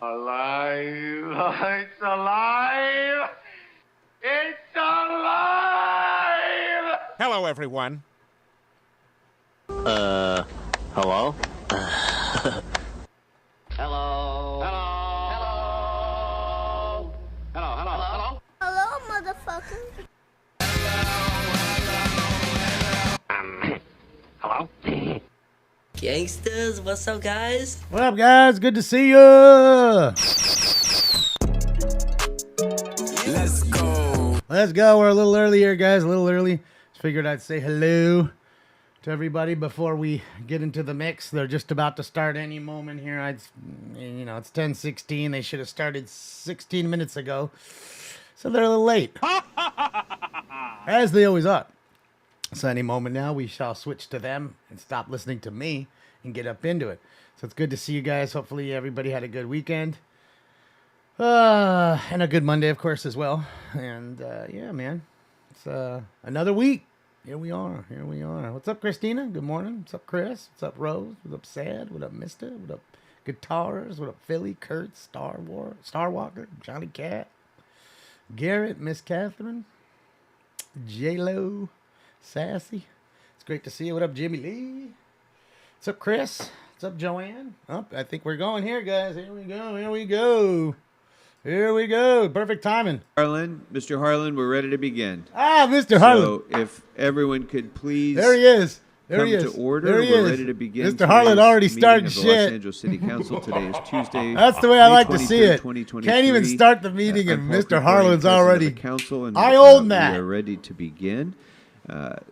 Alive! It's alive! It's alive! Hello, everyone. Hello? Hello? Hello, motherfucker. Hello? Gangsters, what's up, guys? What up, guys? Good to see you. Let's go. Let's go. We're a little early here, guys. A little early. Just figured I'd say hello to everybody before we get into the mix. They're just about to start any moment here. It's 10:16. They should have started 16 minutes ago. So they're a little late. As they always are. So any moment now, we shall switch to them and stop listening to me and get up into it. So it's good to see you guys. Hopefully everybody had a good weekend. And a good Monday, of course, as well. And yeah, man, it's another week. Here we are. What's up, Christina? Good morning. What's up, Chris? What's up, Rose? What's up, Sad? What up, Mister? What up, Guitars? What up, Philly? Kurt? Starwalker? Johnny Cat? Garrett? Miss Catherine? J-Lo? Sassy? It's great to see you. What up, Jimmy Lee? What's up, Chris? What's up, Joanne? Oh, I think we're going here, guys. Here we go. Perfect timing. Mr. Harlan, we're ready to begin. Mr. Harlan. So if everyone could please There he is. come to order. We're ready to begin. Mr. Harlan already started of the shit. Los Angeles City Council. Today is Tuesday. That's the way I May like to see 23rd, it. 2023. Can't even start the meeting and I'm Paul Mr. Krikorian, Harlan's President of already. the Council, and I own that. We are ready to begin.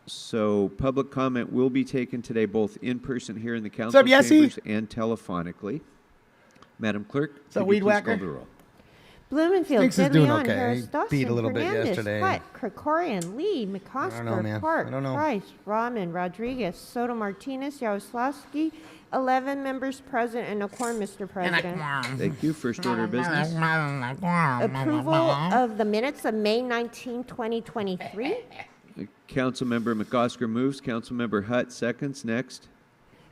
So public comment will be taken today, both in person here in the council up, Yessie? chambers and telephonically. Madam Clerk, What's up, could you Weed please Whacker? call the roll? Blumenfield, Stinks is De doing Leon, okay. Harris, He Dawson, beat a little bit Hernandez, yesterday. Hutt, Krikorian, Lee, I don't know, McCosker, man. Park, I don't know. Price, Rahman, Rodriguez, Soto Martinez, Yaroslavsky, 11 members present and a quorum, Mr. President. Thank you. First order of business. Approval of the minutes of May 19, 2023. Councilmember McCosker moves. Councilmember Hutt seconds. Next.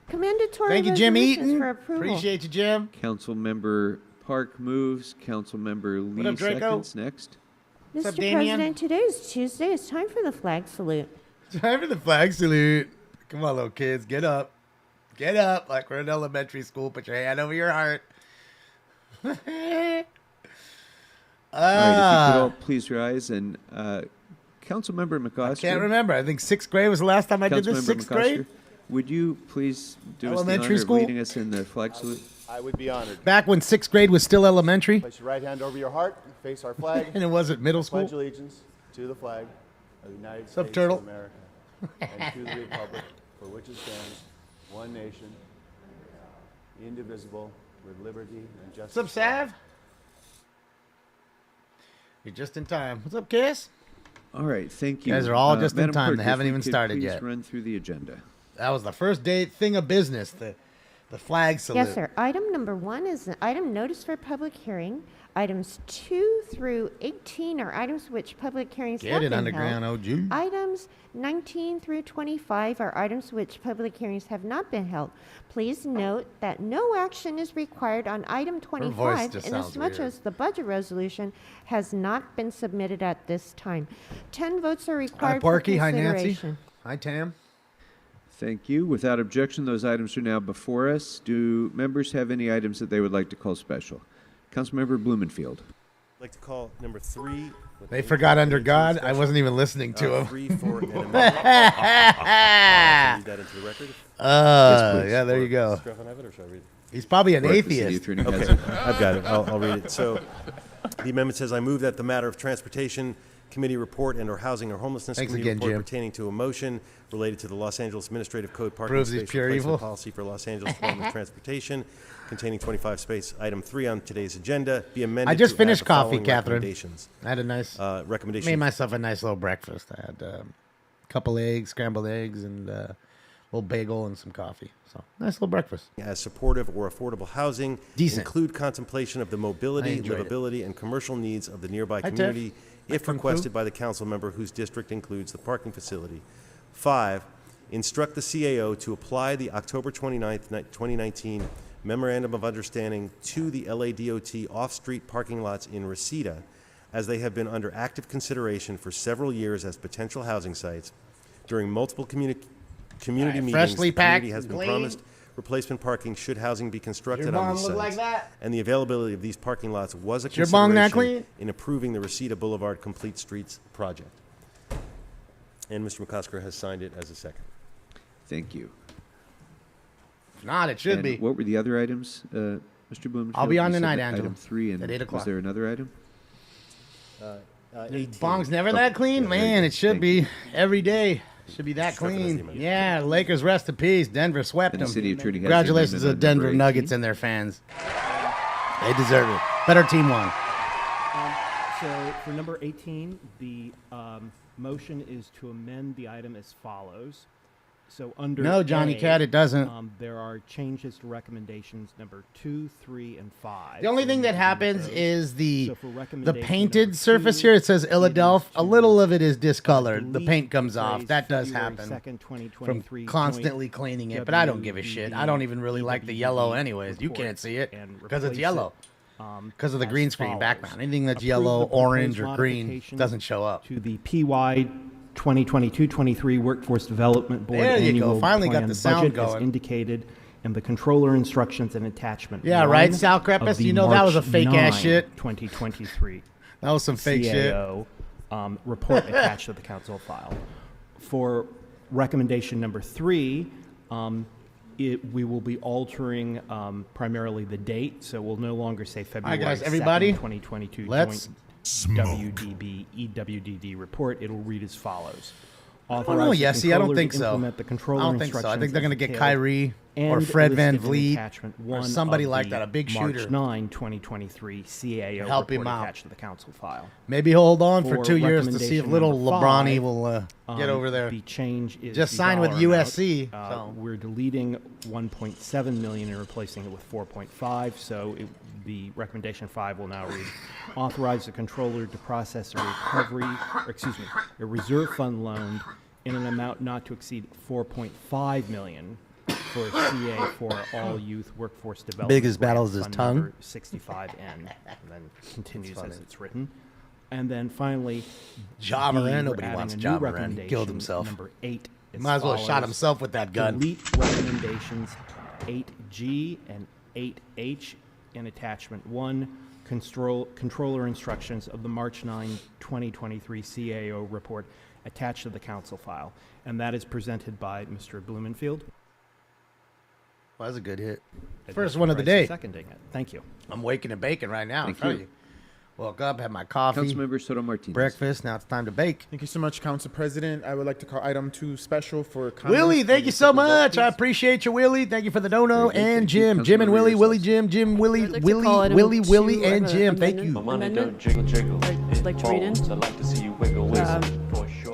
Commendatory Thank you, Jim resolutions Eaton. for approval. Appreciate you, Jim. Councilmember Park moves. Councilmember What Lee up, Draco? seconds. Next. Mr. up, Damian? President, today is Tuesday. It's time for the flag salute. Time for the flag salute. Come on, little kids. Get up. Get up. Like we're in elementary school. Put your hand over your heart. All right. If you could all please rise. And Councilmember McCosker. Can't remember. I think 6th grade was the last time I did this. Councilmember 6th grade? would you please do Elementary us the school? honor of leading us in the flag salute? I would be honored. Back when 6th grade was still elementary. Place your right hand over your heart, face our flag, And it wasn't middle pledge school. allegiance to the flag of the United up, States Turtle? of America and to the republic for which it stands, one nation, indivisible, with liberty and justice. What's up, Sav? You're just in time. What's up, Kiss? All right. Thank you. You guys are all just in Madam time. Clerk, They if haven't we even could started please yet. Run through the agenda. That was the first thing of business. The flag salute. Yes, sir. Item number 1 is an item notice for public hearing. Items 2 through 18 are items which public hearings have Get it, been underground held. OG. Items 19 through 25 are items which public hearings have not been held. Please note that no action is required on item 25 just sounds inasmuch weird. as the budget resolution has not been submitted at this time. 10 votes are Hi, required Porky. for Hi, Nancy. consideration. Hi, Tam. Thank you. Without objection, those items are now before us. Do members have any items that they would like to call special? Councilmember Blumenfield. I'd like to call number 3. They forgot under God. I wasn't even listening to him. 3 for an amendment. Read that into the record. please. Yeah, there you go. Mr. Griffin, have it, or should I read it? He's probably an Or if the city atheist. attorney has Okay, it. I've got it. I'll read it. So the amendment says, I move that the matter of transportation committee report and/or housing or homelessness Thanks committee again, report Jim. pertaining to a motion related to the Los Angeles Administrative Code parking Proves he's space pure replacement evil. policy for Los Angeles Department of Transportation containing 25 space, item 3 on today's agenda, be amended I just to finished add the coffee, following Catherine. recommendations. I had a nice, Recommendation made myself a nice little breakfast. I had a couple eggs, scrambled eggs, and a little bagel and some coffee. So nice little breakfast. as supportive or affordable housing, Decent. include contemplation of the I mobility, enjoyed it. livability, and commercial needs of the nearby Hi, Tiff. community, if Kung Fu. requested by the council member whose district includes the parking facility. 5, instruct the CAO to apply the October 29th, 2019 memorandum of understanding to the LADOT off-street parking lots in Reseda, as they have been under active consideration for several years as potential housing sites. During multiple community meetings, freshly the packed, community has been clean. promised replacement parking should housing be constructed Your on bong these look sites. like that? And the availability of these parking lots was a your bong that consideration clean? in approving the Reseda Boulevard Complete Streets project. And Mr. McCosker has signed it as a second. Thank you. If not, it should And be. what were the other items, Mr. Blumenfield? I'll be on You said tonight, that Angela, Item 3, and at 8 was o'clock. there another item? Bong's never that clean? Man, it should Thank be. Every day should be that Struck it as the clean. amendment. Yeah, Lakers rest in peace. Denver swept And the them. city attorney has the Congratulations to the amendment on number Denver 18. Nuggets and their fans. They deserve it. Better team won. So for number 18, the motion is to amend the item as follows. So under No, Johnny A, Cat, it doesn't. There are changes to recommendations number 2, 3, and 5. The only thing that So happens those. is the So for the recommendation painted number surface 2, here. It says it Philadelphia. is A to little of it is discolored. The delete paint comes the off. phrase That does February happen 2nd, from 2023 constantly joint cleaning it. But I don't give a shit. I don't even really like the yellow EWD anyways. You report can't see it and because it's replace yellow. it, Because of the as green screen follows. background. Anything that's Approve yellow, the proposed orange, or green modification doesn't show up. to the PY 2022-23 Workforce Development Board There you go. annual Finally got plan the sound budget as going. indicated in the controller instructions and attachment. Yeah, 1 right, Sal Crepus? of the You know that was a March fake-ass 9, shit. 2023 That was some fake shit. CAO report attached to the council file. For recommendation number 3, we will be altering primarily the date, so we'll no longer say February guys, 2nd, everybody, 2022 let's joint WDB EWDD report. It will read as follows. I don't know, Authorize the Yessie. I don't controller think to so. implement the I controller don't think so. I think instructions they're going to as get detailed Kyrie or and Fred Van listed in Vliet attachment or 1 somebody of like the that, a big March shooter. 9, 2023 CAO Help report him out. attached to the council file. Maybe hold on for For 2 years to see if recommendation little number LeBronny 5, will get over there. The change is Just the signed with dollar amount. USC, so. We're deleting 1.7 million and replacing it with 4.5. So the recommendation 5 will now read: authorize the controller to process a a reserve fund loan in an amount not to exceed 4.5 million for CA for all youth workforce development. Biggest Grant battle is his Fund tongue. number 65N, and then continues as it's written. And then finally, Ja B, Morant, we're nobody adding wants a Ja new Morant. He killed recommendation, himself. Number 8. as Might as well have shot follows. himself with that gun. Delete recommendations 8G and 8H in attachment 1, controller instructions of the March 9, 2023 CAO report attached to the council file. And that is presented by Mr. Blumenfield. Well, that's a good hit. And First Mr. one of the Price day. is seconding it. Thank you. I'm waking and baking right now in Thank front you. of you. Woke up, had my coffee, Councilmember Soto Martinez. breakfast. Now it's time to bake. Thank you so much, Council President. I would like to call item 2 special for Congress. Willie, thank and you so simple vote, much. I please. appreciate you, Willie. Thank you for the dono. Very good. And Thank you. Jim. Jim and Councilmember Willie, Willie, yourself. Jim, Willie, I'd like to Willie, call item Willie, two, Willie, and Jim. Thank amendment. you. My money don't jiggle, jiggle. I'd like to read in. I'd like to see you wiggle, wiggle.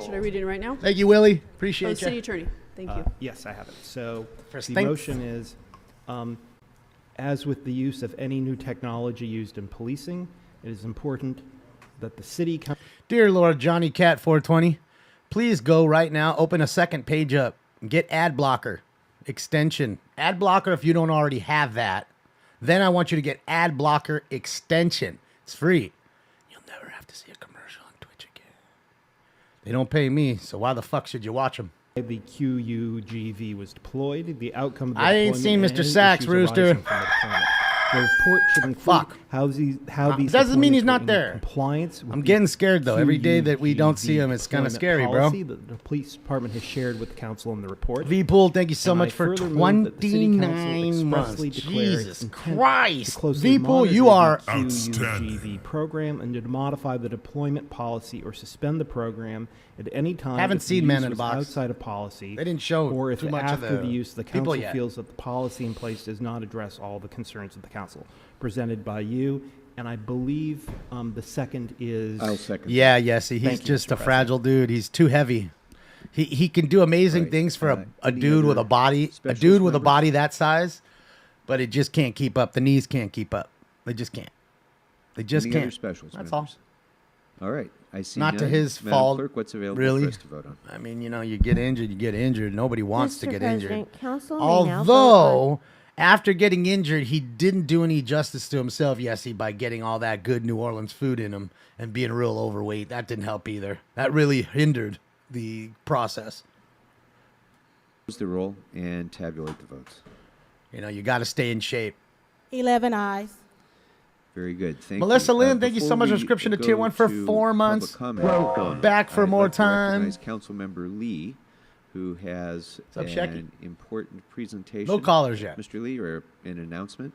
Should I read it right now? Thank you, Willie. Oh, Appreciate City you. Attorney. Thank you. Yes, I have it. So First, the thanks. motion is, as with the use of any new technology used in policing, it is important that the city Dear Lord Johnny Cat 420, please go right now. Open a second page up. Get ad blocker extension. Ad blocker if you don't already have that. Then I want you to get ad blocker extension. It's free. You'll never have to see a commercial on Twitch again. They don't pay me, so why the fuck should you watch them? the QUGV was deployed, the outcome of the I ain't deployment seen and Mr. Sachs, issues Rooster. arising from the deployment. The report should include Fuck. how these doesn't mean he's deployments not were in there. Compliance with I'm the getting scared, though. Every day that we don't see QUGV him, it's kinda deployment scary, bro. policy that the police department has shared with the council in the report. V-Pool, thank you so And I much for further move that the city council 29 months. expressly declare its Jesus intent to Christ. closely V-Pool, you monitor are the QUGV program and to modify the deployment policy or suspend the program at any time. Haven't if the seen Man use in a was Box. outside of policy. They didn't show or if too much of after the the use the people council yet. feels that the policy in place does not address all the concerns of the council. Presented by you, and I believe the second is. I'll second. Yeah, yes, he's Thank you, just Mr. a fragile dude. He's too heavy. He can do amazing Right. things for a Any dude with a other body, a specialist dude with a members? body that size, but it just can't keep up. The knees can't keep up. They just can't. They just Any other can't. specials That's members? All right. I see Not to none. his Madam fault, Clerk, what's available really. for us to vote on? I mean, you know, you get injured, you get injured. Nobody wants to Mr. get President, injured. Council may now vote Although, after getting injured, he didn't do any justice to himself, Yessie, by getting all that good New Orleans food in him and being real overweight. That didn't help either. That really hindered the process. Close the roll and tabulate the votes. You know, you got to stay in shape. 11 eyes. Very good. Thank Melissa you. Lynn, thank you so Before much for we subscription to go Tier 1 for to 4 months. public comment, Back for I'd more like to time. recognize Councilmember Lee, who has up, an Shecky? important presentation. No callers yet. Mr. Lee, or an announcement?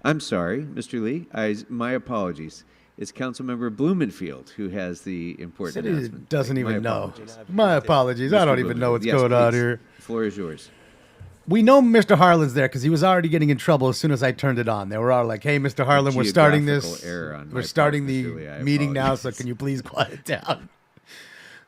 I'm sorry, Mr. Lee. My apologies. It's Councilmember Blumenfield who has the important Said he announcement. doesn't My even know. apologies. My apologies. I Mr. don't even know what's Blumenfield. going on Yes, please. here. The floor is yours. We know Mr. Harlan's there because he was already getting in trouble as soon as I turned it on. They were all like, "Hey, Mr. Harlan, we're starting this. Geographical error on We're my starting part, the Mr. Lee. I meeting now, so apologize." can you please quiet down?"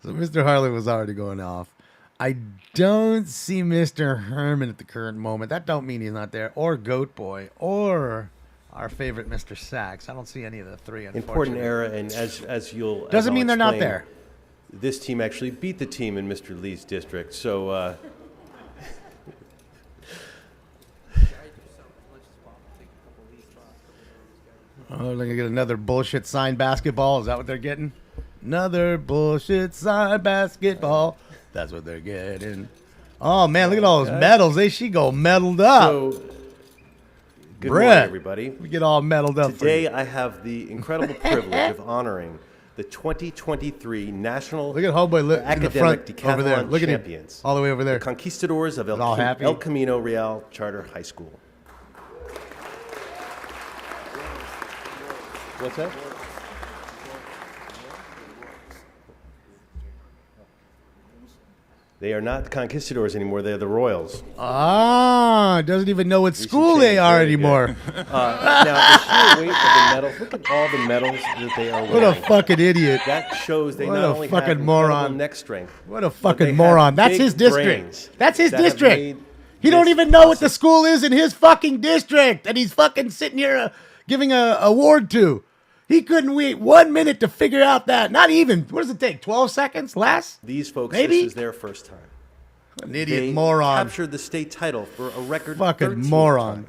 So Mr. Harlan was already going off. I don't see Mr. Herman at the current moment. That don't mean he's not there, or Goat Boy, or our favorite Mr. Sachs. I don't see any of the three. Important error, and as you'll Doesn't as mean I'll they're not explain, there. This team actually beat the team in Mr. Lee's district, so Oh, they're gonna get another bullshit signed basketball. Is that what they're getting? Another bullshit signed basketball. That's what they're getting. Oh man, look at all those medals. She go medaled up. So, good Brett, morning, everybody. We get all medaled up. Today, I have the incredible privilege of honoring the 2023 National Look at Homeboy in the Academic front Decathlon over there. Look at him. Champions, All the way over there. the Conquistadors of All happy. El Camino Real Charter High School. What's that? They are not the Conquistadors anymore. They're the Royals. Ah, doesn't even know what school they are Very good. anymore. Now, the sheer weight of the medals, look at all the medals that they are What wearing. a fucking idiot. That shows they What not a only fucking have incredible moron. neck strength. What a but they fucking have moron. That's big his district. brains That's his that have district. made He don't this even know what the possible. school is in his fucking district, and he's fucking sitting here giving a award to. He couldn't wait 1 minute to figure out that. Not even. What does it take? 12 seconds? Less? These folks, Maybe? this is their first time. An idiot They moron. captured the state title for a record Fucking 13th moron. time.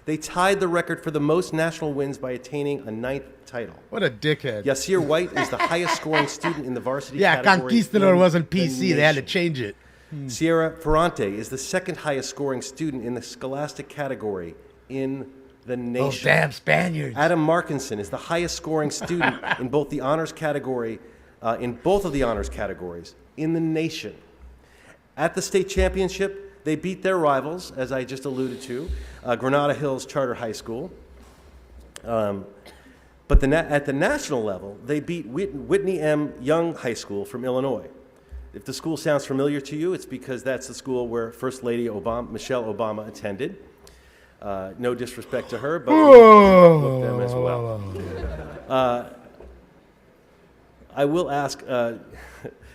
They tied the record for the most national wins by attaining a 9th title. What a dickhead. Yasir White is the highest scoring student in the varsity Yeah, category. Conquistador in wasn't the PC. They had to nation. change it. Sierra Ferrante is the second highest scoring student in the scholastic category in the nation. Those damn Spaniards. Adam Markinson is the highest scoring student in both the honors category, in both of the honors categories in the nation. At the state championship, they beat their rivals, as I just alluded to, Granada Hills Charter High School. But at the national level, they beat Whitney M. Young High School from Illinois. If the school sounds familiar to you, it's because that's the school where First Lady Michelle Obama attended. No disrespect to her, but we booked them as well. I will ask Nobody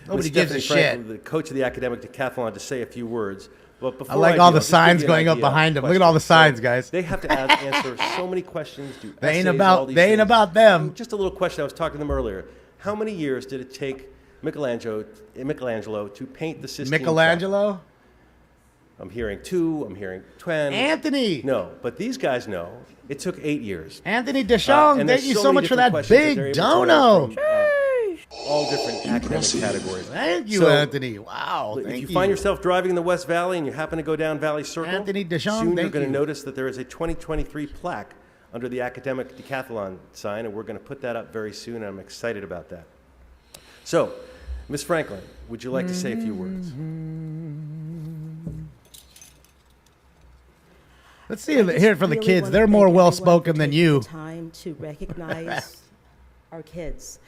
Ms. gives a Stephanie Franklin, shit. the coach of the academic decathlon, to say a few words. But before I like do, all the I'll just signs give you an going up idea behind of them. Look at all the questions. signs, So guys. They have to answer so many questions. Do They ain't essays, about- all these they ain't things. about them. Just a little question. I was talking to them earlier. How many years did it take Michelangelo to paint the Sistine Chapel? Michelangelo? I'm hearing 2. I'm hearing 10. Anthony. No, but these guys know. It took 8 years. Anthony Deschamps, And thank there's you so so many much for different that questions that they're big able to dono. learn from, all different academic categories. Thank you, So, Anthony. Wow, If thank you you. find yourself driving in the West Valley and you happen to go down Valley Circle, Anthony Deschamps, soon you're thank going you. to notice that there is a 2023 plaque under the academic decathlon sign, and we're going to put that up very soon, and I'm excited about that. So, Ms. Franklin, would you like to say a few words? Let's see, hear it from the kids. They're more well-spoken than you. Time to recognize our kids.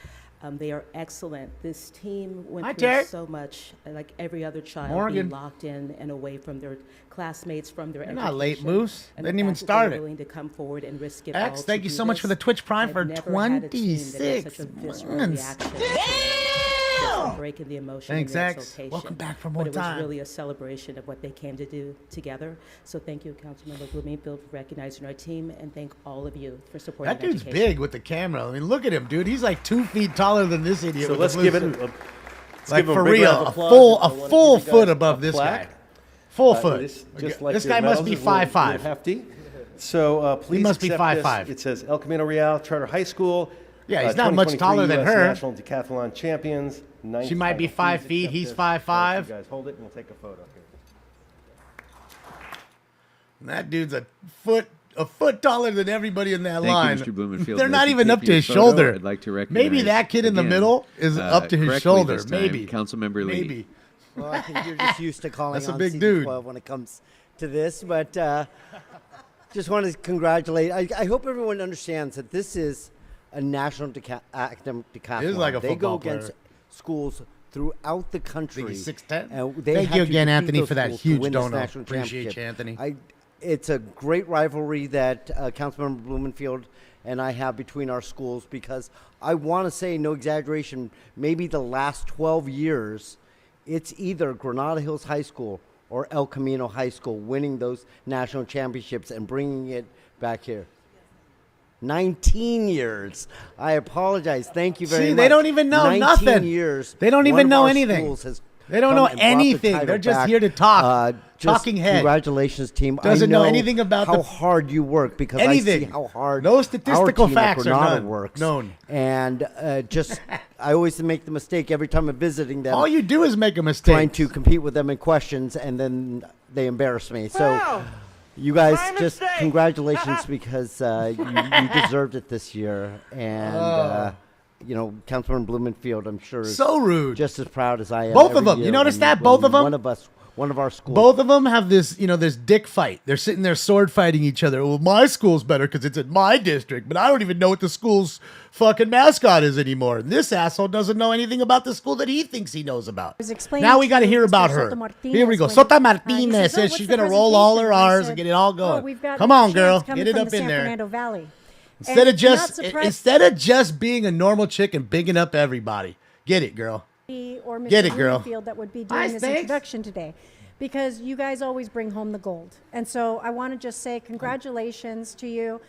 They are excellent. This team Hi, went Terry. through so much, like every other child, Morgan. being locked in and away from their classmates, from their You're education. not late, Moose. And Didn't the even fact that they start were it. willing to come forward and risk it X, all to thank you do so much for this. the Twitch Prime I've for never had a team that had 26 such a visceral months. reaction. Just breaking the emotion Thanks, and the X. exaltation. Welcome back for more But it time. was really a celebration of what they came to do together. So thank you, Councilmember Bloomfield, for recognizing our team, and thank all of you for supporting That dude's education. big with the camera. I mean, look at him, dude. He's like 2 feet taller than this idiot. So with let's the give blue it suit. let's Like give him for big round real, of a applause. full I wanna give you foot guys above a this plaque. guy. Full foot. Just like This your guy must medals, be is a little 5'5". Hefty. So please must be accept this. 5'5". It says El Camino Real Charter High School. Yeah, he's not much 2023 taller than US her. National Decathlon Champions. Ninth She might be title. 5 Please feet. accept He's this. 5'5". You guys hold it and we'll take a photo here. That dude's a foot taller than everybody in that Thank line. you, Mr. Blumenfield. They're As not you even take up to your his photo, shoulder. I'd like to recognize Maybe that kid in the again, middle is up to his correctly shoulder. this time, Maybe. Councilmember Lee. Maybe. Well, I think you're just used to calling That's a on big CD12 dude. when it comes to this, but just want to congratulate. I hope everyone understands that this is a national academic decathlon. It is like a they football go against player. schools throughout the country. Think he's 6'10"? And they Thank have you to again, defeat Anthony, those for that schools to huge win this donor. national Appreciate championship. you, Anthony. It's a great rivalry that Councilmember Blumenfield and I have between our schools because I want to say, no exaggeration, maybe the last 12 years, it's either Granada Hills High School or El Camino High School winning those national championships and bringing it back here. 19 years. I apologize. Thank you very much. See, they don't even know 19 nothing. years. They don't One even of know our anything. schools has They don't come know and brought the anything. title They're just back. here to talk. Just Talking head. Congratulations, team. Doesn't I know anything about how the- hard you work because Anything. I see how hard No statistical our team at facts are Granada none. works. Known. And just I always make the mistake every time I'm visiting them. All you do is make a mistake. Trying to compete with them in questions, and then they embarrass me. So. You guys, just congratulations because you deserved it this year, and you know, Councilman Blumenfield, I'm sure, is So rude. just as proud as I am. Both of every them. You year notice when- that? Both when of them? one of our schools. Both of them have this, this dick fight. They're sitting there sword fighting each other. Well, my school's better because it's in my district, but I don't even know what the school's fucking mascot is anymore. And this asshole doesn't know anything about the school that he thinks he knows about. Now we got to hear about her. Here we go. Sota Martinez says she's going to roll all her R's and get it all going. Come on, girl. Get it up in there. Valley. Instead of just being a normal chick and bigging up everybody. Get it, girl. Or Mr. Get it, girl. Blumenfield that would be Hi, doing this thanks. introduction today, because you guys always bring home the gold. And so I want to just say congratulations to you.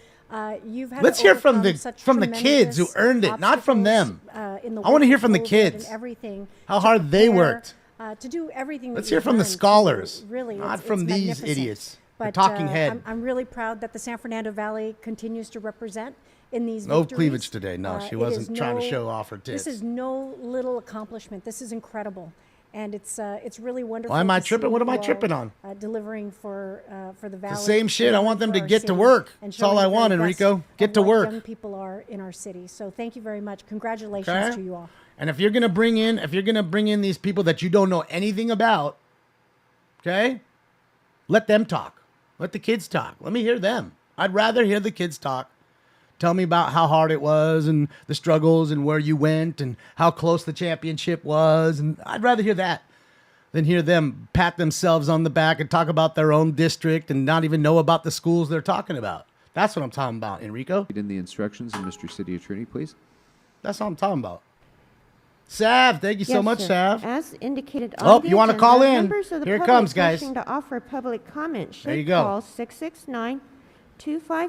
You've had Let's to hear from overcome the such kids who tremendous earned it, not from them. obstacles, in the I wanna way hear of from the COVID kids. and everything How to hard they prepare, worked. to do everything. Let's that hear you've from the done to scholars, really, not it's from these magnificent. idiots. The But talking head. I'm really proud that the San Fernando Valley continues to represent in these No victories. cleavage today. No, she It wasn't is trying to show off her tits. This is no little accomplishment. This is incredible, and it's really wonderful. Why am I to tripping? see What am I you all, tripping on? Delivering for the valley. The same shit. I want them to for our get to city, work. and That's all showing I the want, very best Enrico. Get of to what work. Young people are in our city. So thank you very much. Congratulations Okay? to you all. And if you're gonna bring in these people that you don't know anything about, okay, let them talk. Let the kids talk. Let me hear them. I'd rather hear the kids talk. Tell me about how hard it was and the struggles and where you went and how close the championship was. And I'd rather hear that than hear them pat themselves on the back and talk about their own district and not even know about the schools they're talking about. That's what I'm talking about, Enrico. Read in the instructions, and Mr. City Attorney, please. That's what I'm talking about. Sav, thank you so Yes, much, sir. Sav. As indicated on Oh, the you wanna agenda, call in? members of the Here it public comes, guys. wishing to offer public comment should There you go. call 669-254-5252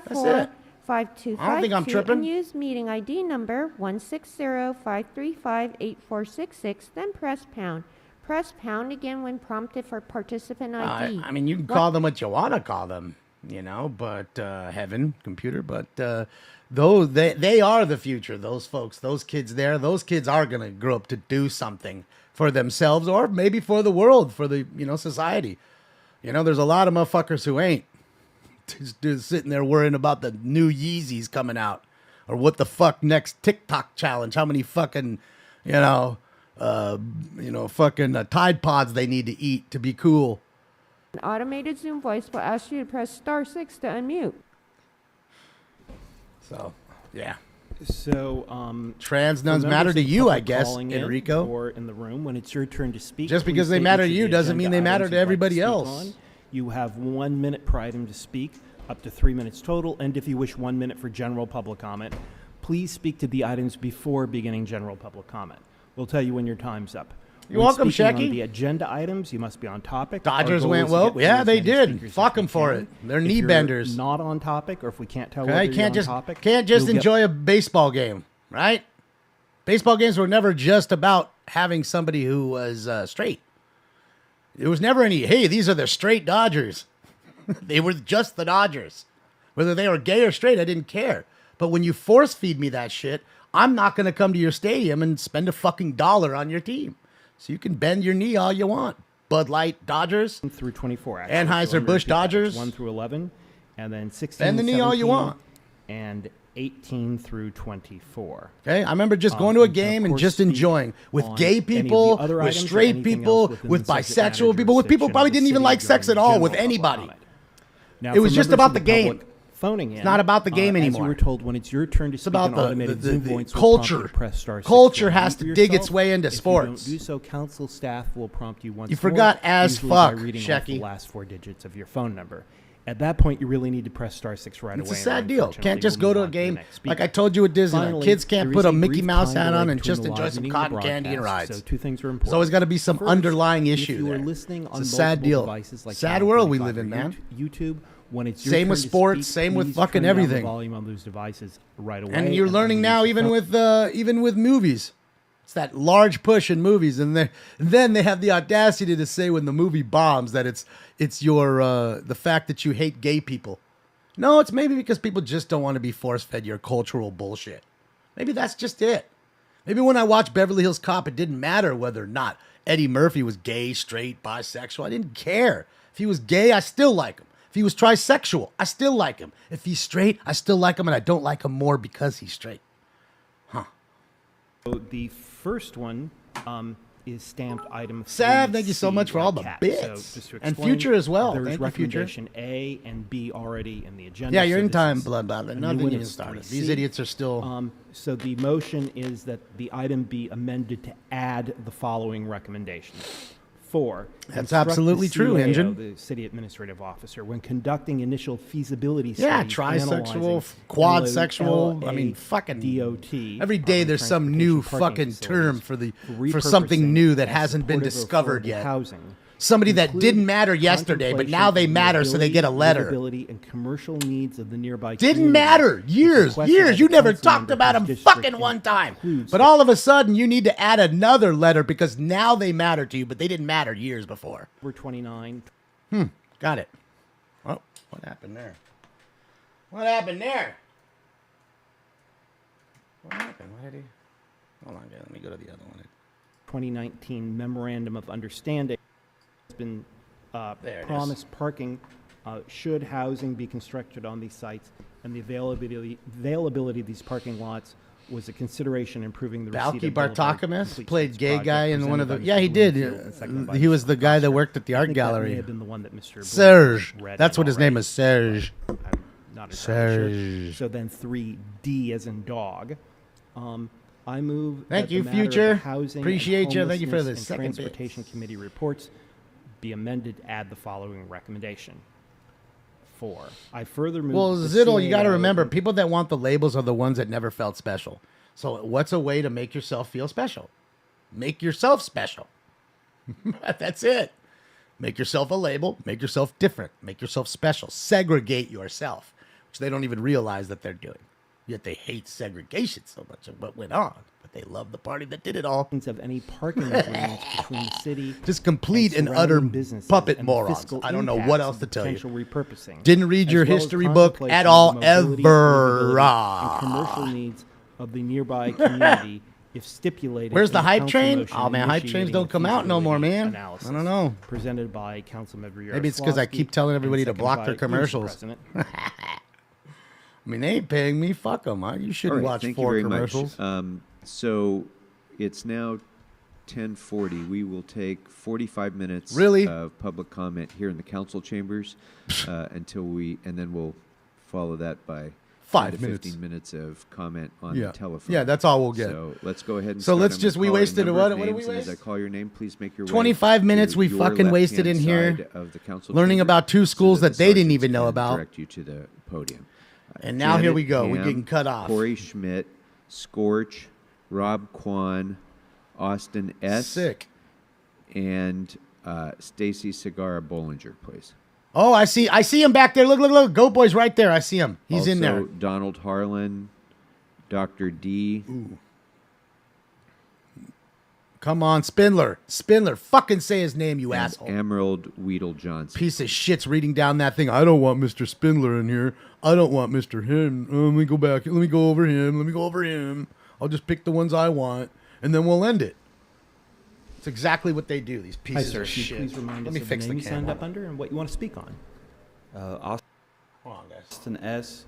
That's it. I don't think I'm tripping. and use meeting ID number 160-535-8466, then press pound. Press pound again when prompted for participant ID. I mean, you can call them what you want to call them, but heaven, computer, but those they are the future. Those folks, those kids there, those kids are going to grow up to do something for themselves or maybe for the world, for the, society. There's a lot of motherfuckers who ain't just sitting there worrying about the new Yeezys coming out or what the fuck next TikTok challenge, how many fucking, fucking Tide Pods they need to eat to be cool. An automated Zoom voice will ask you to press *6 to unmute. So, yeah. So, trans for nuns members matter of to the you, I public guess, calling in Enrico. Or in the room, when it's your turn to speak. Just please because they state matter to each you of the doesn't mean they agenda matter items to you'd like everybody speak else. on. You have 1 minute per item to speak, up to 3 minutes total, and if you wish 1 minute for general public comment, please speak to the items before beginning general public comment. We'll tell you when your time's up. You're When welcome, speaking Shecky. on the agenda items, you must be on topic. Dodgers Our goal went is to well. get through Yeah, as they many did. speakers as Fuck we 'em for can. it. They're If knee you're benders. not on topic, or if we can't tell Okay, whether can't you're just on topic, can't just you'll get- enjoy a baseball game, right? Baseball games were never just about having somebody who was straight. There was never any, hey, these are the straight Dodgers. They were just the Dodgers. Whether they were gay or straight, I didn't care. But when you force feed me that shit, I'm not going to come to your stadium and spend a fucking $1 on your team. So you can bend your knee all you want. Bud Light Dodgers. Through 24, actually. Anheuser-Busch Dodgers. 1 through 11. And then 16, Bend the knee all you 17, want. And 18 through 24. Okay, I remember just going to a And game of and course, just speak enjoying with on gay any of the people, other with items or straight anything people, else within with the subject matter bisexual people, with people jurisdiction probably of the didn't even city like sex at during all, with general anybody. comment. Now, It was for just members about of the game. public phoning in, It's not about the game As you anymore. were told, when it's your turn to speak, about an the- automated the- Zoom the voice will prompt you culture. to press star 6 Culture to has unmute to dig its yourself. way into If sports. You don't do so, council staff will prompt you once You more, forgot as usually by fuck, reading off the Shecky. last 4 digits of your phone number. At that point, you really need to press star 6 right It's away. a sad and deal. unfortunately, Can't just we'll go move to a on the game next like speaker. I told you at Disneyland. Finally, Kids can't there put is a a Mickey brief Mouse time hat on delay and just between the enjoy live some meeting and the cotton candy and broadcast, rides. So 2 things are important. There's always got to be some First, underlying if issue you there. are listening on It's a sad multiple deal. devices like Sad Channel world we 35 live in, or man. YouTube, when it's your Same turn with to sports, speak, same with please fucking turn down everything. The volume on those devices right away. And you're learning unmute now, your even phone. with movies. It's that large push in movies, and then they have the audacity to say when the movie bombs that it's your the fact that you hate gay people. No, it's maybe because people just don't want to be force-fed your cultural bullshit. Maybe that's just it. Maybe when I watched Beverly Hills Cop, it didn't matter whether or not Eddie Murphy was gay, straight, bisexual. I didn't care. If he was gay, I still like him. If he was trisexual, I still like him. If he's straight, I still like him, and I don't like him more because he's straight. So the first one is stamped item 3C. Sav, thank you so much for all the cat. bits. So just to And explain, Future as well. There's Thank you, Future. recommendation A and B already in the agenda. Yeah, you're so in this time, is Blood a Ballad. new Nothing one even of started. 3C. These idiots are still... So the motion is that the item be amended to add the following recommendations. 4. That's instruct absolutely the true, CAO, Engine. The city administrative officer, when conducting initial feasibility Yeah, studies, trisexual, analyzing quadsexual. I mean, LA fucking DOT. Every day urban there's some new transportation parking fucking term facilities for something new that repurposing hasn't been and discovered supportive yet. Housing. Somebody that Include didn't matter yesterday, but now they contemplation of matter, so they get a letter. livability, and commercial needs of the nearby Didn't community. matter. Years, Requested years. by You the never council talked member about whose them district fucking one time. includes But all of a sudden, you need to add another letter because now they matter to you, but they didn't matter years before. Over 29. Got it. Oh, what happened there? What happened there? What happened? What did he... Hold on, let me go to the other one. 2019 memorandum of understanding has been There it is. promised parking should housing be constructed on these sites, and the availability of these parking lots was a consideration improving the Balky Reseda Boulevard Bartakamis complete played streets gay project guy in one of the... presented by Yeah, he Mr. did. Bloomfield and seconded by He was Mr. the guy that Foster. worked at the I art think that may gallery. have been the one that Mr. Bloomfield Serge. read That's what his already. name is, Serge. I'm not entirely sure. Serge. So then 3D as in dog. I move Thank that you, the matter of Future. the Housing and Appreciate you. Thank you for the Homelessness and second Transportation bits. Committee reports be amended to add the following recommendation. 4. I further move Well, that the Ziddle, you got to CAO remember, people that want the labels are the ones that never felt special. So what's a way to make yourself feel special? Make yourself special. That's it. Make yourself a label. Make yourself different. Make yourself special. Segregate yourself, which they don't even realize that they're doing. Yet they hate segregation so much of what went on. But they love the party that did it all. of any parking agreements between the city Just complete and surrounding utter businesses puppet and the morons. fiscal I don't know impacts what of else to tell you. potential repurposing, Didn't read as your well as history book contemplation at of all, the mobility, ever. livability, and commercial needs of the nearby community if stipulated. Where's the in hype council train? motion Oh, man, hype trains initiating don't the come out no more, feasibility man. analysis I don't know. Presented by Councilmember Maybe it's 'cause I keep telling everybody and to block seconded their by you, Mr. commercials. President. I mean, they ain't paying me. Fuck them. You shouldn't All right, watch thank 4 you very commercials. much. So it's now 10:40. We will take 45 minutes Really? of public comment here in the council chambers and then we'll follow that by 5 10 to minutes. 15 minutes of comment on Yeah. the telephone. Yeah, that's all we'll get. So let's go ahead and So start. let's I'm just- gonna we call a wasted number what- of what did we names, and as I waste? call your name, please make your way 25 minutes to we your fucking wasted left-hand in here, side of the council learning chamber about 2 so schools the that they didn't sergeants even know can about. direct you to the podium. And now here we go. We're Ham, getting cut off. Corey Schmidt, Scorch, Rob Kwan, Austin S. Sick. And Stacy Segarra Bollinger, please. Oh, I see him back there. Look. Go Boys right there. I see him. He's in there. Also, Donald Harlan, Dr. D. Come on, Spindler. Spindler. Fucking say his name, you asshole. Emerald Weedle Johnson. Piece of shit's reading down that thing. I don't want Mr. Spindler in here. I don't want Mr. Him. Let me go back. Let me go over him. Let me go over him. I'll just pick the ones I want, and then we'll end it. It's exactly what they do, these pieces Hi, sir. of Can you shit. please remind Let us me of fix the the name you signed camera. up under and what you want to speak on? Hold on, guys. Austin S.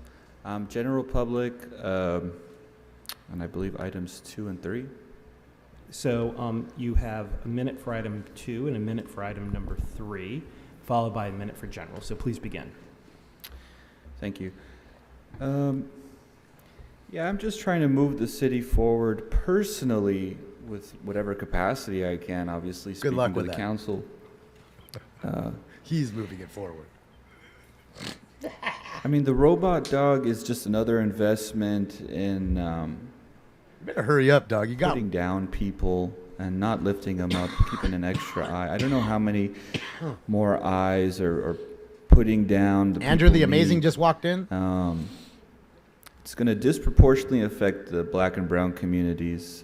General public, and I believe items 2 and 3. So you have a minute for item 2 and a minute for item number 3, followed by a minute for general. So please begin. Thank you. Yeah, I'm just trying to move the city forward personally with whatever capacity I can, obviously Good speaking luck to with the that. council. He's moving it forward. I mean, the robot dog is just another investment in You better hurry up, dog. You got putting down people and not lifting them up, keeping an extra eye. I don't know how many more eyes or putting down the Andrew the people Amazing need. just walked in. It's going to disproportionately affect the black and brown communities.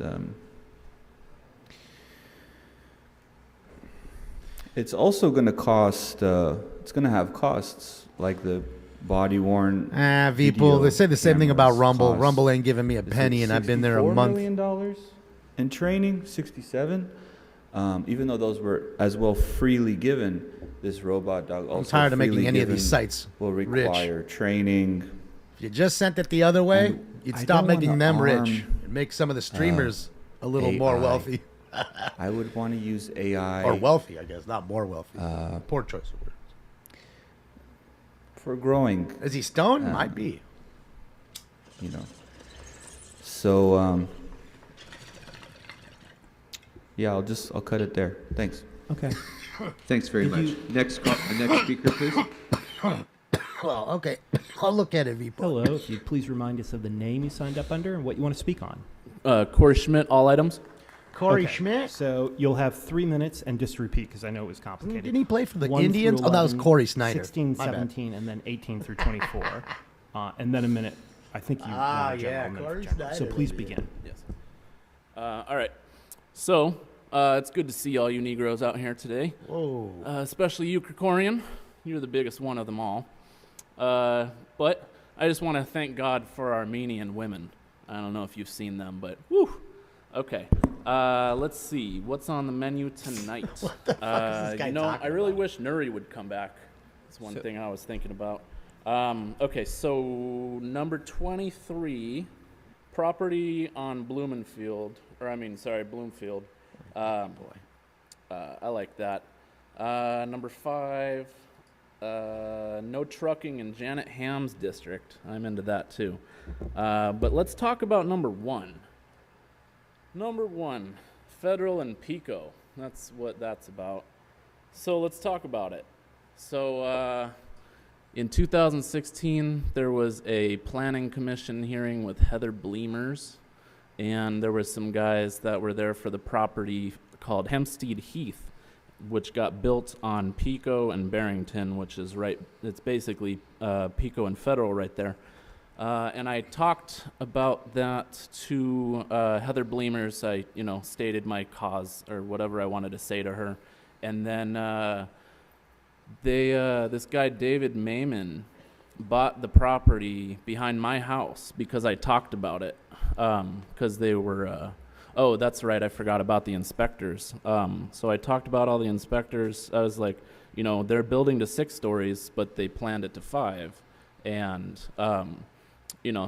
It's also going to cost, it's going to have costs like the body worn. People, they say the same thing about cameras Rumble. cost. Rumble ain't giving me a Is it penny, and I've been there a $64 month. million in training, 67. Even though those were as well freely given, this robot dog also tired of making freely any of these given sites will rich. require training. If you just sent it the other way, And you'd I stop don't making wanna them rich arm, and make some of the streamers a little more AI. wealthy. I would want to use AI Or wealthy, I guess, not more wealthy. Poor choice of words. for growing. Is he stoned? Might be. You know. So yeah, I'll cut it there. Thanks. Okay. Thanks very much. Next speaker, please. Well, okay. I'll look at it, Vipo. Hello. If you'd please remind us of the name you signed up under and what you want to speak on. Corey Schmidt, all items. Corey Okay. Schmidt? So you'll have 3 minutes, and just to repeat because I know it was complicated. Didn't he play for the 1 Indians? through Oh, that was 11, Corey Snyder. 16, My bad. 17, and then 18 through 24. And then a minute. I think you want a general minute for Corey general. So Snyder. please begin. Yes. All right. So it's good to see all you Negroes out here today. Whoa. Especially you, Krikorian. You're the biggest one of them all. But I just want to thank God for Armenian women. I don't know if you've seen them, but whew. Okay. Let's see. What's on the menu tonight? What the fuck is this guy talking I really wish Nuri would come back. That's one thing I was thinking about. Okay, so number 23, property on Bloomfield. I like that. Number 5, no trucking in Janet Ham's district. I'm into that too. But let's talk about number 1. Number 1, Federal and Pico. That's what that's about. So let's talk about it. So in 2016, there was a planning commission hearing with Heather Bleemers, and there were some guys that were there for the property called Hempstead Heath, which got built on Pico and Barrington, which is right, it's basically Pico and Federal right there. And I talked about that to Heather Bleemers. I, stated my cause or whatever I wanted to say to her. And then this guy, David Mayman, bought the property behind my house because I talked about it. Because they were, oh, that's right, I forgot about the inspectors. So I talked about all the inspectors. I was like, they're building to 6 stories, but they planned it to 5. And,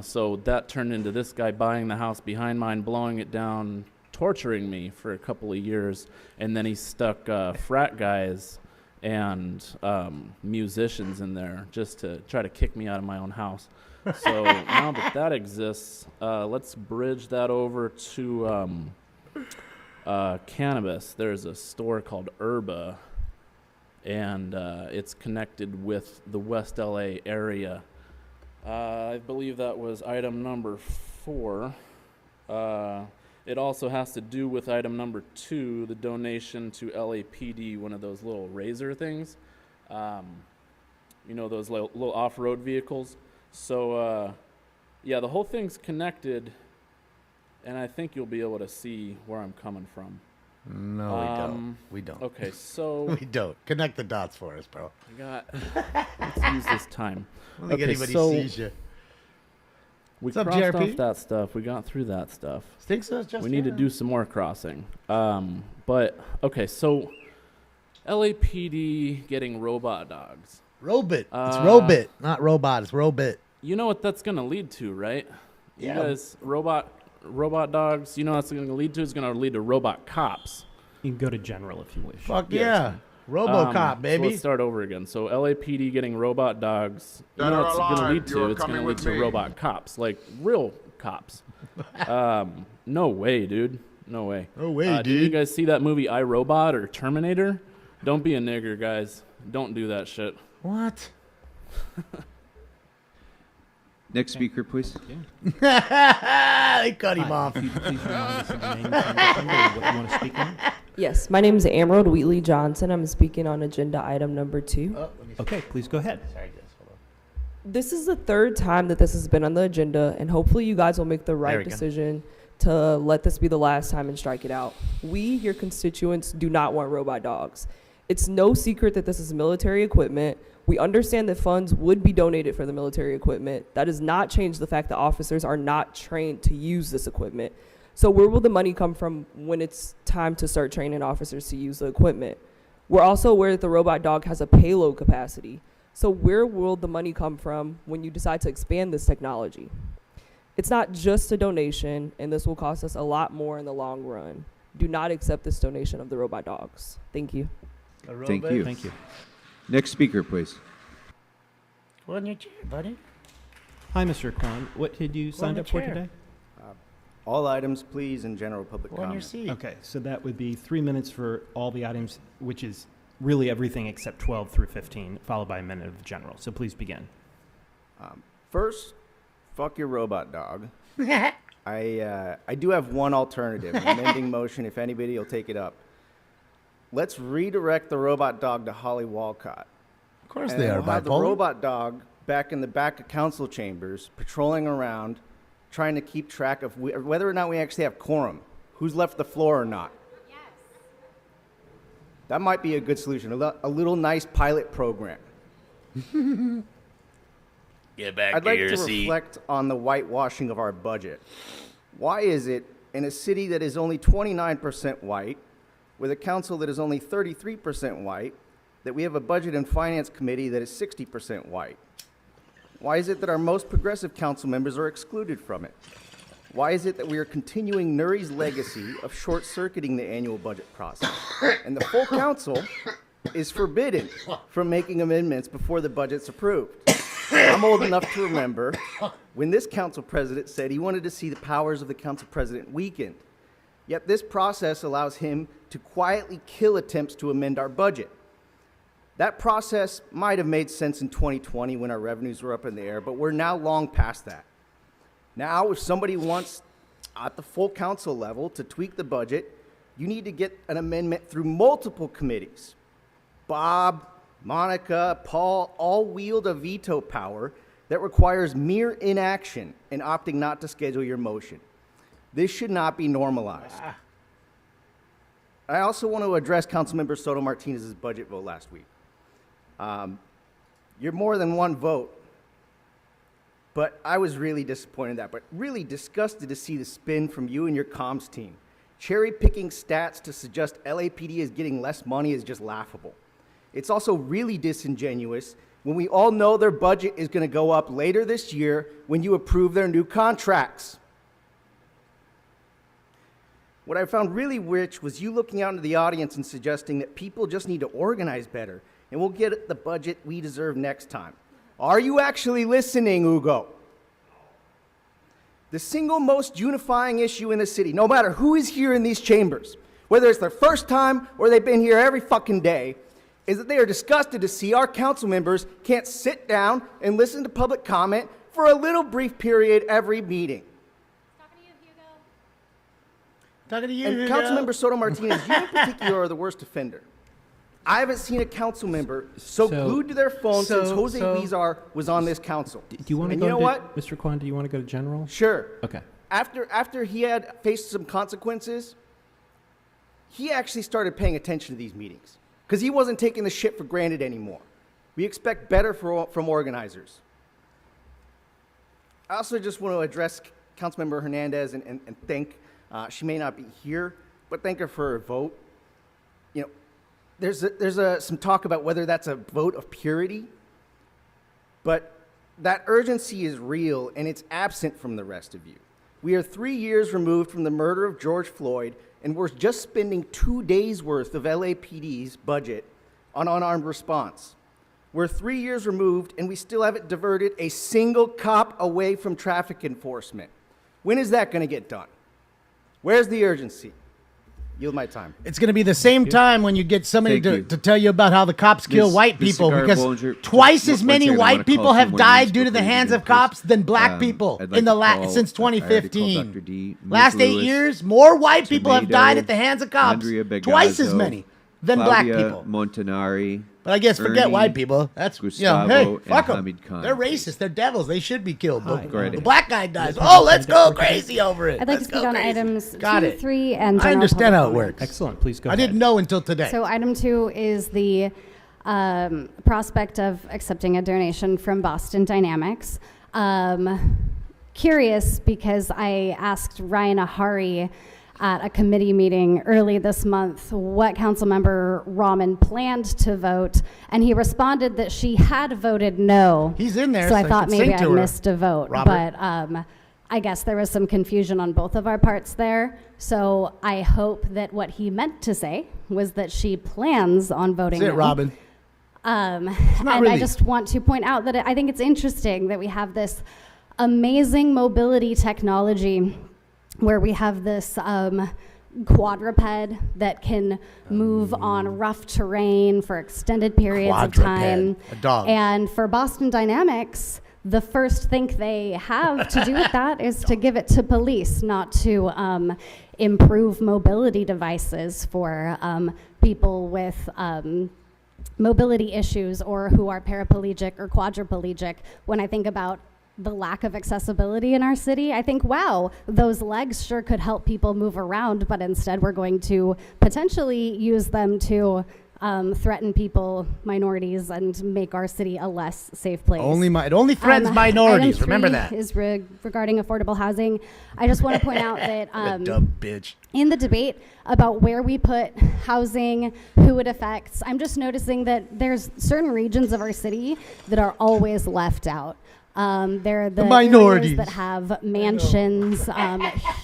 so that turned into this guy buying the house behind mine, blowing it down, torturing me for a couple of years. And then he stuck frat guys and musicians in there just to try to kick me out of my own house. So now that exists, let's bridge that over to cannabis. There's a store called Herba, and it's connected with the West LA area. I believe that was item number 4. It also has to do with item number 2, the donation to LAPD, one of those little razor things. Those little off-road vehicles. So, yeah, the whole thing's connected, and I think you'll be able to see where I'm coming from. No, we don't. We don't. Okay, so we don't. Connect the dots for us, bro. we got. Let's use this time. I don't think Okay, anybody so sees you. we What's up, crossed JRP? off that stuff. We got through that stuff. Think so? It's just We need to do some more crossing. But okay, so LAPD getting robot dogs. Robot. It's robot, not robot. It's robot. You know what that's gonna lead to, right? Yeah. You guys, robot dogs. You know what that's gonna lead to? It's gonna lead to robot cops. You can go to general if you wish. Fuck yeah. RoboCop, So baby. let's start over again. So LAPD getting robot dogs. You Dead know or what it's gonna alive, lead you to? are It's gonna coming lead with to me. robot cops, like real cops. No way, dude. No way. No way, Did you dude. guys see that movie iRobot or Terminator? Don't be a nigger, guys. Don't do that shit. What? Next speaker, please. They cut him off. If you please remind us of the name and what you want to speak on. Yes, my name is Emerald Wheatley Johnson. I'm speaking on agenda item number 2. Okay, please go ahead. Sorry, Jess, hold on. This is the third time that this has been on the agenda, and hopefully you guys will make the There right we go. decision to let this be the last time and strike it out. We, your constituents, do not want robot dogs. It's no secret that this is military equipment. We understand that funds would be donated for the military equipment. That does not change the fact that officers are not trained to use this equipment. So where will the money come from when it's time to start training officers to use the equipment? We're also aware that the robot dog has a payload capacity. So where will the money come from when you decide to expand this technology? It's not just a donation, and this will cost us a lot more in the long run. Do not accept this donation of the robot dogs. Thank you. Thank you. Thank you. Next speaker, please. Go in your chair, buddy. Hi, Mr. Kwan. What did you sign the up for chair. today? All items, please, in general public Go in your comment. seat. Okay, so that would be 3 minutes for all the items, which is really everything except 12 through 15, followed by a minute of general. So please begin. First, fuck your robot dog. I do have one alternative, an amending motion, if anybody will take it up. Let's redirect the robot dog to Holly Walcott. Of course And they are we'll have the bipolar. robot dog back in the back of council chambers, patrolling around, trying to keep track of whether or not we actually have quorum, who's left the floor or not. Yes. That might be a good solution, a little nice pilot program. Get back I'd like to reflect on the whitewashing of our budget. Why is it in a city that is only 29% white, with a council that is only 33% white, that we have a budget and finance committee that is 60% white? Why is it that our most progressive council members are excluded from it? Why is it that we are continuing Nuri's legacy of short-circuiting the annual budget process? And the full council is forbidden from making amendments before the budget's approved. I'm old enough to remember when this council president said he wanted to see the powers of the council president weakened. Yet this process allows him to quietly kill attempts to amend our budget. That process might have made sense in 2020 when our revenues were up in the air, but we're now long past that. Now, if somebody wants at the full council level to tweak the budget, you need to get an amendment through multiple committees. Bob, Monica, Paul all wield a veto power that requires mere inaction and opting not to schedule your motion. This should not be normalized. I also want to address Councilmember Soto Martinez's budget vote last week. You're more than one vote, but I was really disappointed in that, but really disgusted to see the spin from you and your comms team. Cherry-picking stats to suggest LAPD is getting less money is just laughable. It's also really disingenuous when we all know their budget is going to go up later this year when you approve their new contracts. What I found really rich was you looking out into the audience and suggesting that people just need to organize better and we'll get the budget we deserve next time. Are you actually listening, Ugo? The single most unifying issue in the city, no matter who is here in these chambers, whether it's their first time or they've been here every fucking day, is that they are disgusted to see our council members can't sit down and listen to public comment for a little brief period every meeting. Talking to you, And Hugo. Councilmember Soto Martinez, you in particular are the worst offender. I haven't seen a council member so glued to their phone since Jose Huizar was on this council. Do you want to and go you know to, what? Mr. Kwan, do you want to go to general? Sure. Okay. After he had faced some consequences, he actually started paying attention to these meetings because he wasn't taking the shit for granted anymore. We expect better from organizers. I also just want to address Councilmember Hernandez and thank, she may not be here, but thank her for her vote. You know, there's some talk about whether that's a vote of purity, but that urgency is real and it's absent from the rest of you. We are 3 years removed from the murder of George Floyd, and we're just spending 2 days worth of LAPD's budget on unarmed response. We're 3 years removed, and we still haven't diverted a single cop away from traffic enforcement. When is that going to get done? Where's the urgency? Yield my time. It's going to be the same time when you get somebody to tell you about how the cops kill white people, because twice as many white people have died due to the hands of cops than black people in the since 2015. Last 8 years, more white people have died at the hands of cops, twice as many than black people. Montanari. But I guess forget Ernie, white people. That's, Gustavo, hey, fuck and them. Hamid Khan. They're racist. They're devils. They should be killed. But Go right the ahead. black guy dies. Oh, let's go crazy over it. I'd like to speak on items Got 2, it. 3, and I general understand public how it comment. works. Excellent. Please go I ahead. didn't know until today. So item 2 is the prospect of accepting a donation from Boston Dynamics. Curious because I asked Ryan Ahari at a committee meeting early this month what Councilmember Rahman planned to vote, and he responded that she had voted no. He's in there, so I so I thought could maybe sing I to her. missed a vote. Robert. But I guess there was some confusion on both of our parts there. So I hope that what he meant to say was that she plans on voting That's it, no. Robin. And really. I just want to point out that I think it's interesting that we have this amazing mobility technology where we have this quadruped that can move on rough terrain for extended periods of time. A dog. And for Boston Dynamics, the first thing they have to do with that is to give it to police, not to improve mobility devices for people with mobility issues or who are paraplegic or quadriplegic. When I think about the lack of accessibility in our city, I think, wow, those legs sure could help people move around, but instead we're going to potentially use them to threaten people, minorities, and make our city a less safe place. It only threatens minorities. Item Remember 3 that. is regarding affordable housing. I just want to point out that Dumb bitch. in the debate about where we put housing, who it affects, I'm just noticing that there's certain regions of our city that are always left out. They're the minorities areas that have mansions,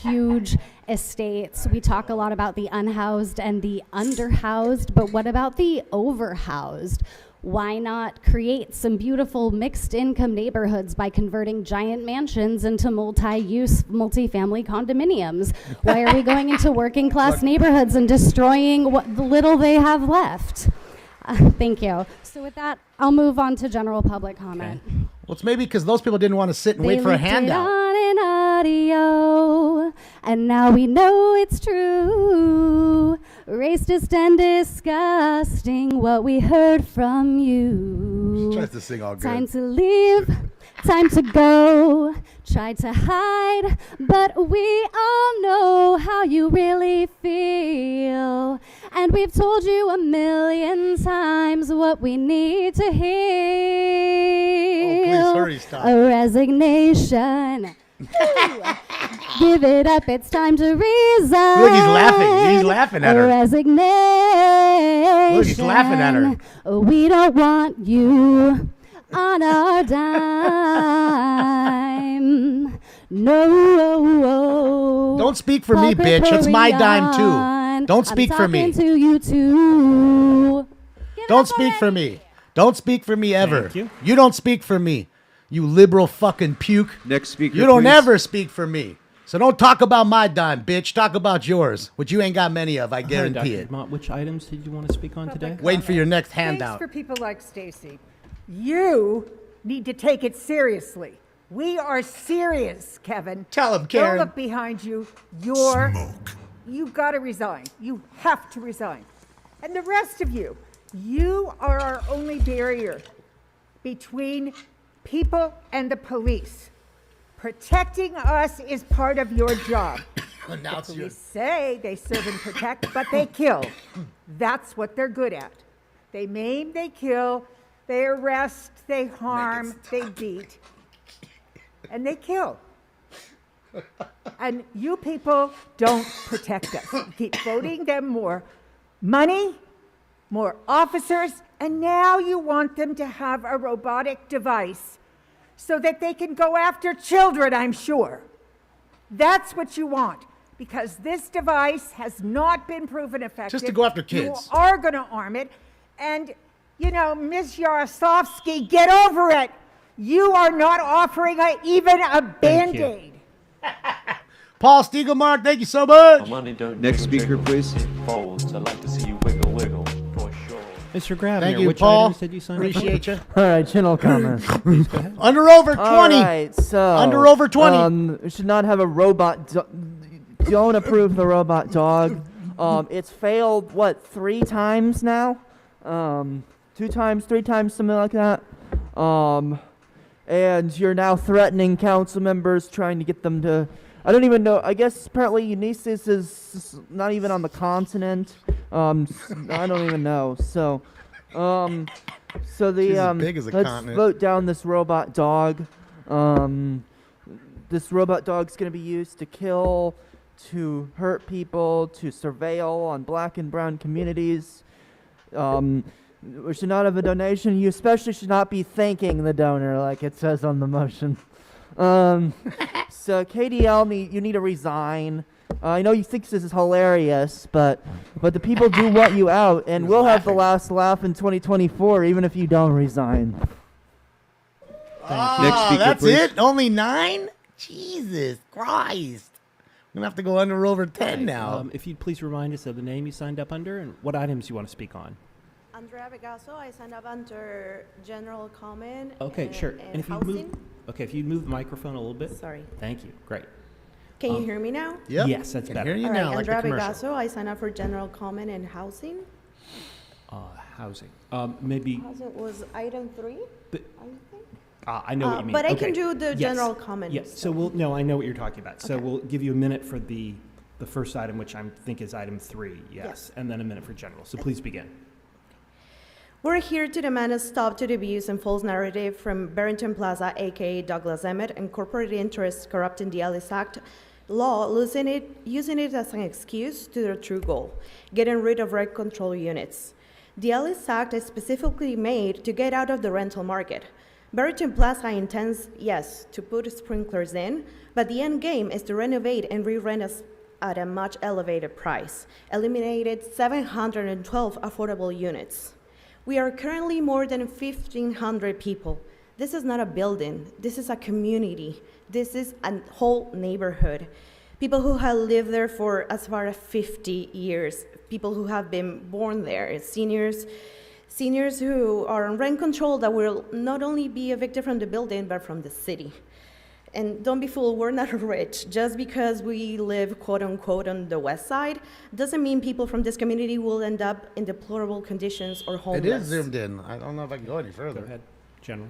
huge estates. We talk a lot about the unhoused and the underhoused, but what about the overhoused? Why not create some beautiful mixed income neighborhoods by converting giant mansions into multi-use, multi-family condominiums? Why are we going into working class neighborhoods and destroying what the little they have left? Thank you. So with that, I'll move on to general public comment. Well, it's maybe because those people didn't want to sit and wait for a leaked it handout. on an audio, and now we know it's true. Racist and disgusting what we heard from you. She tries to sing all good. Time to leave, time to go. Tried to hide, but we all know how you really feel. And we've told you a million times what we need to hear. Oh, please hurry, stop. A resignation. Give it up, it's time to resign. Look, he's laughing. He's laughing at A her. resignation. Look, he's laughing at her. We don't want you on our dime. No. Don't speak for me, Corporate bitch. It's my hurry dime, on. too. Don't speak for me. I'm talking to you, too. Don't speak for me. Don't speak for me ever. Thank you. You don't speak for me. You liberal fucking puke. Next speaker, You don't please. ever speak for me. So don't talk about my dime, bitch. Talk about yours, which you ain't got many of, I guarantee Dr. it. Mott, which items did you want to speak on today? Waiting for your next Thanks handout. for people like Stacy. You need to take it seriously. We are serious, Kevin. Tell him, Karen. Don't look behind you. You've got to resign. You have to resign. And the rest of you, you are our only barrier between people and the police. Protecting us is part of your job. Now it's The yours. police say they serve and protect, but they kill. That's what they're good at. They maim, they kill, they arrest, they harm, they beat, and they kill. And you people don't protect us. You keep voting them more money, more officers, and now you want them to have a robotic device so that they can go after children, I'm sure. That's what you want, because this device has not been proven effective. Just to go after kids. You are going to arm it. And, you know, Ms. Yaroslavsky, get over it. You are not offering even a Band-Aid. Paul Stiegelmark, thank you so much. Next speaker, please. Folds. I'd like to see you wiggle, wiggle, for sure. Mr. Grabner, Thank you, which Paul. items did you sign up for? Appreciate you. All right, general comment. Under over 20. All right, so Under over 20. We should not have a robot. Don't approve the robot dog. It's failed 3 times now. 2 times, 3 times, something like that. And you're now threatening council members, trying to get them to. I don't even know. I guess apparently Eunices is not even on the continent. I don't even know. So the She's as big as a let's continent. vote down this robot dog. This robot dog's going to be used to kill, to hurt people, to surveil on black and brown communities. We should not have a donation. You especially should not be thanking the donor like it says on the motion. So KDL, you need to resign. I know you think this is hilarious, but the people do want you out, and we'll have the last laugh in 2024, even if you don't resign. Ah, Next speaker, that's please. it? Only 9? Jesus Christ. I'm going to have to go under over 10 now. If you'd please remind us of the name you signed up under and what items you want to speak on. Andrea Vegaso, I signed up under general comment. Okay, sure. And if you housing. move, okay, if you move the microphone a little bit. Sorry. Thank you. Great. Can you hear me now? Yep. Yes, that's Can better. hear you All now, right, like the Andrea commercial. Vegaso, I signed up for general comment and housing. Housing. Maybe. Housing was item 3. But- I know what you mean. But I Okay. can do the Yes. general comment. Yes. So no, I know what you're talking about. So we'll give you a minute for the first item, which I think is item 3. Yes, and then a minute for general. So please begin. We're here to demand a stop to the abuse and false narrative from Barrington Plaza, aka Douglas Emmett, and corporate interests corrupting the Ellis Act law, using it as an excuse to their true goal, getting rid of rent control units. The Ellis Act is specifically made to get out of the rental market. Barrington Plaza intends, yes, to put sprinklers in, but the end game is to renovate and re-rent us at a much elevated price, eliminated 712 affordable units. We are currently more than 1,500 people. This is not a building. This is a community. This is a whole neighborhood. People who have lived there for as far as 50 years. People who have been born there. Seniors who are on rent control that will not only be evicted from the building, but from the city. And don't be fooled, we're not rich. Just because we live, quote unquote, on the west side, doesn't mean people from this community will end up in deplorable conditions or homeless. It is zoomed in. I don't know if I can go any further. Go ahead, General.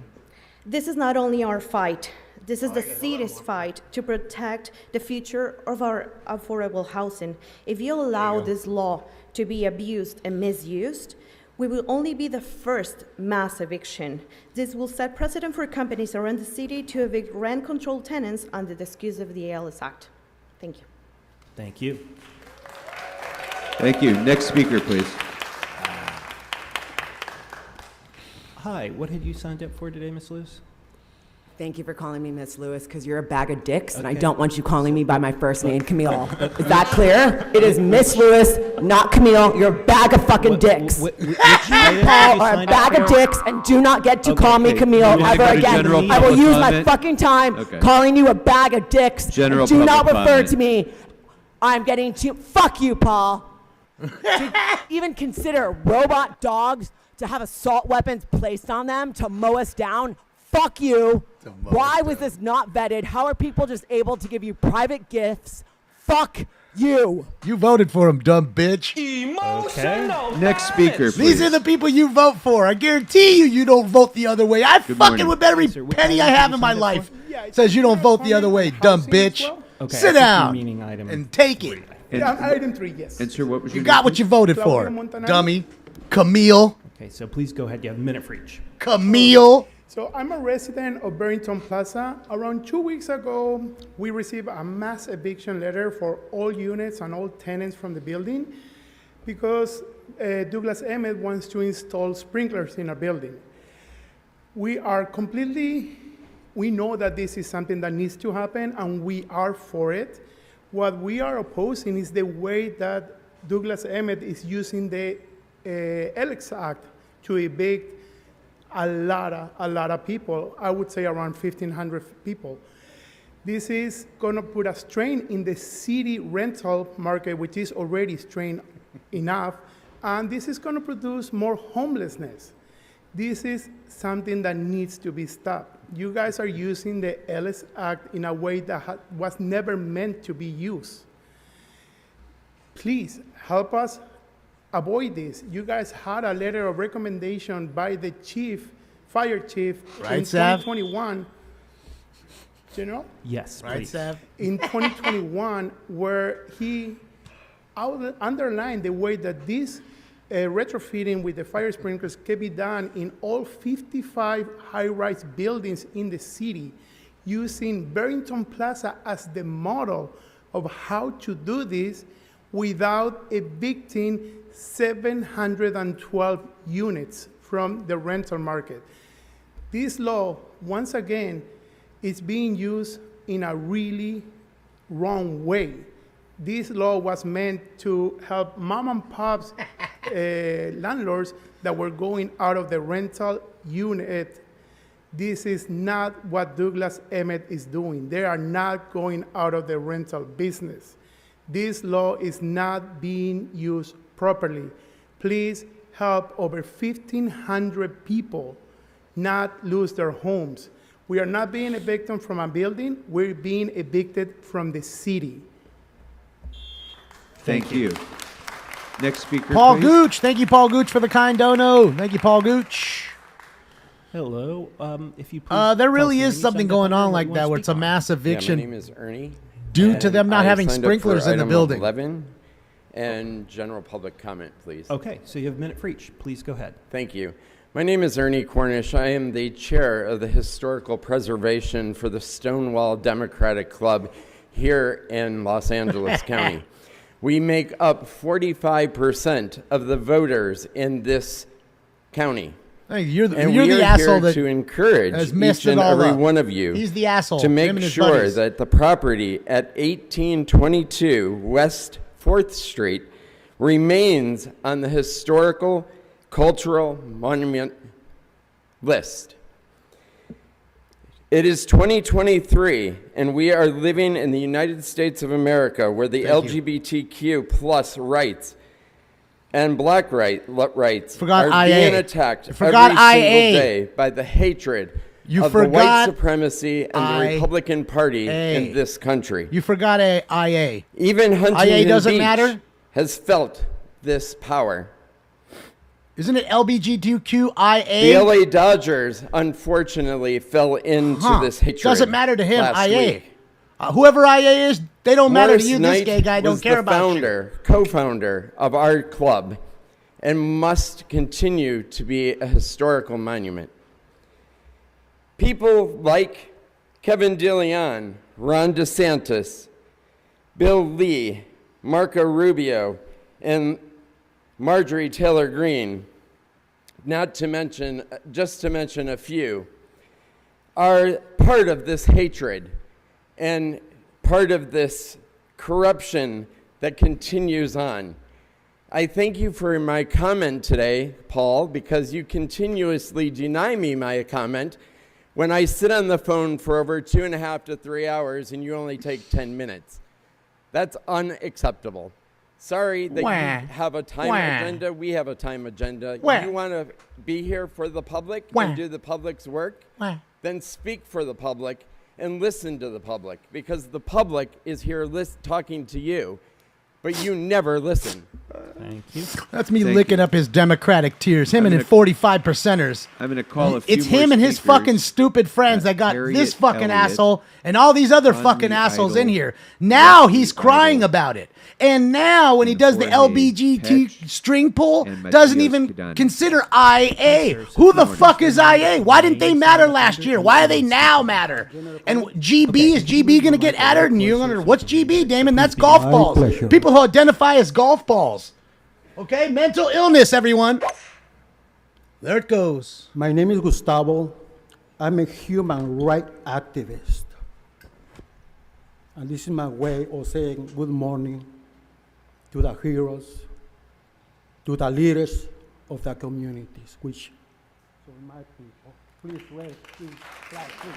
This is not only our fight, this is the city's fight to protect the future of our affordable housing. If you allow this law to be abused and misused, we will only be the first mass eviction. This will set precedent for companies around the city to evict rent-controlled tenants under the excuse of the Ellis Act. Thank you. Thank you. Thank you. Next speaker, please. Hi, what had you signed up for today, Ms. Lewis? Thank you for calling me Miss Lewis, because you're a bag of dicks, and I Okay. don't want you calling me by my first name, Camille. Is that clear? It is Miss Lewis, not Camille. You're a bag of fucking dicks. Which You item did Paul you are a sign up bag of for? dicks, and do not get to Okay. call me Okay. Camille You wanna ever go to again. general I will public use my comment? fucking time Okay. calling you a bag of dicks. General and do not public refer comment. to me. I'm getting to fuck you, Paul. To even consider robot dogs to have assault weapons placed on them to mow us down. Fuck you. Why was this not vetted? How are people just able to give you private gifts? Fuck you. You voted for him, dumb bitch. Okay. Next speaker, please. These are the people you vote for. I guarantee you don't vote the other way. I Good fucking morning. with every Sir, which penny I item have did in you my sign up life. for? Says you don't vote the other way, dumb bitch. Okay, Sit I think you're down meaning item and take it. Item 3, yes. And sir, what was You your got name, what please? you voted Claudio for, Montanari. dummy. Camille. Okay, so please go ahead. You have a minute for each. Camille. So I'm a resident of Barrington Plaza. Around 2 weeks ago, we received a mass eviction letter for all units and all tenants from the building because Douglas Emmett wants to install sprinklers in our building. We know that this is something that needs to happen, and we are for it. What we are opposing is the way that Douglas Emmett is using the ELEX Act to evict a lot of people. I would say around 1,500 people. This is going to put a strain in the city rental market, which is already strained enough, and this is going to produce more homelessness. This is something that needs to be stopped. You guys are using the ELEX Act in a way that was never meant to be used. Please help us avoid this. You guys had a letter of recommendation by the fire chief in 2021. General? Yes, Right, please. Sav? In 2021, where he underlined the way that this retrofitting with the fire sprinklers can be done in all 55 high-rise buildings in the city, using Barrington Plaza as the model of how to do this without evicting 712 units from the rental market. This law, once again, is being used in a really wrong way. This law was meant to help mom and pops landlords that were going out of the rental unit. This is not what Douglas Emmett is doing. They are not going out of the rental business. This law is not being used properly. Please help over 1,500 people not lose their homes. We are not being evicted from a building, we're being evicted from the city. Thank you. Next speaker, Paul please. Gooch. Thank you, Paul Gooch, for the kind dono. Thank you, Paul Gooch. Hello. If you please There tell really us is your name, something sign going up, on and what like you that wanna where it's a speak on. mass eviction Yeah, my name is Ernie. due to and them not I having signed up for sprinklers in the item building. 11 and general public comment, please. Okay, so you have a minute for each. Please go ahead. Thank you. My name is Ernie Cornish. I am the chair of the Historical Preservation for the Stonewall Democratic Club here in Los Angeles County. We make up 45% of the voters in this county. Hey, you're the, And you're we the are asshole here that to encourage has messed each and it all every up. one of you He's the asshole. to Him make and his sure buddies. that the property at 1822 West 4th Street remains on the historical cultural monument list. It is 2023, and we are living in the United States of America, where the LGBTQ plus rights and black rights Forgot are IA. being attacked Forgot every single IA. day by the hatred You of the white forgot supremacy and the Republican Party in this country. You forgot IA. Even Huntington IA doesn't Beach matter? has felt this power. Isn't it LBGTQIA? The LA Dodgers, unfortunately, fell into this hatred. Doesn't matter to him, last IA. week. Whoever IA is, they don't matter to Morris you. Knight This gay guy don't was care the about you. co-founder of our club, and must continue to be a historical monument. People like Kevin DeLeon, Ron DeSantis, Bill Lee, Marco Rubio, and Marjorie Taylor Greene, just to mention a few, are part of this hatred and part of this corruption that continues on. I thank you for my comment today, Paul, because you continuously deny me my comment when I sit on the phone for over 2.5 to 3 hours and you only take 10 minutes. That's unacceptable. Sorry that you have a time agenda. We have a time agenda. You want to be here for the public and do the public's work? Then speak for the public and listen to the public, because the public is here talking to you. but you never listen. Thank you. That's me Thank licking you. up his Democratic tears. Him I'm and his gonna- 45 percenters. I'm going to call a few It's more him and his speakers. fucking stupid friends that got Harriet this fucking Elliott, asshole and all these other Connie fucking assholes in Idle, here. Now Leslie he's crying Idle, about it. And now when he does the Jorge LBGT Petch, string pull, and doesn't Matthias even Kidani. consider IA. Who the fuck is IA? Why didn't they matter last year? Why do they now matter? And GB, is GB going to get added? And you're going to, what's GB, Damon? That's golf balls. People who identify as golf balls. Okay, mental illness, everyone. There it goes. My name is Gustavo. I'm a human rights activist. And this is my way of saying good morning to the heroes, to the leaders of the communities, which are my people. Please raise, please, clap, please.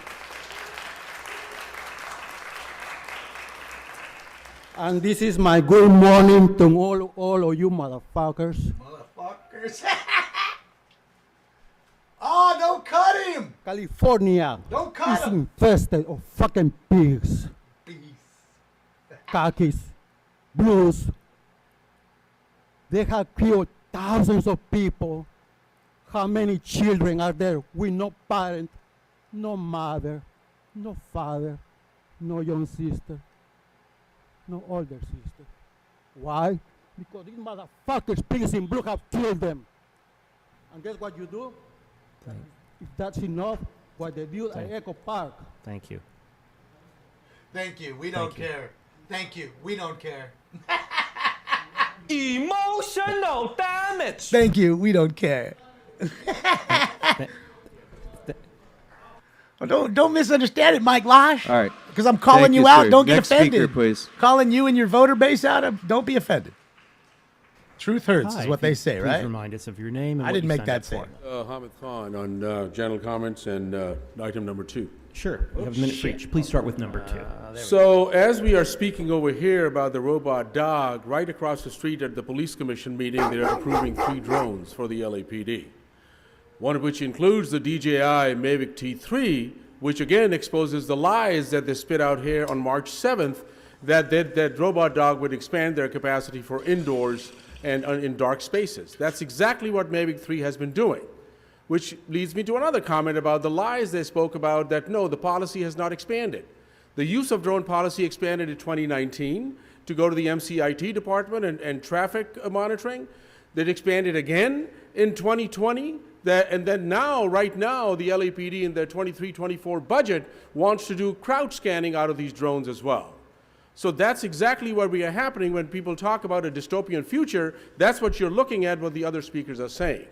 And this is my good morning to all of you motherfuckers. Motherfuckers. Oh, don't cut him. California Don't cut is him. infested of fucking pigs. Khakis, blues. They have killed thousands of people. How many children are there with no parent, no mother, no father, no young sister, no older sister? Why? Because these motherfuckers, pigs in blue, have killed them. And guess what you do? If that's enough, what they do at Echo Park. Thank you. Thank you. We don't care. Thank you. We don't care. Emotional damage. Thank you. We don't care. Oh, don't misunderstand it, Mike Losh. All right. Because I'm calling Thank you you, out. sir. Don't get Next offended. speaker, please. Calling you and your voter base out. Don't be offended. Truth hurts Hi, is what if they you say, please right? remind us of your name and I what didn't you make signed that up say. for. Hamid Khan on general comments and item number 2. Sure. We have a minute for each. Please start with number 2. So as we are speaking over here about the robot dog, right across the street at the police commission meeting, they're approving 3 drones for the LAPD. One of which includes the DJI Mavic T3, which again exposes the lies that they spit out here on March 7th, that robot dog would expand their capacity for indoors and in dark spaces. That's exactly what Mavic 3 has been doing. Which leads me to another comment about the lies they spoke about, that no, the policy has not expanded. The use of drone policy expanded in 2019 to go to the MCIT department and traffic monitoring. That expanded again in 2020. And then now, right now, the LAPD in their 23-24 budget wants to do crowd scanning out of these drones as well. So that's exactly what we are happening when people talk about a dystopian future. That's what you're looking at, what the other speakers are saying.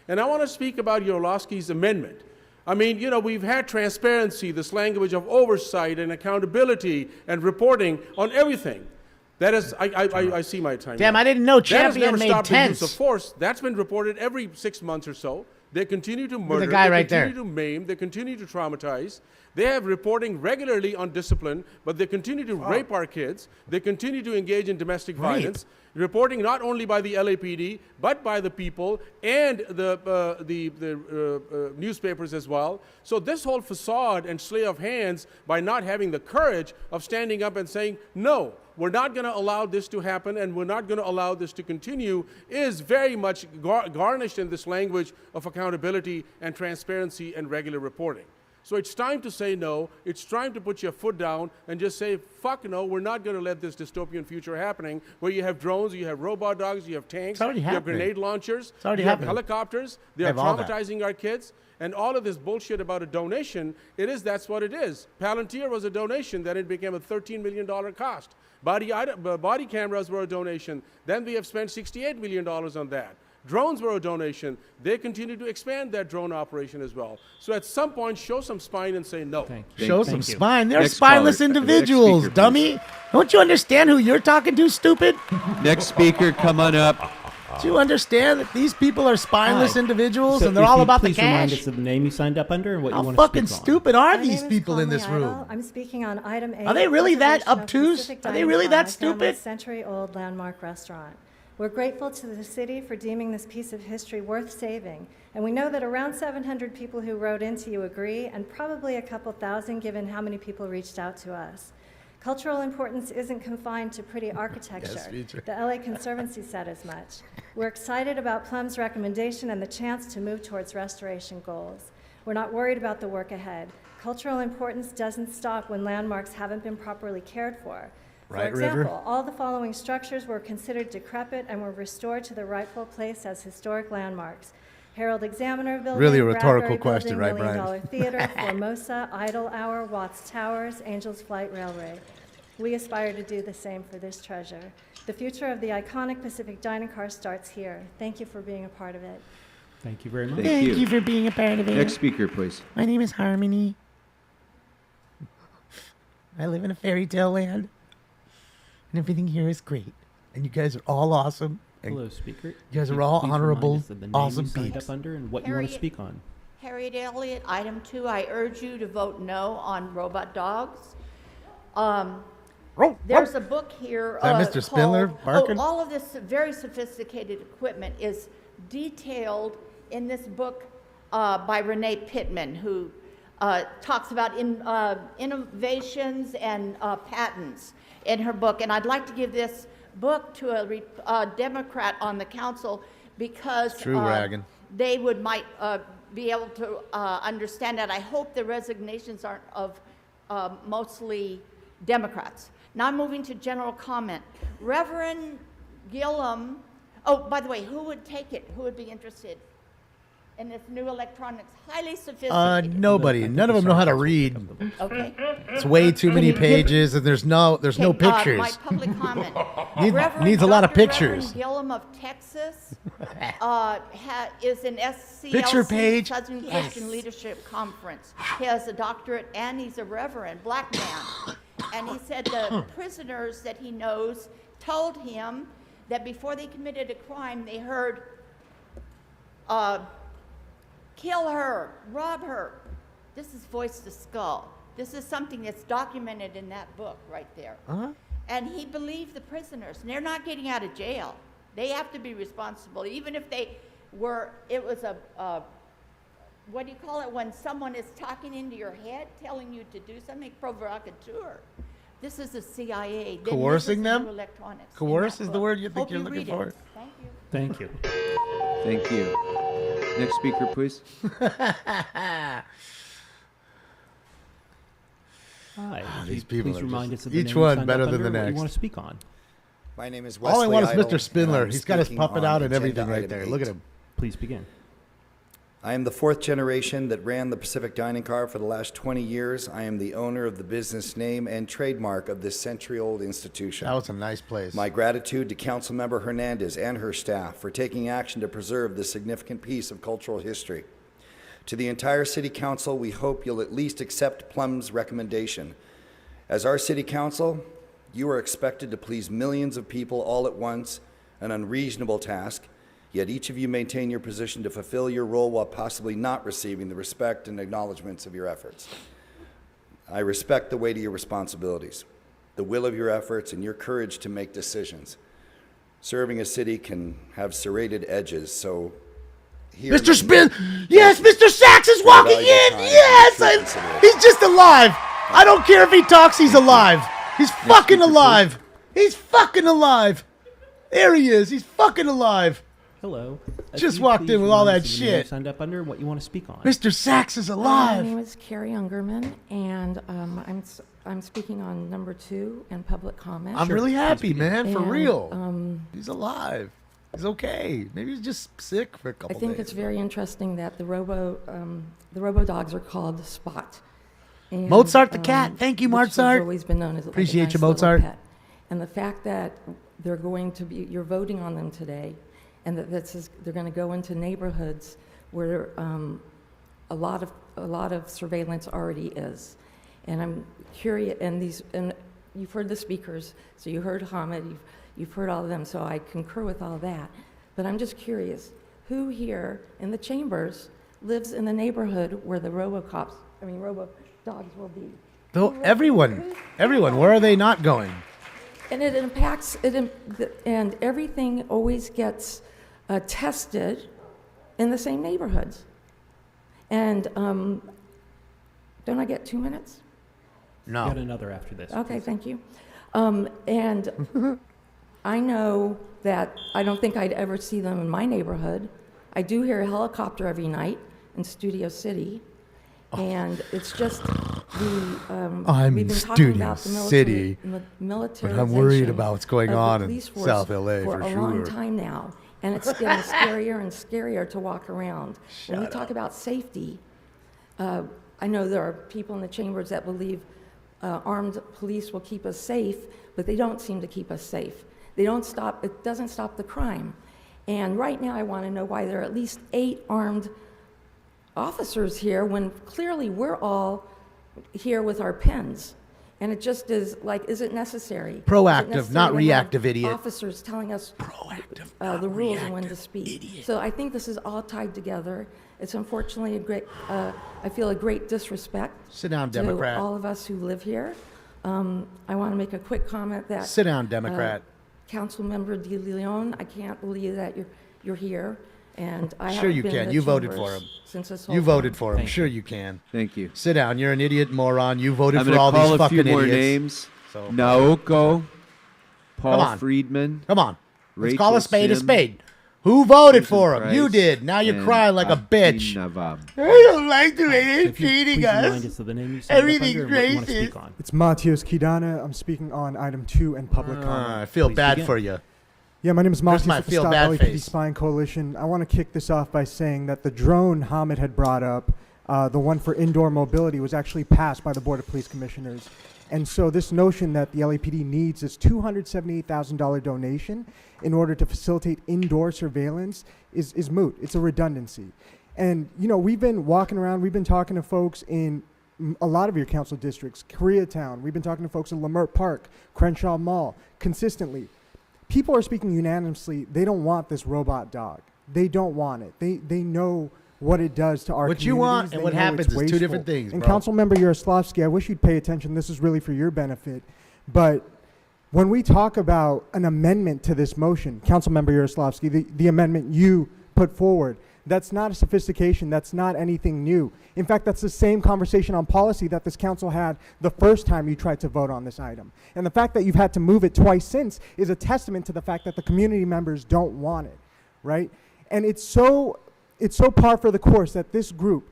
And I want to speak about Orlowski's amendment. I mean, you know, we've had transparency, this language of oversight and accountability and reporting on everything. That is, I see my time. Damn, now. I didn't know That has Champion never made stopped the use tents. of force. That's been reported every 6 months or so. They continue to murder. guy they right there. continue to maim. They continue to traumatize. They have reporting regularly on discipline, but they continue to rape our kids. They continue to engage in domestic violence. Reporting not only by the LAPD, but by the people and the newspapers as well. So this whole facade and sleight of hands by not having the courage of standing up and saying, no, we're not going to allow this to happen and we're not going to allow this to continue is very much garnished in this language of accountability and transparency and regular reporting. So it's time to say no. It's time to put your foot down and just say, fuck no, we're not going to let this dystopian future happening where you have drones, you have robot dogs, you have tanks, you have happening. grenade launchers, It's already you have happening. helicopters. They They are have all that. traumatizing our kids. And all of this bullshit about a donation, that's what it is. Palantir was a donation, then it became a $13 million cost. Body cameras were a donation. Then we have spent $68 million on that. Drones were a donation. They continue to expand that drone operation as well. So at some point, show some spine and say no. Show some spine. They're spineless individuals, dummy. Don't you understand who you're talking to, stupid? Next speaker, come on up. Do you understand that these people are spineless Hi. individuals So and they're if all you about the please remind cash? us of the name you signed up under and what How you want to fucking speak on. stupid are My these name is people in Conley this room? Idle. I'm speaking on item 8. Are they really that preservation of obtuse? Pacific Are they Dining really that Pie down by stupid? Century-old landmark restaurant. We're grateful to the city for deeming this piece of history worth saving, and we know that around 700 people who wrote into you agree, and probably a couple thousand given how many people reached out to us. Cultural importance isn't confined to pretty architecture. feature. The LA Conservancy said as much. We're excited about Plum's recommendation and the chance to move towards restoration goals. We're not worried about the work ahead. Cultural importance doesn't stop when landmarks haven't been properly cared for. Right, For example, River? all the following structures were considered decrepit and were restored to their rightful place as historic landmarks. Herald Examiner Building, Really a rhetorical Bradbury question, Building, right, Million Brian? Dollar Theater, Formosa, Idle Hour, Watts Towers, Angels Flight Railway. We aspire to do the same for this treasure. The future of the iconic Pacific Dining Car starts here. Thank you for being a part of it. Thank you very much. Thank you. for being a part of it. Next speaker, please. My name is Harmony. I live in a fairy tale land, and everything here is great. And you guys are all awesome. And Hello, speaker. You guys Please are all remind honorable, us of the name awesome you signed peeps. up under and what you want to speak on. Harriet Elliott, item 2, I urge you to vote no on robot dogs. There's a book here. Is that Mr. Spindler barking? All of this very sophisticated equipment is detailed in this book by Renee Pittman, who talks about innovations and patents in her book. And I'd like to give this book to a Democrat on the council because True wagon. they might be able to understand that. I hope the resignations aren't of mostly Democrats. Now moving to general comment. Reverend Gillum, oh, by the way, who would take it? Who would be interested in this new electronics? Highly sophisticated. Nobody. None of them know how to read. Okay. It's way too many pages, and there's no pictures. My public comment. Needs a lot of Dr. pictures. Reverend Gillum of Texas is an SCLC, Picture page. Southern Yes. Christian Leadership Conference. He has a doctorate and he's a reverend, black man. And he said the prisoners that he knows told him that before they committed a crime, they heard, kill her, rob her. This is voice to skull. This is something that's documented in that book right there. Uh-huh. And he believed the prisoners, and they're not getting out of jail. They have to be responsible, even if they were, it was what do you call it, when someone is talking into your head, telling you to do something, provocateur. This is the CIA. Then Coercing this is them? new electronics in Coerce that is the book. word you think Hope you're you looking read for? it. Thank you. Thank you. Thank you. Next speaker, please. Hi. These Please people are remind just- us of the each name you one signed better up than under the and what you next. want to speak on. My name is All I Wesley want is Idle, Mr. Spindler. and I'm He's got his speaking puppet on out and agenda everything right item there. Look at 8. him. Please begin. I am the 4th generation that ran the Pacific Dining Car for the last 20 years. I am the owner of the business name and trademark of this century-old institution. That was a nice place. My gratitude to Councilmember Hernandez and her staff for taking action to preserve this significant piece of cultural history. To the entire City Council, we hope you'll at least accept Plum's recommendation. As our City Council, you are expected to please millions of people all at once, an unreasonable task, yet each of you maintain your position to fulfill your role while possibly not receiving the respect and acknowledgments of your efforts. I respect the weight of your responsibilities, the will of your efforts, and your courage to make decisions. Serving a city can have serrated edges, so here... Mr. Spin! Yes, Mr. Sachs is walking in! Yes! He's just alive! I don't care if he talks, he's alive! He's fucking alive! He's fucking alive! There he is! He's fucking alive! Hello. Just Can you walked please in with all remind that us of the name you shit. signed up under and what you want to speak on. Mr. Sachs is My alive! name is Carrie Ungerman, and I'm speaking on number 2 and public comment. I'm really happy, man, for And, real. He's alive. He's okay. Maybe he's just sick for a I couple think days. it's very interesting that the robo dogs are called Spot. And, Mozart the cat. Thank you, which has Mozart. always been known as like Appreciate a nice you, little Mozart. pet. And the fact that they're going to be, you're voting on them today, and that they're going to go into neighborhoods where a lot of surveillance already is. And I'm curious, and you've heard the speakers, so you heard Hamid, you've heard all of them, so I concur with all that. But I'm just curious, who here in the chambers lives in the neighborhood where the robo dogs will be? Everyone. Where are they not going? And it impacts it, and everything always gets tested in the same neighborhoods. And don't I get 2 minutes? No. Get another after this. Okay, thank you. And I know that I don't think I'd ever see them in my neighborhood. I do hear a helicopter every night in Studio City, and it's just the I'm we've been in talking Studio about the City, militarization but I'm worried about what's going of the on in police force South LA for for a long sure. time now, and it's getting scarier and scarier to walk around. When we talk about safety, I know there are people in the chambers that believe armed police will keep us safe, but they don't seem to keep us safe. They don't stop, it doesn't stop the crime. And right now I want to know why there are at least 8 armed officers here when clearly we're all here with our pens. And it just is like, is it necessary? Proactive, Is it necessary not to have reactive, idiot. Officers telling us the rules and when to speak. Idiot. So I think this is all tied together. It's unfortunately a great, I feel a great disrespect. Sit down, to Democrat. all of us who live here. I want to make a quick comment that. Sit down, Democrat. Councilmember De Leon, I can't believe that you're here, and I Sure you haven't been in can. the You voted chambers for him. Since this whole You voted time. for him. Thank Sure you. you can. Thank you. Sit down. You're an idiot moron. You voted I'm for going all to call these a fucking few more idiots. names. So- Naoko, Paul Come on. Friedman. Come on. Let's Rachel call a spade a Sim, spade. Who voted Susan for him? Price, You did. Now you're and crying like a bitch. Abdinavab. I don't like the way they're If you treating please remind us. us of the name you signed up Everything's under and what you want to speak racist. on. It's Matios Kidana. I'm speaking on item 2 and public comment. I feel Please bad begin. for you. Yeah, my name is Here's Matios my with the feel Stop bad LAPD face. Spying Coalition. I want to kick this off by saying that the drone Hamid had brought up, the one for indoor mobility, was actually passed by the Board of Police Commissioners. And so this notion that the LAPD needs this $278,000 donation in order to facilitate indoor surveillance is moot. It's a redundancy. And, you know, we've been walking around, we've been talking to folks in a lot of your council districts, Koreatown. We've been talking to folks in Lamert Park, Crenshaw Mall, consistently. People are speaking unanimously. They don't want this robot dog. They don't want it. They know what it does to our What you communities. want They and what know happens it's is two wasteful. different things, And bro. Councilmember Yaroslavsky, I wish you'd pay attention. This is really for your benefit. But when we talk about an amendment to this motion, Councilmember Yaroslavsky, the amendment you put forward, that's not a sophistication. That's not anything new. In fact, that's the same conversation on policy that this council had the first time you tried to vote on this item. And the fact that you've had to move it twice since is a testament to the fact that the community members don't want it, right? And it's so par for the course that this group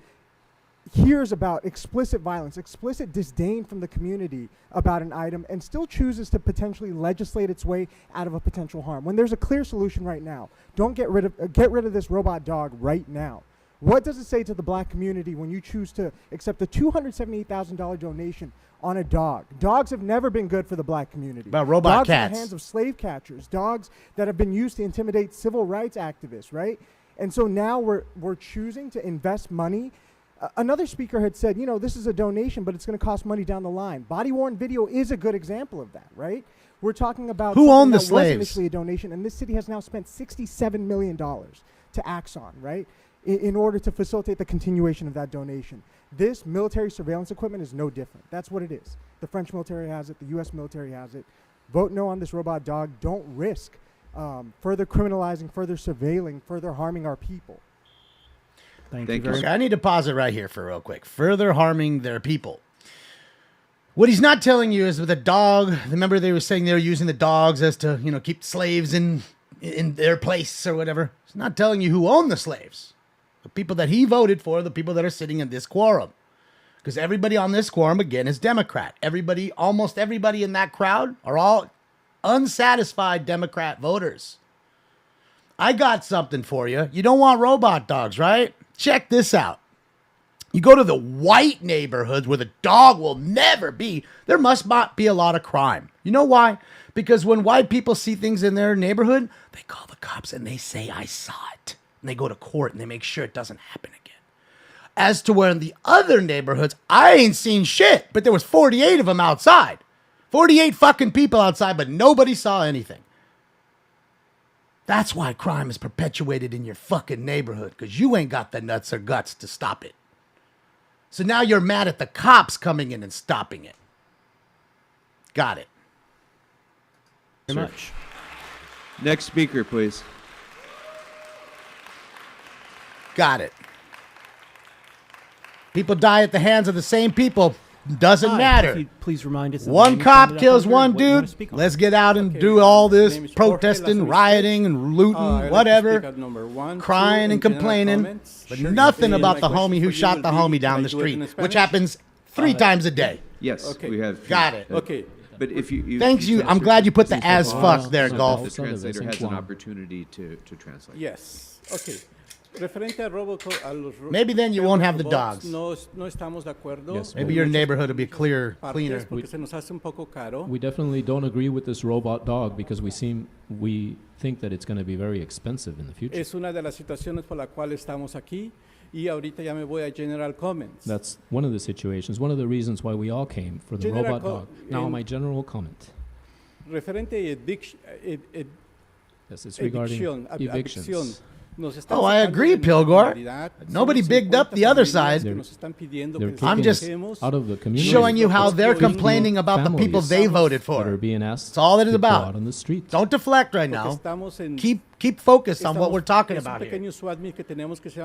hears about explicit violence, explicit disdain from the community about an item, and still chooses to potentially legislate its way out of a potential harm. When there's a clear solution right now, don't get rid of this robot dog right now. What does it say to the black community when you choose to accept a $278,000 donation on a dog? Dogs have never been good for the black community. About robot dogs in cats. the hands of slave catchers, dogs that have been used to intimidate civil rights activists, right? And so now we're choosing to invest money. Another speaker had said, you know, this is a donation, but it's going to cost money down the line. Body-worn video is a good example of that, right? We're talking about Who something owned the that was slaves? initially a donation, and this city has now spent $67 million to Axon, right, in order to facilitate the continuation of that donation. This military surveillance equipment is no different. That's what it is. The French military has it. The U.S. military has it. Vote no on this robot dog. Don't risk further criminalizing, further surveilling, further harming our people. Thank you you very Okay, I need to pause it right here for real quick. Further harming their people. What he's not telling you is with a dog, remember they were saying they were using the dogs as to, you know, keep slaves in their place or whatever. He's not telling you who owned the slaves. The people that he voted for, the people that are sitting in this quorum. Because everybody on this quorum, again, is Democrat. Everybody, almost everybody in that crowd are all unsatisfied Democrat voters. I got something for you. You don't want robot dogs, right? Check this out. You go to the white neighborhoods where the dog will never be, there must not be a lot of crime. You know why? Because when white people see things in their neighborhood, they call the cops and they say, I saw it. And they go to court and they make sure it doesn't happen again. As to where in the other neighborhoods, I ain't seen shit, but there was 48 of them outside. 48 fucking people outside, but nobody saw anything. That's why crime is perpetuated in your fucking neighborhood, because you ain't got the nuts or guts to stop it. So now you're mad at the cops coming in and stopping it. Got it. Very much. Next speaker, please. Got it. People die at the hands of the same people Doesn't Hi, matter. if you'd please remind us of the One name you cop signed up kills under, one what you wanna dude. speak on. Let's get out and Okay, do all my this name is Jorge protesting, Lazaristic. rioting, and I'd like looting, to whatever, speak at number 1, 2, crying and general complaining, comments. but Sure. nothing And about my the question homie for who you shot will the be, homie can down I the do it street, in which Spanish? happens 3 times a day. Yes, Okay. we have. Got it. Okay. But if you Thanks you. I'm glad you put the as fuck there, so Golf. the translator has an opportunity to translate. Yes. Okay. Referente a los Maybe then you won't have the robots, dogs. no estamos de acuerdo. Yes, Maybe your neighborhood will be cleaner. Porque se nos hace un poco caro. We definitely don't agree with this robot dog because we think that it's going to be very expensive in the future. Es una de las situaciones por la cual estamos aquí y ahorita ya me voy a general comments. That's one of the situations, one of the reasons why we all came for the General robot dog. Now, my general comment. Referente a Yes, it's regarding evictions. Oh, I agree, Pilgor. Nobody bigged up the other side. I'm just out of the community. showing you how they're complaining about the people they voted that for. are being asked. That's all it is to go about. out on the streets. Don't deflect right now. Keep focused on what we're talking about here.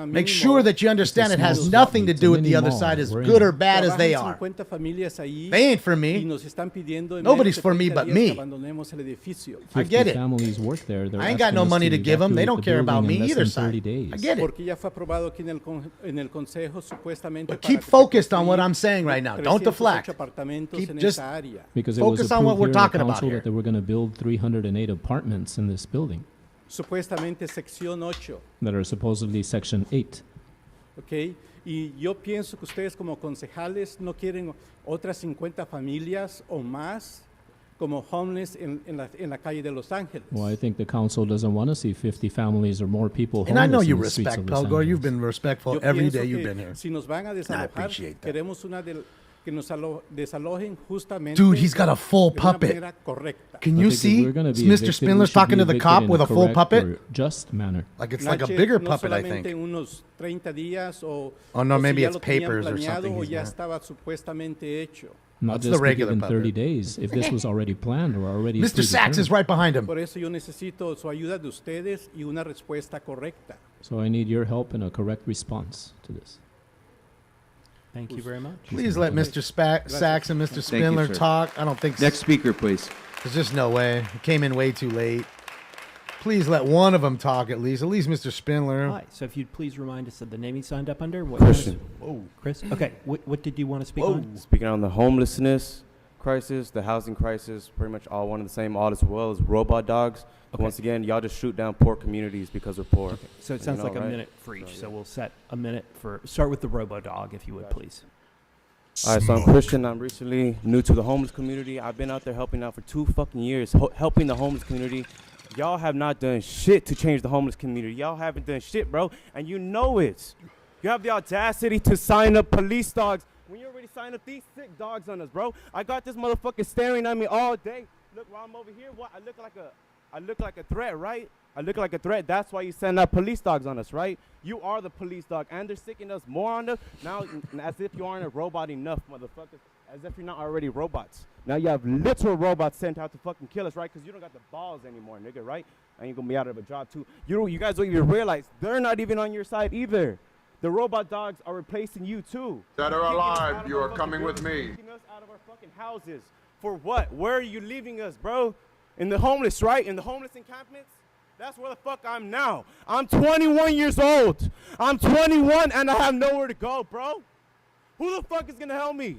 Make sure that you understand it has nothing to do with the other side, as good or bad as they are. They ain't for me. Nobody's for me but me. I get it. Families work there. They're I ain't got asking no us money to give them. They evacuate don't the care about building in me less either than 30 side. days. I get it. Porque ya fue aprobado aquí en el consejo supuestamente. But keep focused on what I'm saying right now. Don't deflect. Keep just Because it was focus on what approved we're here in talking the about council here. that they were going to build 308 apartments in this building Supuestamente sección 8. that are supposedly Section 8. ¿Ok? Y yo pienso que ustedes como concejales no quieren otras 50 familias o más como homeless en la calle de Los Ángeles. Well, I think the council doesn't want to see 50 families or more people And I know homeless you in the streets respect of Los Pelgor. You've Angeles. been respectful Yo every pienso day you've que been here. Si nos van a desalojar, appreciate that. queremos que nos desalojen justamente. Dude, he's got a full de una puppet. manera correcta. Can I you think if see? we're gonna be Mr. evicted, we Spindler's should talking be to the evicted cop in with a full correct puppet? or just manner. Like it's like a Nache, bigger no puppet, I solamente think. unos 30 días o, Oh, no, o si maybe ya it's lo tenían papers or planeado something o he's ya got. estaba supuestamente hecho. Not What's the just regular within 30 puppet? days. If this was already planned or already Mr. Sachs is predetermined. right behind him. Por eso yo necesito su ayuda de ustedes y una respuesta correcta. So I need your help in a correct response to this. Thank you very much. Please let Mr. Sachs and Mr. Thank you, Spindler sir. talk. I don't think Next speaker, please. There's just no way. He came in way too late. Please let one of them talk at least. At least Mr. Spindler. Hi, so if you'd please remind us of the name you signed up under. What Christian. Whoa, Chris. Okay, what did you want to speak on? Speaking on the homelessness crisis, the housing crisis, pretty much all one and the same, all as well as robot dogs. Okay. Once again, y'all just shoot down poor communities because we're poor. Okay, so it You sounds know, like a right? minute for each. So we'll set a minute for. Start with the Robo Dog, if you would, please. All right, so I'm Christian. I'm recently new to the homeless community. I've been out there helping out for 2 fucking years, helping the homeless community. Y'all have not done shit to change the homeless community. Y'all haven't done shit, bro, and you know it. You have the audacity to sign up police dogs when you already signed up these sick dogs on us, bro. I got this motherfucker staring at me all day. Look, while I'm over here, what? I look like a threat, right? I look like a threat. That's why you send out police dogs on us, right? You are the police dog, and they're sicking us more on us now, as if you aren't a robot enough, motherfuckers. As if you're not already robots. Now you have literal robots sent out to fucking kill us, right? Because you don't got the balls anymore, nigga, right? And you're gonna be out of a job too. You guys don't even realize they're not even on your side either. The robot dogs are replacing you too. Dead or alive, you are coming with me. Kicking us out of our fucking houses. For what? Where are you leaving us, bro? In the homeless, right? In the homeless encampments? That's where the fuck I'm now. I'm 21 years old. I'm 21 and I have nowhere to go, bro. Who the fuck is gonna help me?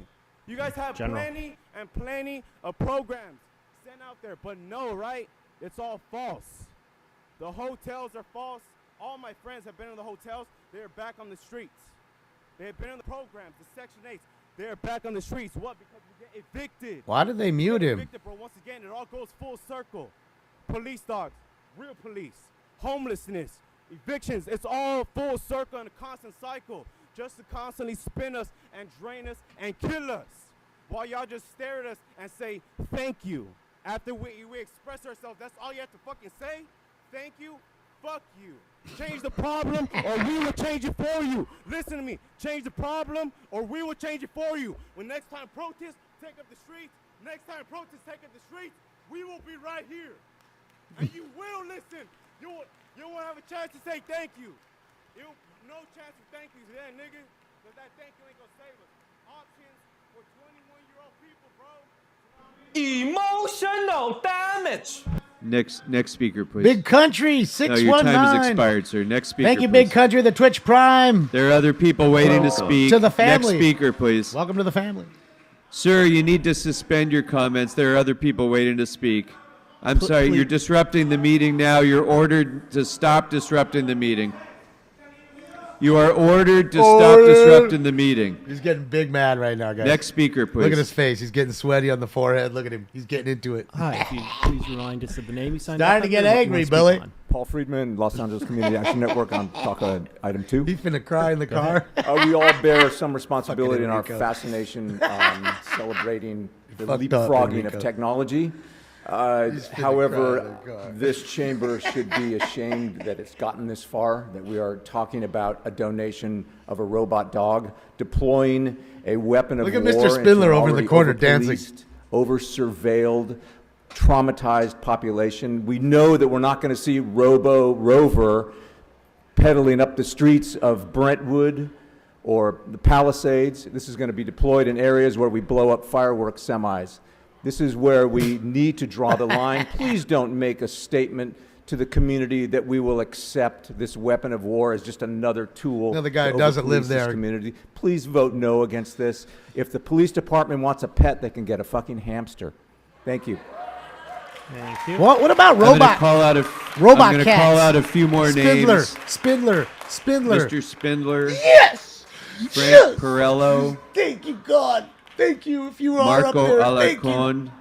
You guys have plenty and plenty of programs sent out there, but no, right? It's all false. The hotels are false. All my friends have been in the hotels. They're back on the streets. They've been in the programs, the Section 8s. They're back on the streets. What? Because we get evicted. Why did they mute him? Evicted, bro. Once again, it all goes full circle. Police dogs, real police, homelessness, evictions. It's all full circle and a constant cycle. Just to constantly spin us and drain us and kill us. While y'all just stare at us and say, thank you. After we express ourselves, that's all you have to fucking say? Thank you? Fuck you. Change the problem or we will change it for you. Listen to me. Change the problem or we will change it for you. When next time protests take up the streets, we will be right here. And you will listen. You won't have a chance to say thank you. No chance of thank you then, nigga. Because that thank you ain't gonna save us. Options Emotional damage. Next speaker, please. Big Country, No, 619. your time has expired, sir. Next speaker, Thank you, please. Big Country, the Twitch Prime. There are other people waiting to speak. To the family. Next speaker, please. Welcome to the family. Sir, you need to suspend your comments. There are other people waiting to speak. I'm sorry, you're disrupting the meeting now. You're ordered to stop disrupting the meeting. You are ordered to stop disrupting the meeting. He's getting big mad right now, guys. Next speaker, please. Look at his face. He's getting sweaty on the forehead. Look at him. He's getting into it. Hi, if you please remind us of the name you signed Starting up to get under, what you angry, wanna speak Billy. on. Paul Friedman, Los Angeles Community Action Network. I'm talking item 2. He's finna cry in the car. We all bear some responsibility Fucking in our Enrico. fascination celebrating the Fucked up, leapfrogging Enrico. of technology. He's finna However, cry in the car. this chamber should be ashamed that it's gotten this far, that we are talking about a donation of a robot dog, deploying a weapon of Look at war Mr. into Spindler an over in the already corner dancing. over-policed, over-surveilled, traumatized population. We know that we're not going to see Rover pedaling up the streets of Brentwood or the Palisades. This is going to be deployed in areas where we blow up fireworks semis. This is where we need to draw the line. Please don't make a statement to the community that we will accept this weapon of war as just another tool. No, the guy to doesn't live over-police this there. Community. Please vote no against this. If the police department wants a pet, they can get a fucking hamster. Thank you. Thank you. What about I'm going robot? to call out robot I'm going to cats. call out a few more Spindler, names. Spindler. Mr. Spindler. Yes. Frank Yes. Perello. Thank you, God. Thank you. If you are up Marco there, thank you. Alarcon.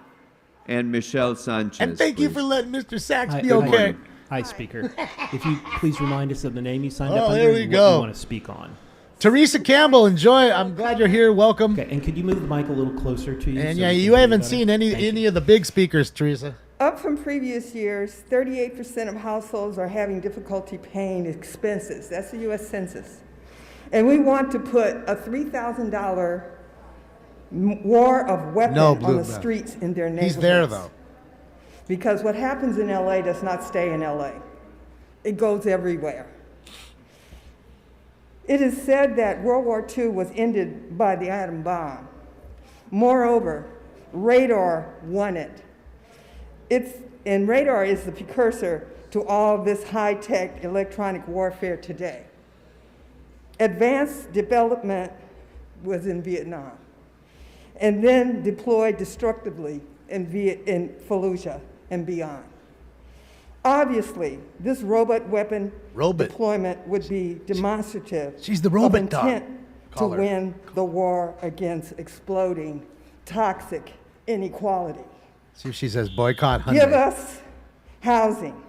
And Michelle Sanchez. And thank you please. for letting Mr. Sachs Hi, be good okay. morning. Hi, Speaker. If you please remind us of the name you signed up Oh, under there we and go. what you want to speak on. Teresa Campbell, enjoy. I'm glad you're here. Welcome. Okay, and could you move the mic a little closer to you? And so yeah, we can you hear haven't better? seen any of the big speakers, Teresa. Up from previous years, 38% of households are having difficulty paying expenses. That's the U.S. Census. And we want to put a $3,000 war of weapon No, on Blue the Bell. streets in their neighborhoods. He's there, though. Because what happens in L.A. does not stay in L.A. It goes everywhere. It is said that World War II was ended by the atom bomb. Moreover, radar won it. And radar is the precursor to all this high-tech electronic warfare today. Advanced development was in Vietnam, and then deployed destructively in Fallujah and beyond. Obviously, this robot weapon deployment would be demonstrative She's the robot of dog. intent to Call her. win the war against exploding toxic inequality. See if she says boycott Hyundai. Give us housing.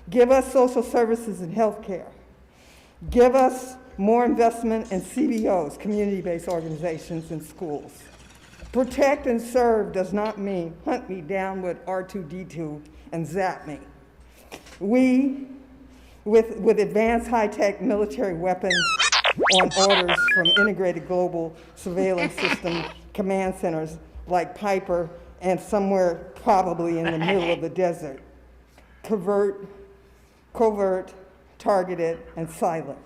Give us social services and health care. Give us more investment in CBOs, community-based organizations, and schools. Protect and serve does not mean hunt me down with R2-D2 and zap me. We, with advanced high-tech military weapons on orders from integrated global surveillance system command centers like Piper and somewhere probably in the middle of the desert, covert, targeted, and silent.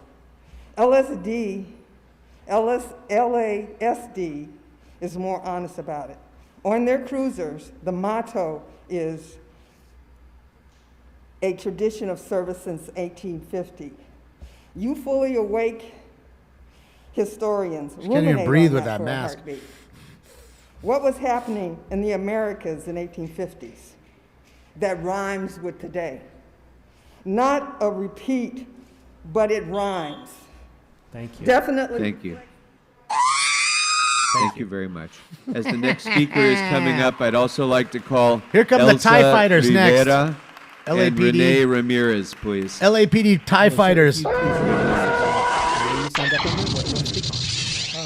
LASD is more honest about it. On their cruisers, the motto is a tradition of service since 1850. You fully awake historians She can't even ruminate breathe on with that that for a mask. heartbeat. What was happening in the Americas in 1850s that rhymes with today? Not a repeat, but it rhymes. Thank you. Definitely. Thank you. Thank you very much. As the next speaker is coming up, I'd also like to call Here come the TIE fighters next. Rivera and LAPD. Renee Ramirez, please. LAPD TIE fighters.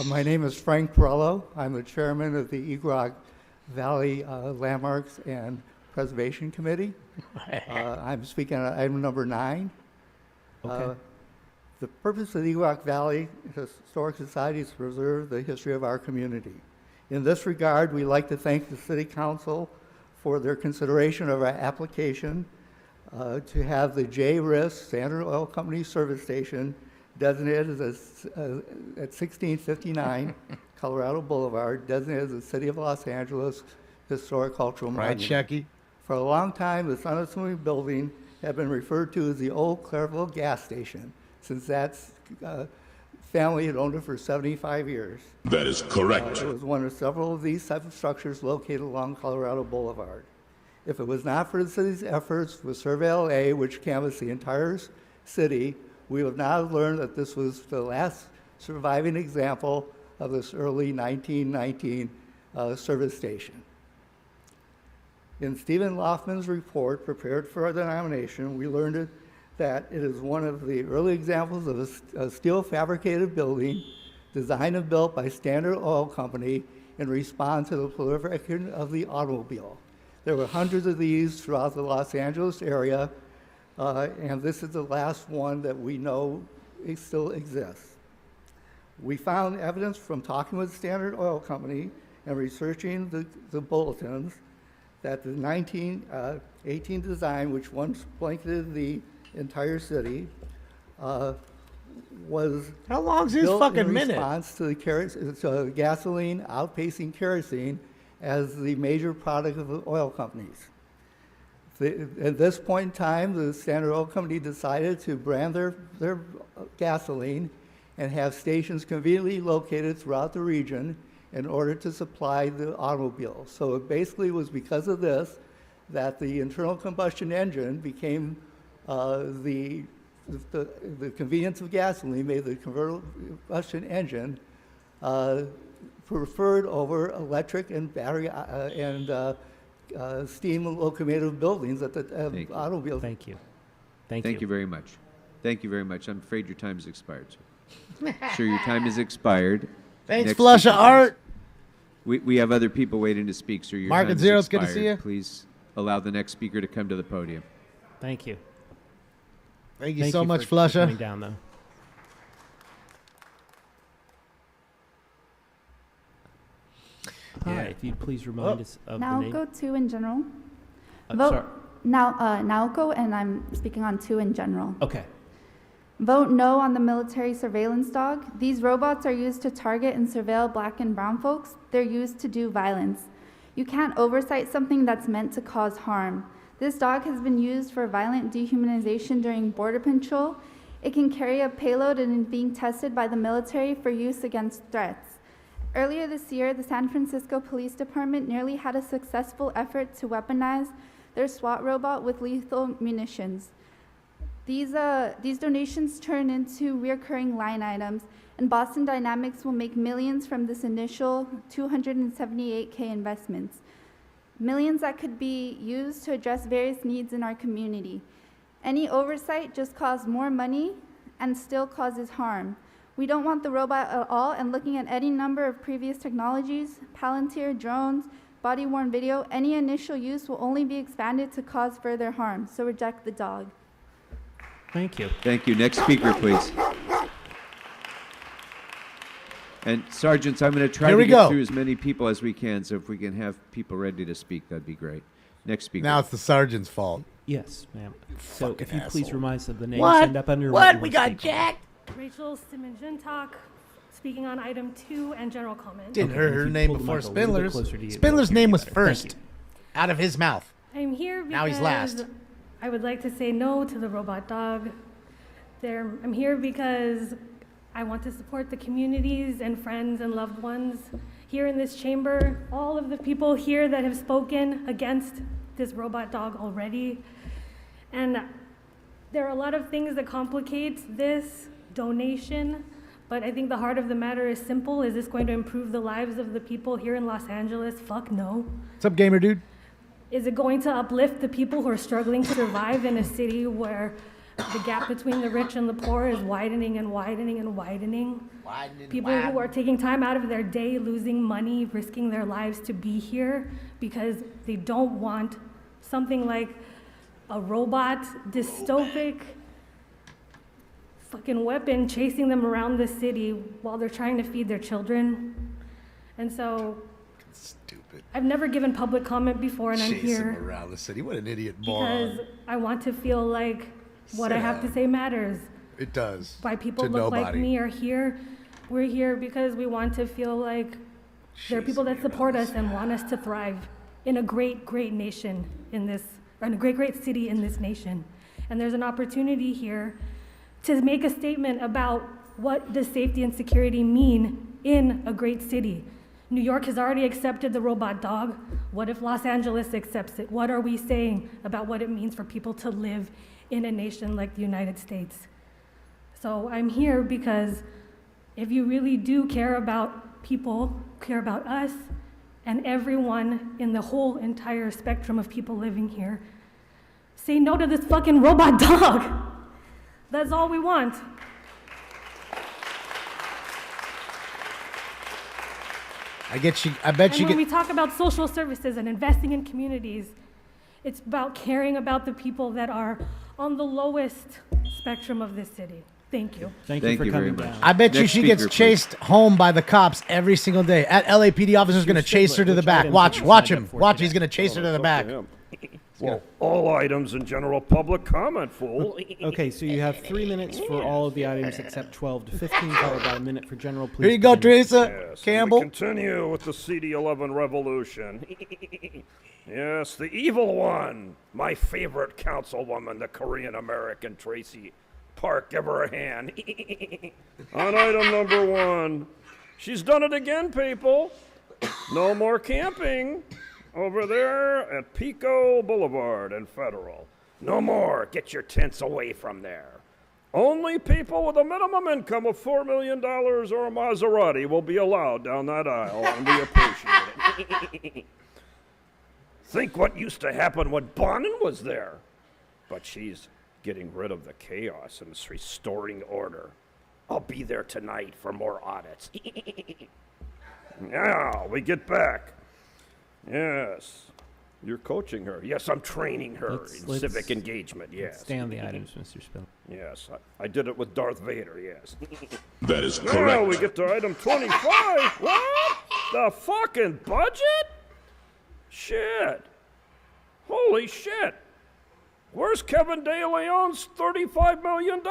My name is Frank Perello. I'm the chairman of the Egrog Valley Landmarks and Preservation Committee. I'm speaking on item number 9. Okay. The purpose of the Egrog Valley Historic Society is to preserve the history of our community. In this regard, we'd like to thank the City Council for their consideration of our application to have the J-RIS Standard Oil Company Service Station designated as at 1659 Colorado Boulevard, designated as the City of Los Angeles Historic Cultural Right, Monument. Shecky? For a long time, this unassuming building had been referred to as the old Clareville gas station, since that family had owned it for 75 years. That is correct. It was one of several of these type of structures located along Colorado Boulevard. If it was not for the city's efforts with Survey LA, which canvassed the entire city, we would not have learned that this was the last surviving example of this early 1919 service station. In Stephen Loffman's report prepared for our denomination, we learned that it is one of the early examples of a steel fabricated building designed and built by Standard Oil Company in response to the proliferation of the automobile. There were hundreds of these throughout the Los Angeles area, and this is the last one that we know it still exists. We found evidence from talking with Standard Oil Company and researching the bulletins that the 1918 design, which once blanketed the entire city, was How long's his built fucking in minute? response to the gasoline outpacing kerosene as the major product of the oil companies. At this point in time, the Standard Oil Company decided to brand their gasoline and have stations conveniently located throughout the region in order to supply the automobile. So it basically was because of this that the internal combustion engine became the convenience of gasoline made the combustion engine preferred over electric and battery and steam locomotive buildings at the automobile. Thank you. Thank you very much. Thank you very much. I'm afraid your time has expired, sir. Sir, your time has expired. Thanks, Next Flusha speaker, Art. We have other people waiting to speak, sir. Your Mark time and has Zero's good to expired. see you. Please allow the next speaker to come to the podium. Thank you. Thank you so much, for Flusha. coming down, though. Hi, if you'd please remind us of the name. Naoko 2 in general. Sorry. Naoko, and I'm speaking on 2 in general. Okay. Vote no on the military surveillance dog. These robots are used to target and surveil black and brown folks. They're used to do violence. You can't oversight something that's meant to cause harm. This dog has been used for violent dehumanization during border patrol. It can carry a payload and is being tested by the military for use against threats. Earlier this year, the San Francisco Police Department nearly had a successful effort to weaponize their SWAT robot with lethal munitions. These donations turn into recurring line items, and Boston Dynamics will make millions from this initial $278K investments. Millions that could be used to address various needs in our community. Any oversight just costs more money and still causes harm. We don't want the robot at all, and looking at any number of previous technologies, Palantir, drones, body-worn video, any initial use will only be expanded to cause further harm, so reject the dog. Thank you. Thank you. Next speaker, please. And sergeants, I'm going to try Here to we get go. through as many people as we can, so if we can have people ready to speak, that'd be great. Next speaker. Now it's the sergeant's fault. Yes, ma'am. So Fucking if you please asshole. remind us of the name, What? stand up under What? you We want to got speak on. Jack. Rachel Simonjintok, speaking on item 2 and general comment. Didn't Okay, hear if her you name pull the before mic a little bit Spindler's. closer to you, Spindler's we'll hear name you was better. Thank first, out of his mouth. I'm here because Now he's last. I would like to say no to the robot dog. I'm here because I want to support the communities and friends and loved ones here in this chamber, all of the people here that have spoken against this robot dog already. And there are a lot of things that complicate this donation, but I think the heart of the matter is simple. Is this going to improve the lives of the people here in Los Angeles? Fuck no. What's up, gamer dude? Is it going to uplift the people who are struggling to survive in a city where the gap between the rich and the poor is widening and widening and widening? People who are taking time out of their day, losing money, risking their lives to be here because they don't want something like a robot, dystopic fucking weapon chasing them around the city while they're trying to feed their children. And so I've never given public comment before, and I'm Chase here him around the city. What an idiot moron. because I want to feel like what I Sit have to down. say matters. It does. Why people To look like nobody. me are here We're here because we want to feel like there are people that support us and want us to thrive in a great, great nation in this, or in a great, great city in this nation. And there's an opportunity here to make a statement about what does safety and security mean in a great city. New York has already accepted the robot dog. What if Los Angeles accepts it? What are we saying about what it means for people to live in a nation like the United States? So I'm here because if you really do care about people, care about us, and everyone in the whole entire spectrum of people living here, say no to this fucking robot dog. That's all we want. I bet you And get. when we talk about social services and investing in communities, it's about caring about the people that are on the lowest spectrum of this city. Thank you. Thank you for coming down. I bet you she gets chased home by the cops every single day. At LAPD officer's going to chase her to the back. Watch him. Watch, he's going to chase her to the back. Well, all items in general public comment, fool. Okay, so you have 3 minutes for all of the items except 12 to 15, followed by a minute for general. Please Here you go, begin. Teresa Yes, Campbell. We continue with the CD11 revolution. Yes, the evil one. My favorite councilwoman, the Korean-American Tracy Park. Give her a hand. On item number 1. She's done it again, people. No more camping over there at Pico Boulevard and Federal. No more. Get your tents away from there. Only people with a minimum income of $4 million or a Maserati will be allowed down that aisle, and we appreciate it. Think what used to happen when Bonin was there. But she's getting rid of the chaos and is restoring order. I'll be there tonight for more audits. Now, we get back. Yes. You're coaching her. Yes, I'm training her in civic engagement. Yes. Stay on the items, Mr. Spill. Yes, I did it with Darth Vader, yes. That is Now correct. we get to item 25. What? The fucking budget? Shit. Holy shit. Where's Kevin De Leon's $35 million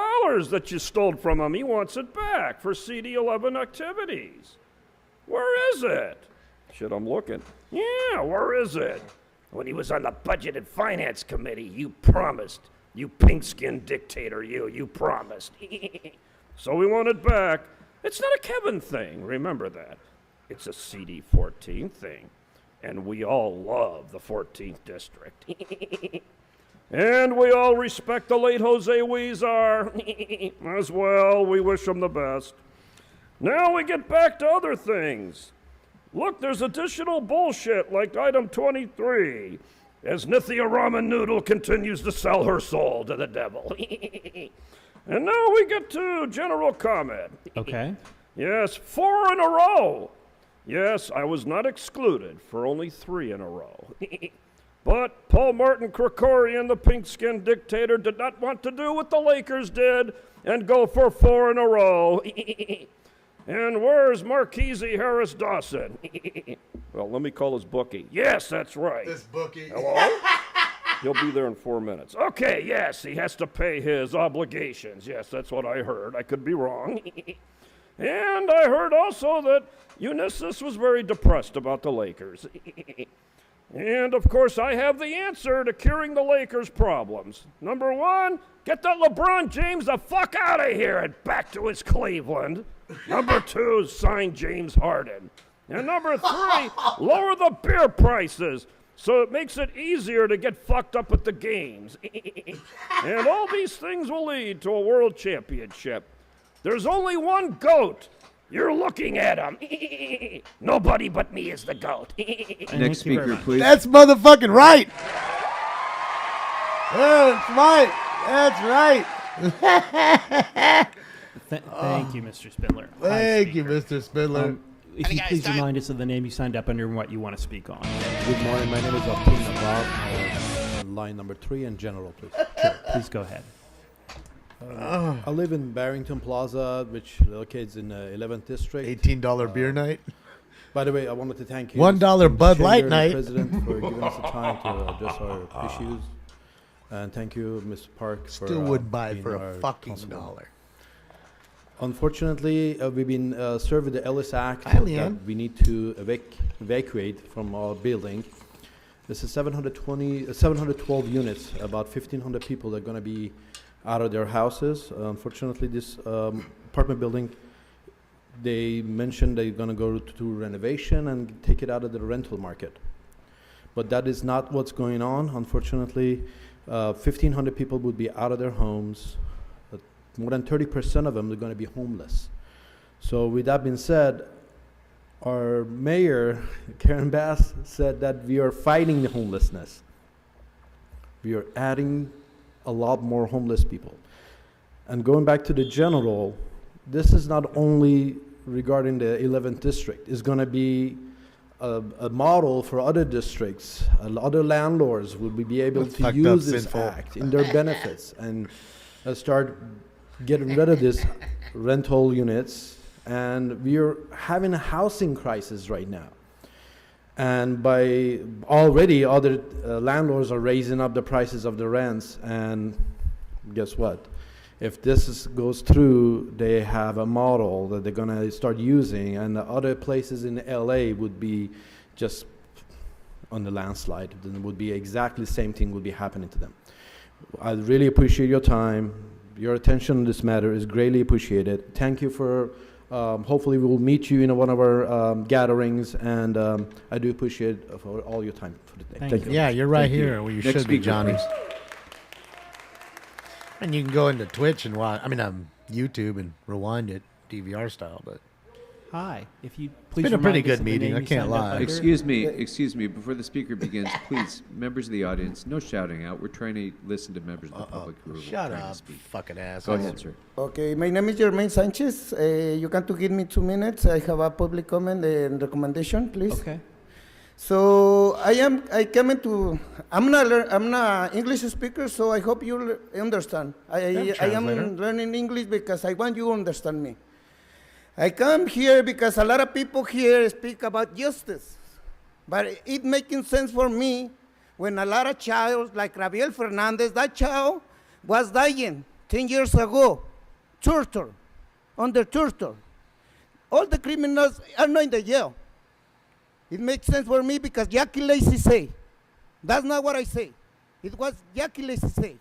that you stole from him? He wants it back for CD11 activities. Where is it? Shit, I'm looking. Yeah, where is it? When he was on the Budget and Finance Committee, you promised. You pink-skinned dictator, you promised. So we want it back. It's not a Kevin thing, remember that. It's a CD14 thing. And we all love the 14th District. And we all respect the late Jose Huizar as well. We wish him the best. Now we get back to other things. Look, there's additional bullshit like item 23, as Nithya Ramen Noodle continues to sell her soul to the devil. And now we get to general comment. Okay. Yes, 4 in a row. Yes, I was not excluded for only 3 in a row. But Paul Martin Krikorian, the pink-skinned dictator, did not want to do what the Lakers did and go for 4 in a row. And where's Marquise Harris Dawson? Well, let me call his bookie. Yes, that's right. This bookie. Hello? He'll be there in 4 minutes. Okay, yes, he has to pay his obligations. Yes, that's what I heard. I could be wrong. And I heard also that Unisys was very depressed about the Lakers. And, of course, I have the answer to curing the Lakers' problems. Number 1, get that LeBron James the fuck out of here and back to his Cleveland. Number 2, sign James Harden. And number 3, lower the beer prices so it makes it easier to get fucked up at the games. And all these things will lead to a world championship. There's only one GOAT. You're looking at him. Nobody but me is the GOAT. Next speaker, please. That's motherfucking right. That's right. That's right. Thank you, Mr. Spindler. Thank you, Mr. Spindler. If you please remind us of the name you signed up under and what you want to speak on. Good morning. My name is Abdul Nawab. Line number 3 in general, please. Sure, please go ahead. I live in Barrington Plaza, which locates in 11th District. $18 beer night. By the way, I wanted to thank you. $1 Bud Light night. President, for giving us the time to address our issues. And thank you, Mr. Park, for Still would buy being for our a fucking constable. dollar. Unfortunately, we've been served with the Ellis Act Hi, Leanne. that we need to evacuate from our building. This is 712 units, about 1,500 people that are going to be out of their houses. Unfortunately, this apartment building, they mentioned they're going to go to renovation and take it out of the rental market. But that is not what's going on. Unfortunately, 1,500 people would be out of their homes. More than 30% of them are going to be homeless. So with that being said, our mayor, Karen Bass, said that we are fighting the homelessness. We are adding a lot more homeless people. And going back to the general, this is not only regarding the 11th district. It's going to be a model for other districts. Other landlords will be able That's to fucked use up, this sinful. act in their benefits and start getting rid of this rental units. And we are having a housing crisis right now. And by already other landlords are raising up the prices of the rents. And guess what? If this goes through, they have a model that they're going to start using, and the other places in LA would be just on the landslide. Then it would be exactly the same thing would be happening to them. I really appreciate your time. Your attention on this matter is greatly appreciated. Thank you for, hopefully we will meet you in one of our gatherings, and I do appreciate for all your time for the day. Thank you. Yeah, you're right Thank you. here where you Next should be, speaker, Johnny. please. And you can go into Twitch and watch, YouTube and rewind it DVR style, but Hi, if you it's please been a remind pretty us good of the meeting, name I you can't signed up lie. under. Excuse me, before the speaker begins, please, members of the audience, no shouting out. We're trying to listen to members of the public who are Shut trying to up, speak. fucking ass. Go ahead, sir. Okay, my name is Jermaine Sanchez. You can to give me 2 minutes. I have a public comment and recommendation, please. Okay. So I'm not English speaker, so I hope you understand. I am translator. learning English because I want you to understand me. I come here because a lot of people here speak about justice, but it making sense for me when a lot of child like Rafael Fernandez, that child was dying 10 years ago, under torture. All the criminals are not in the jail. It makes sense for me because Jackie Lacey say. That's not what I say. It was Jackie Lacey say.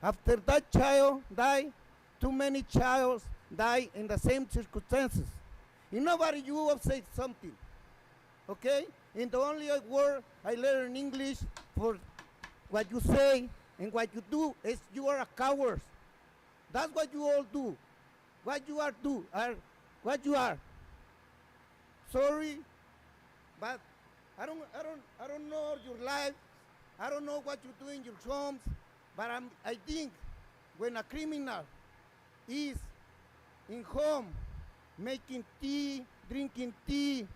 After that child died, too many childs die in the same circumstances. You nobody you will say something. Okay? In the only word I learn in English for what you say and what you do is you are a coward. That's what you all do. What you are what you are. Sorry. But I don't know your life. I don't know what you do in your homes. But I think when a criminal is in home making tea, drinking tea,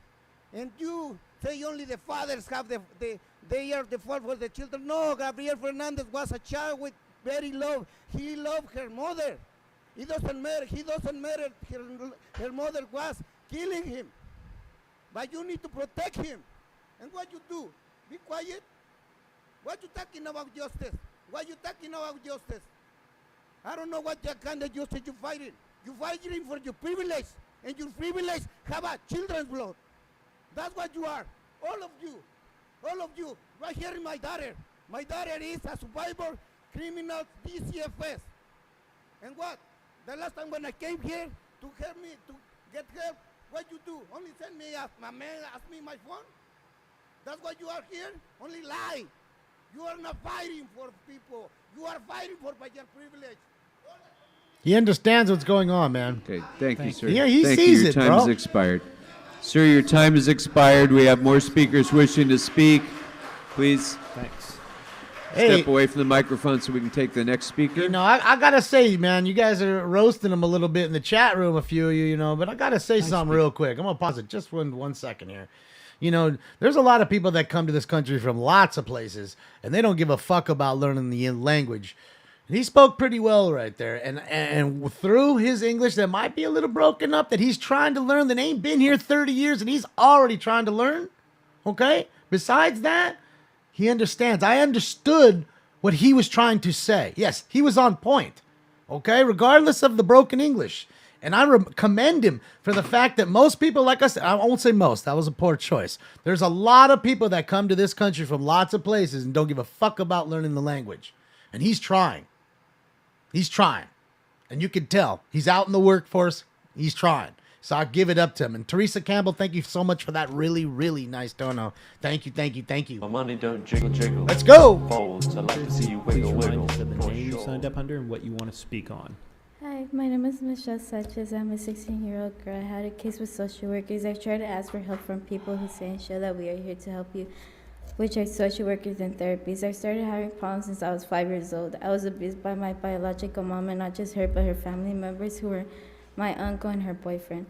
and you say only the fathers have they are the fault for the children. No, Gabriel Fernandez was a child with very love. He loved her mother. It doesn't matter. He doesn't matter. Her mother was killing him. But you need to protect him. And what you do? Be quiet. What you talking about justice? What you talking about justice? I don't know what kind of justice you fighting. You fighting for your privilege. And your privilege have a children's blood. That's what you are. All of you. All of you. Right here in my daughter. My daughter is a survivor criminal DCFS. And what? The last time when I came here to help me, to get help, what you do? Only send me my man, ask me my phone? That's why you are here? Only lie. You are not fighting for people. You are fighting for your privilege. He understands what's going on, man. Okay, thank you, sir. Yeah, he Thank sees you. Your it, time bro. has expired. Sir, your time has expired. We have more speakers wishing to speak. Please Thanks. step away from the microphone so we can take the next speaker. You know, I gotta say, man, you guys are roasting him a little bit in the chat room, a few of you, but I gotta say something real quick. I'm gonna pause it just one second here. There's a lot of people that come to this country from lots of places, and they don't give a fuck about learning the language. And he spoke pretty well right there, and through his English that might be a little broken up, that he's trying to learn, that ain't been here 30 years, and he's already trying to learn. Okay. Besides that, he understands. I understood what he was trying to say. Yes, he was on point. Okay, regardless of the broken English. And I commend him for the fact that most people, like I said, I won't say most, that was a poor choice. There's a lot of people that come to this country from lots of places and don't give a fuck about learning the language. And he's trying. He's trying. And you can tell. He's out in the workforce. He's trying. So I give it up to him. And Teresa Campbell, thank you so much for that really, really nice dono. Thank you, thank you, thank you. My money don't jiggle, jiggle. Let's go. Folds. I like to see you Please wiggle, remind wiggle. us of the For name you sure. signed up under and what you want to speak on. Hi, my name is Michelle Sanchez. I'm a 16-year-old girl. I had a case with social workers. I've tried to ask for help from people who say and show that we are here to help you, which are social workers and therapies. I started having problems since I was 5 years old. I was abused by my biological mom, and not just her, but her family members who were my uncle and her boyfriend.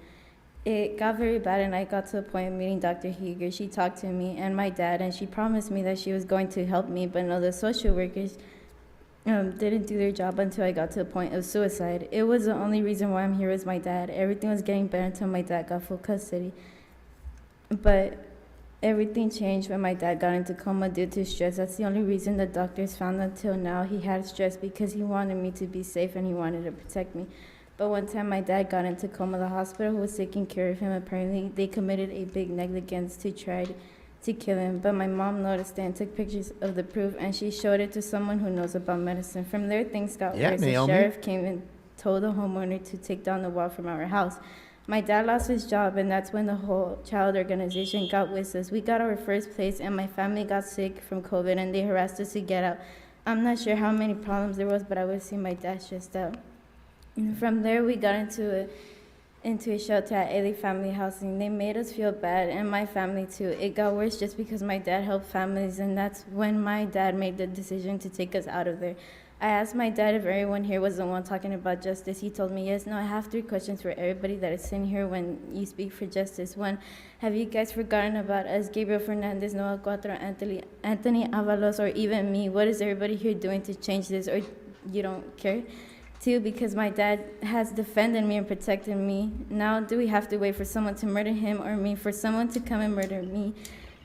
It got very bad, and I got to the point of meeting Dr. Heger. She talked to me and my dad, and she promised me that she was going to help me, but no, the social workers didn't do their job until I got to the point of suicide. It was the only reason why I'm here was my dad. Everything was getting better until my dad got full custody. But everything changed when my dad got into coma due to stress. That's the only reason the doctors found until now he had stress, because he wanted me to be safe and he wanted to protect me. But one time my dad got into coma, the hospital who was taking care of him, apparently they committed a big negligence to try to kill him. But my mom noticed it and took pictures of the proof, and she showed it to someone who knows about medicine. From there, things got worse. The Naomi. sheriff came and told the homeowner to take down the wall from our house. My dad lost his job, and that's when the whole child organization got with us. We got our first place, and my family got sick from COVID, and they harassed us to get out. I'm not sure how many problems there was, but I would see my dad stressed out. And from there, we got into a shelter at LA Family Housing. They made us feel bad, and my family too. It got worse just because my dad helped families, and that's when my dad made the decision to take us out of there. I asked my dad if everyone here was the one talking about justice. He told me yes. No, I have 3 questions for everybody that is in here when you speak for justice. 1, have you guys forgotten about us, Gabriel Fernandez, Noah Cuatro, Anthony Avalos, or even me? What is everybody here doing to change this, or you don't care? 2, because my dad has defended me and protected me. Now do we have to wait for someone to murder him or me, for someone to come and murder me?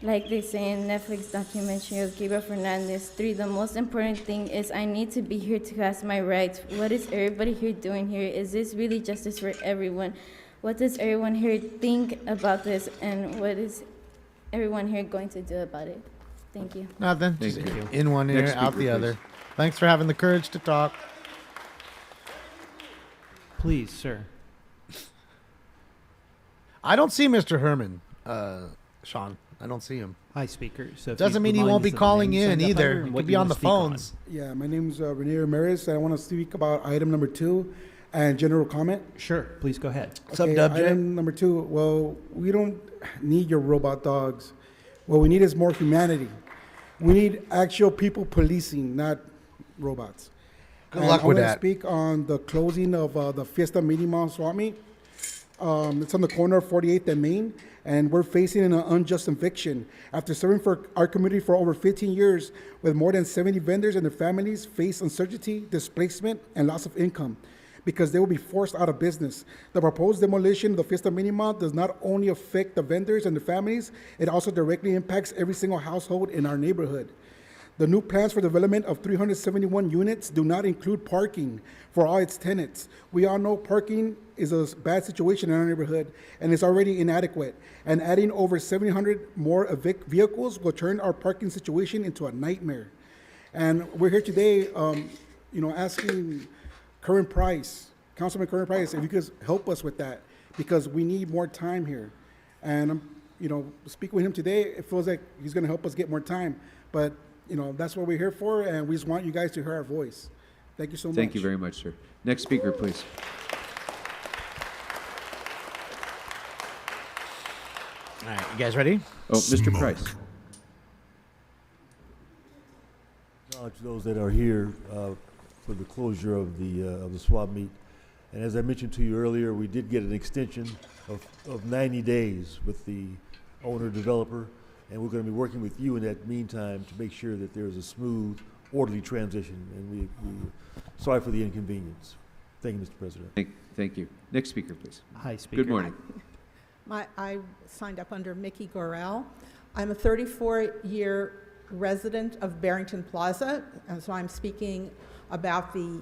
Like they say in Netflix documentary of Gabriel Fernandez. 3, the most important thing is I need to be here to ask my rights. What is everybody here doing here? Is this really justice for everyone? What does everyone here think about this, and what is everyone here going to do about it? Thank you. Nothing. Thank Just you. in one ear, Next out speaker, the other. please. Thanks for having the courage to talk. Please, sir. I don't see Mr. Herman, Sean. I don't see him. Hi, speaker. So if Doesn't you mean he remind won't us be of the calling name you in signed up either. under and He what could you be on wanna the speak on. phones. Yeah, my name's Rene Ramirez, and I want to speak about item number 2 and general comment. Sure, please go ahead. What's up, Okay, Dub J? Item number 2, well, we don't need your robot dogs. What we need is more humanity. We need actual people policing, not robots. Good luck with I that. want to speak on the closing of the Fiesta Mínima swap meet. It's on the corner of 48th and Main, and we're facing an unjust eviction. After serving for our community for over 15 years, with more than 70 vendors and their families face uncertainty, displacement, and loss of income because they will be forced out of business. The proposed demolition of the Fiesta Mínima does not only affect the vendors and their families, it also directly impacts every single household in our neighborhood. The new plans for development of 371 units do not include parking for all its tenants. We all know parking is a bad situation in our neighborhood, and it's already inadequate. And adding over 700 more vehicles will turn our parking situation into a nightmare. And we're here today, asking Current Price, Councilman Current Price, if you could help us with that, because we need more time here. And speaking with him today, it feels like he's going to help us get more time. But that's what we're here for, and we just want you guys to hear our voice. Thank you so much. Thank you very much, sir. Next speaker, please. All right, you guys ready? Oh, Mr. Price. Acknowledge those that are here for the closure of the swap meet. And as I mentioned to you earlier, we did get an extension of 90 days with the owner developer, and we're going to be working with you in that meantime to make sure that there's a smooth, orderly transition. And we sorry for the inconvenience. Thank you, Mr. President. Thank you. Next speaker, please. Hi, Speaker. Good morning. I signed up under Mickey Gorel. I'm a 34-year resident of Barrington Plaza, and so I'm speaking about the,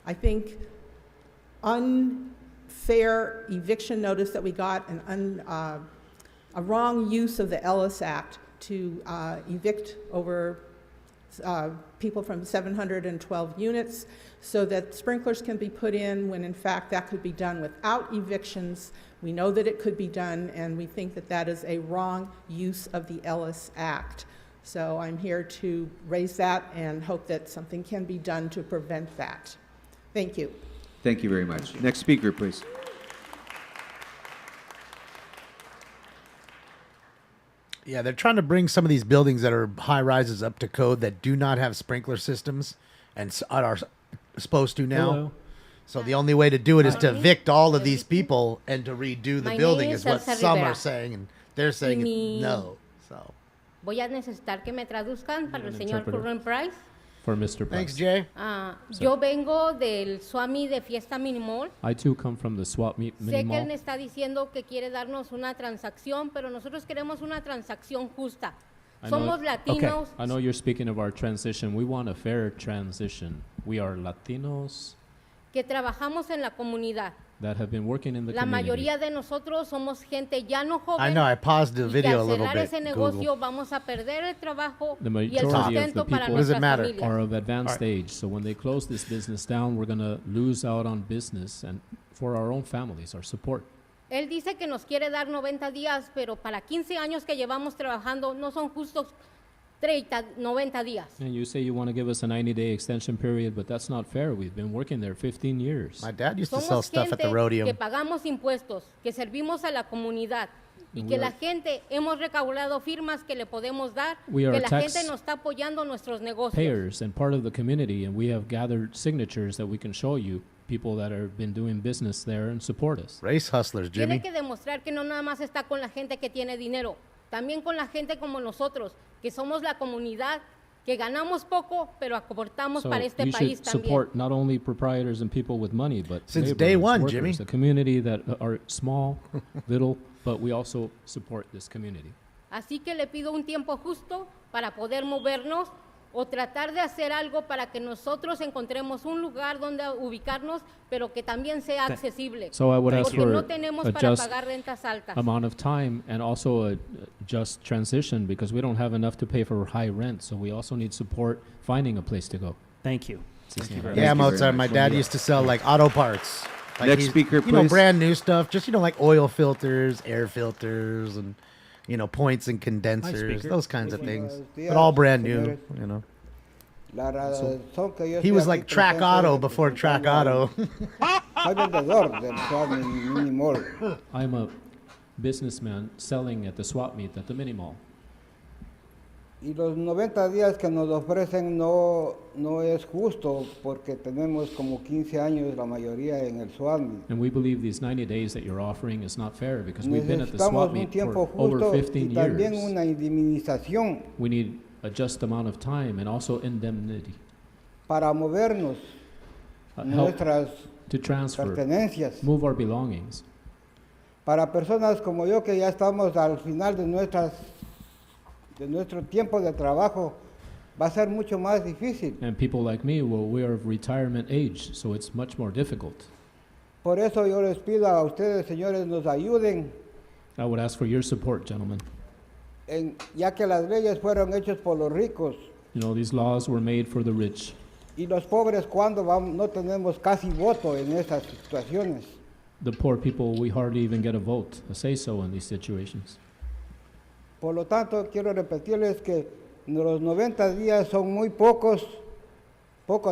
I think, unfair eviction notice that we got, a wrong use of the Ellis Act to evict over people from 712 units, so that sprinklers can be put in when in fact that could be done without evictions. We know that it could be done, and we think that that is a wrong use of the Ellis Act. So I'm here to raise that and hope that something can be done to prevent that. Thank you. Thank you very much. Next speaker, please. Yeah, they're trying to bring some of these buildings that are high rises up to code that do not have sprinkler systems and are supposed to now. Hello. So the only way to do it is to evict all of these people and to redo the My building name is is what Elsa some Rivera. are saying, and they're saying Mi- no. So Voy a necesitar que me traduzcan para el an señor interpreter. Curran Price. For Mr. Price. thanks, Jay. Yo vengo del Swami de Fiesta Mini Mall. I too come from the swap meet mini Sé que él mall. me está diciendo que quiere darnos una transacción, pero nosotros queremos una transacción justa. Somos latinos. I know you're speaking of our transition. We want a fair transition. We are Latinos que trabajamos en la comunidad. that have been working in the La community. mayoría de nosotros somos gente ya no joven. I know, I paused the y que video a al little cerrar bit, ese negocio vamos a perder el trabajo The y el majority of the sustento para people nuestras familias. are of advanced age. So when they close this business down, we're going to lose out on business and for our own families, our support. Él dice que nos quiere dar 90 días, pero para 15 años que llevamos trabajando no son justos 90 días. And you say you want to give us a 90-day extension period, but that's not fair. We've been working there 15 years. My dad used to Somos sell stuff at the gente rodeo. que pagamos impuestos, que servimos a la comunidad y And que we la are- gente hemos recaudado firmas que le podemos dar, We are que la tax gente nos está apoyando nuestros negocios. payers and part of the community, and we have gathered signatures that we can show you, people that have been doing business there and support us. Race hustlers, Jimmy. Tiene que demostrar que no nada más está con la gente que tiene dinero, también con la gente como nosotros, que somos la comunidad, que ganamos poco, pero aportamos So para este you país should también. support not only proprietors and people with money, but Since laborers, day one, workers, Jimmy. the community that are small, little, but we also support this community. Así que le pido un tiempo justo para poder movernos o tratar de hacer algo para que nosotros encontremos un lugar donde ubicarnos, pero que también sea accesible. So I would ask Porque for no tenemos a para just pagar rentas altas. amount of time and also a just transition because we don't have enough to pay for high rent. So we also need support finding a place to go. Thank you. Thank you very Yeah, much. Mozart. My dad used to sell like auto parts. Like Next speaker, You know, please. brand new stuff. Just like oil filters, air filters, and points and condensers, speaker. those kinds of things. Buenos But all días, brand new. señores. You know. La razón que yo He estoy was aquí like Track presente Auto before Track representando Auto. Soy vendedor del Swap Mini Mall. I'm a businessman selling at the swap meet at the mini mall. Y los 90 días que nos ofrecen no es justo porque tenemos como 15 años la mayoría en el Swap Meet. And we believe these 90 days that you're offering is not fair because we've been at the swap Necesitamos un meet tiempo for over justo 15 y también years. una indemnización We need a just amount of time and also indemnity. para movernos Help nuestras to transfer, pertenencias. move our belongings. Para personas como yo que ya estamos al final de nuestro tiempo de trabajo, va a ser mucho más difícil. And people like me, well, we are of retirement age, so it's much more difficult. Por eso yo les pido a ustedes, señores, nos ayuden, I would ask for your support, gentlemen. ya que las leyes fueron hechas por los ricos You know, these laws were made for the rich. y los pobres cuando no tenemos casi voto en estas situaciones. The poor people, we hardly even get a vote, a say-so in these situations. Por lo tanto, quiero repetirles que los 90 días son muy poco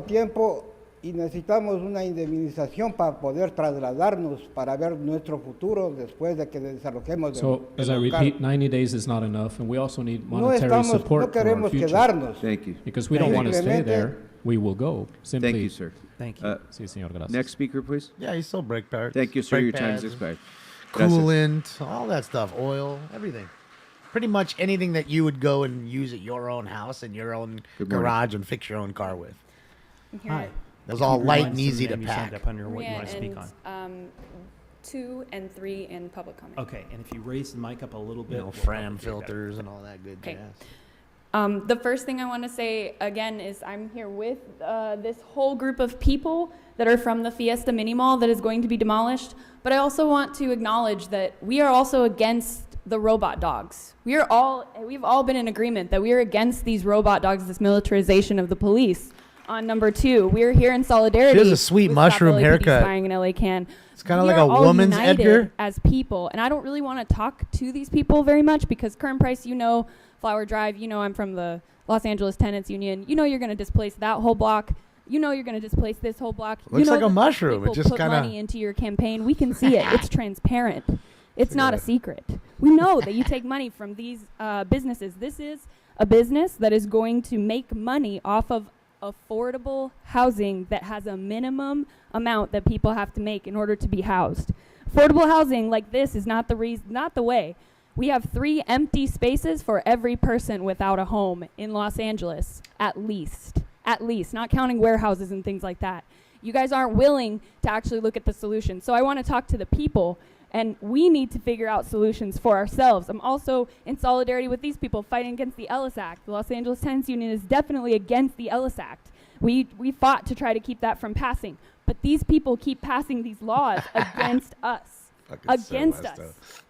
tiempo y necesitamos una indemnización para poder trasladarnos, para ver nuestro futuro después de que desalojemos So, as I del local. repeat, 90 days is not enough, and we also need No monetary no support for our queremos future. quedarnos. Thank you. Because we don't want to stay Simplemente- there, we will go. Simply. Thank you, sir. Thank you. Sí, señor, gracias. Next speaker, please. Yeah, he sold brake pads. Thank you, sir. brake Your time has pads, expired. Gracias. Coolant, all that stuff, oil, everything. Pretty much anything that you would go and use at your own house and your own Good morning. garage and fix your own car with. Hi. It was all Can you light remind and us of the easy to name you signed pack. up under what you want to speak on. 2 and 3 in public comment. Okay, and if you raise the mic up a little bit. You know, we'll Fram probably hear better. filters and all that good Okay. jazz. The first thing I want to say again is I'm here with this whole group of people that are from the Fiesta Mini Mall that is going to be demolished. But I also want to acknowledge that we are also against the robot dogs. We've all been in agreement that we are against these robot dogs, this militarization of the police. On number 2, we're here in solidarity. She has a sweet with mushroom Stop LAPD haircut. Spying in LA Can. It's kinda We like are a all woman's united Edgar. as people, and I don't really want to talk to these people very much because Kern Price, Flower Drive, I'm from the Los Angeles Tenants Union. You're going to displace that whole block. You're going to displace this whole block. Looks like a that mushroom. It people just put kinda- money into your campaign. We can see it. It's transparent. It's not a secret. We know that you take money from these businesses. This is a business that is going to make money off of affordable housing that has a minimum amount that people have to make in order to be housed. Affordable housing like this is not the way. We have 3 empty spaces for every person without a home in Los Angeles, at least, not counting warehouses and things like that. You guys aren't willing to actually look at the solution. So I want to talk to the people, and we need to figure out solutions for ourselves. I'm also in solidarity with these people fighting against the Ellis Act. The Los Angeles Tenants Union is definitely against the Ellis Act. We fought to try to keep that from passing, but these people keep passing these laws against us. Against us.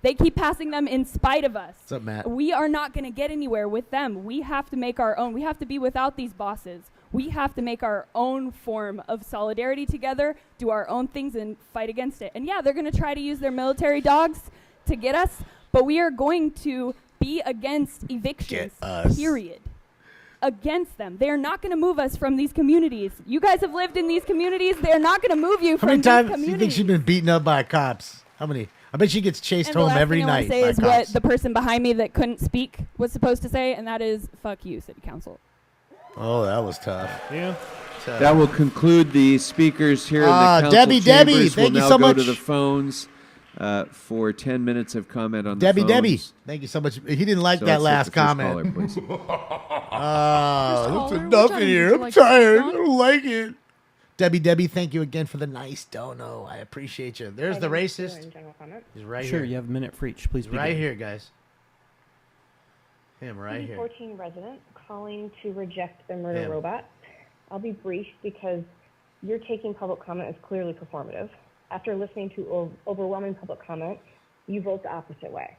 They keep passing them in spite of us. What's up, Matt? We are not going to get anywhere with them. We have to make our own. We have to be without these bosses. We have to make our own form of solidarity together, do our own things, and fight against it. And yeah, they're going to try to use their military dogs to get us, but we are going to be against evictions, period. Against them. They are not going to move us from these communities. You guys have lived in these communities. They are not going to move you How from many these times do communities. you think she's been beaten up by cops? How many? I bet she gets chased And the home last every thing night I want to say by is cops. what the person behind me that couldn't speak was supposed to say, and that is, fuck you, City Council. Oh, that was tough. Yeah. That will conclude the speakers here in the council Debbie, chambers. thank we'll you now so go much. to the phones for 10 minutes of comment on Debbie, the phones. Debbie, thank you so much. He didn't like So that let's take last the first comment. caller, please. That's enough in here. I'm tired. I don't like it. Debbie, thank you again for the nice dono. I appreciate you. There's the racist. He's right Sure, here. you have a minute for each. Please He's right begin. here, guys. Him right here. 14 resident calling to reject the murder Him. robot. I'll be brief because your taking public comment is clearly performative. After listening to overwhelming public comment, you vote the opposite way.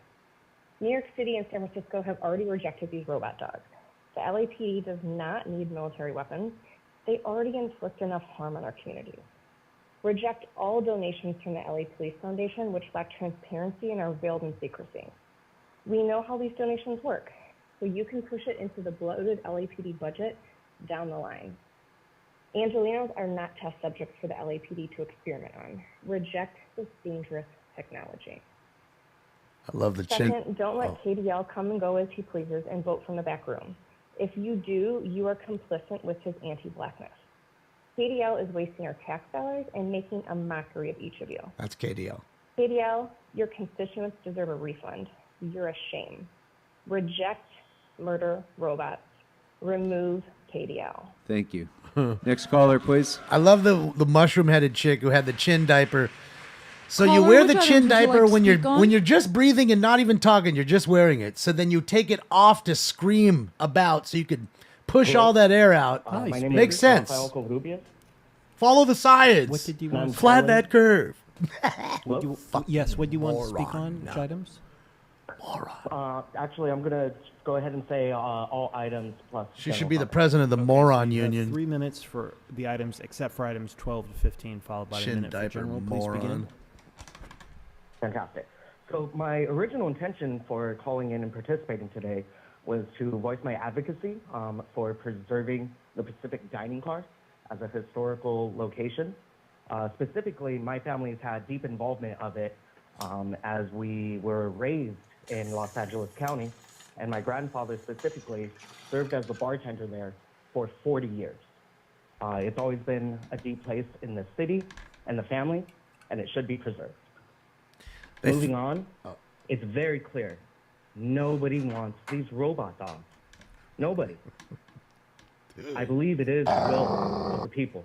New York City and San Francisco have already rejected these robot dogs. The LAPD does not need military weapons. They already inflict enough harm on our communities. Reject all donations from the LA Police Foundation, which lack transparency and are veiled in secrecy. We know how these donations work, so you can push it into the bloated LAPD budget down the line. Angelenos are not test subjects for the LAPD to experiment on. Reject this dangerous technology. I love the chin. Second, don't let KDL come and go as he pleases and vote from the back room. If you do, you are complicit with his anti-blackness. KDL is wasting our tax dollars and making a mockery of each of you. That's KDL. KDL, your constituents deserve a refund. You're a shame. Reject murder robots. Remove KDL. Thank you. Next caller, please. I love the mushroom-headed chick who had the chin diaper. So you Caller, wear which the items chin would you diaper like to when speak on? you're just breathing and not even talking. You're just wearing it. So then you take it off to scream about, so you could push Hello. all that air out. My name is Makes sense. Rafael Covarrubias. Follow the science. What did you And want I'm to Flatten calling- that curve. What do you want to speak on? Which items? Actually, I'm going to go ahead and say all items plus. She should general be the comment. president of the moron You have union. 3 minutes for the items, except for items 12 to 15, followed by a Chin minute for diaper general. Please begin. moron. Fantastic. So my original intention for calling in and participating today was to voice my advocacy for preserving the Pacific Dining Car as a historical location. Specifically, my family's had deep involvement of it as we were raised in Los Angeles County, and my grandfather specifically served as the bartender there for 40 years. It's always been a deep place in the city and the family, and it should be preserved. Moving on, it's very clear. Nobody wants these robot dogs. Nobody. I believe it is the will of the people.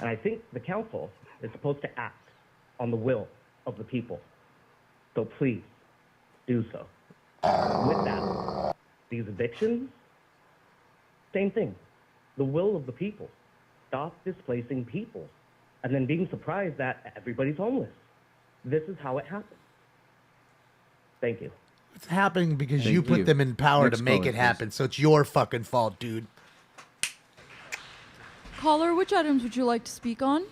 And I think the council is supposed to act on the will of the people. So please, do so. With that, these evictions Same thing. The will of the people. Stop displacing people and then being surprised that everybody's homeless. This is how it happens. Thank you. It's happening because Thank you put you. them in power Next to make caller, it happen. So it's your fucking fault, dude. Caller, which items would you like to speak on?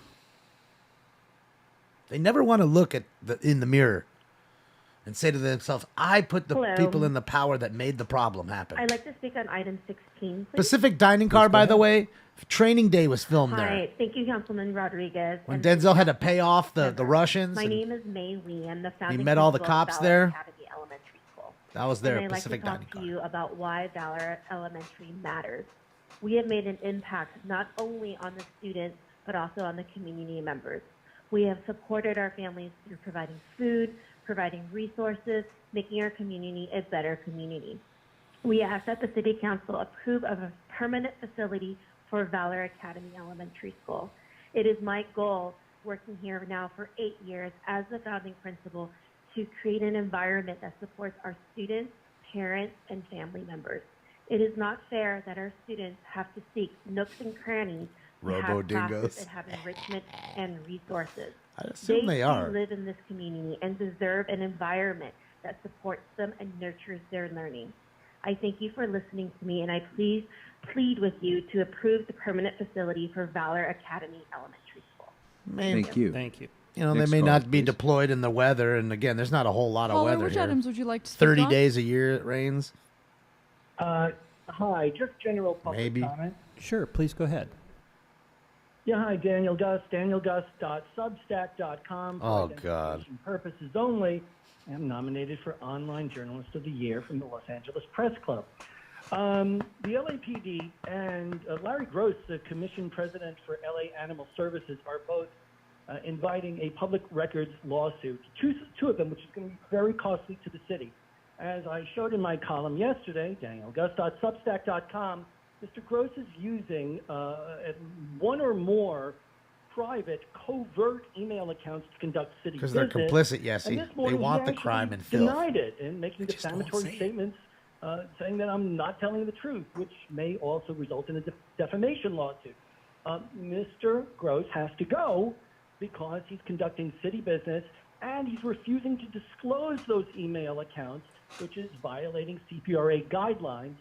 They never want to look at in the mirror and say to themselves, I put the Hello. people in the power that made the problem happen. I'd like to speak on item 16, please. Pacific Dining Car, by the way, Training Day was filmed there. Hi, thank you, Councilman Rodriguez. When and Denzel had to pay off the Russians. My and name is May Lee. I'm the founding met all the principal of cops Valor there. Academy Elementary School. That was there And at I'd Pacific like to Dining talk to you about why Valor Elementary matters. We have made an impact not only on the students, but also on the community members. We have supported our families through providing food, providing resources, making our community a better community. We ask that the City Council approve of a permanent facility for Valor Academy Elementary School. It is my goal, working here now for 8 years as the founding principal, to create an environment that supports our students, parents, and family members. It is not fair that our students have to seek nooks and crannies to have Robo-dingoes. classes and have enrichment and resources. I assume they too are. live in this community and deserve an environment that supports them and nurtures their learning. I thank you for listening to me, and I plead with you to approve the permanent facility for Valor Academy Elementary School. Thank you. Thank you. You know, Next they may caller, not be deployed in the weather. And again, there's not a whole lot of Caller, weather which here. items would you like to speak 30 on? days a year it rains. Hi, just general public Maybe. comment. Sure, please go ahead. Yeah, hi, Daniel Gus, danielgus.substack.com. For Oh, God. identification purposes only. I'm nominated for Online Journalist of the Year from the Los Angeles Press Club. The LAPD and Larry Gross, the commission president for LA Animal Services, are both inviting a public records lawsuit, two of them, which is going to be very costly to the city. As I showed in my column yesterday, danielgus.substack.com, Mr. Gross is using one or more private, covert email accounts to conduct city Because they're business. complicit, Yessie. And this They morning, want he the actually crime and filth. denied it and making defamatory statements saying that I'm not telling the truth, which may also result in a defamation lawsuit. Mr. Gross has to go because he's conducting city business and he's refusing to disclose those email accounts, which is violating CPRA guidelines.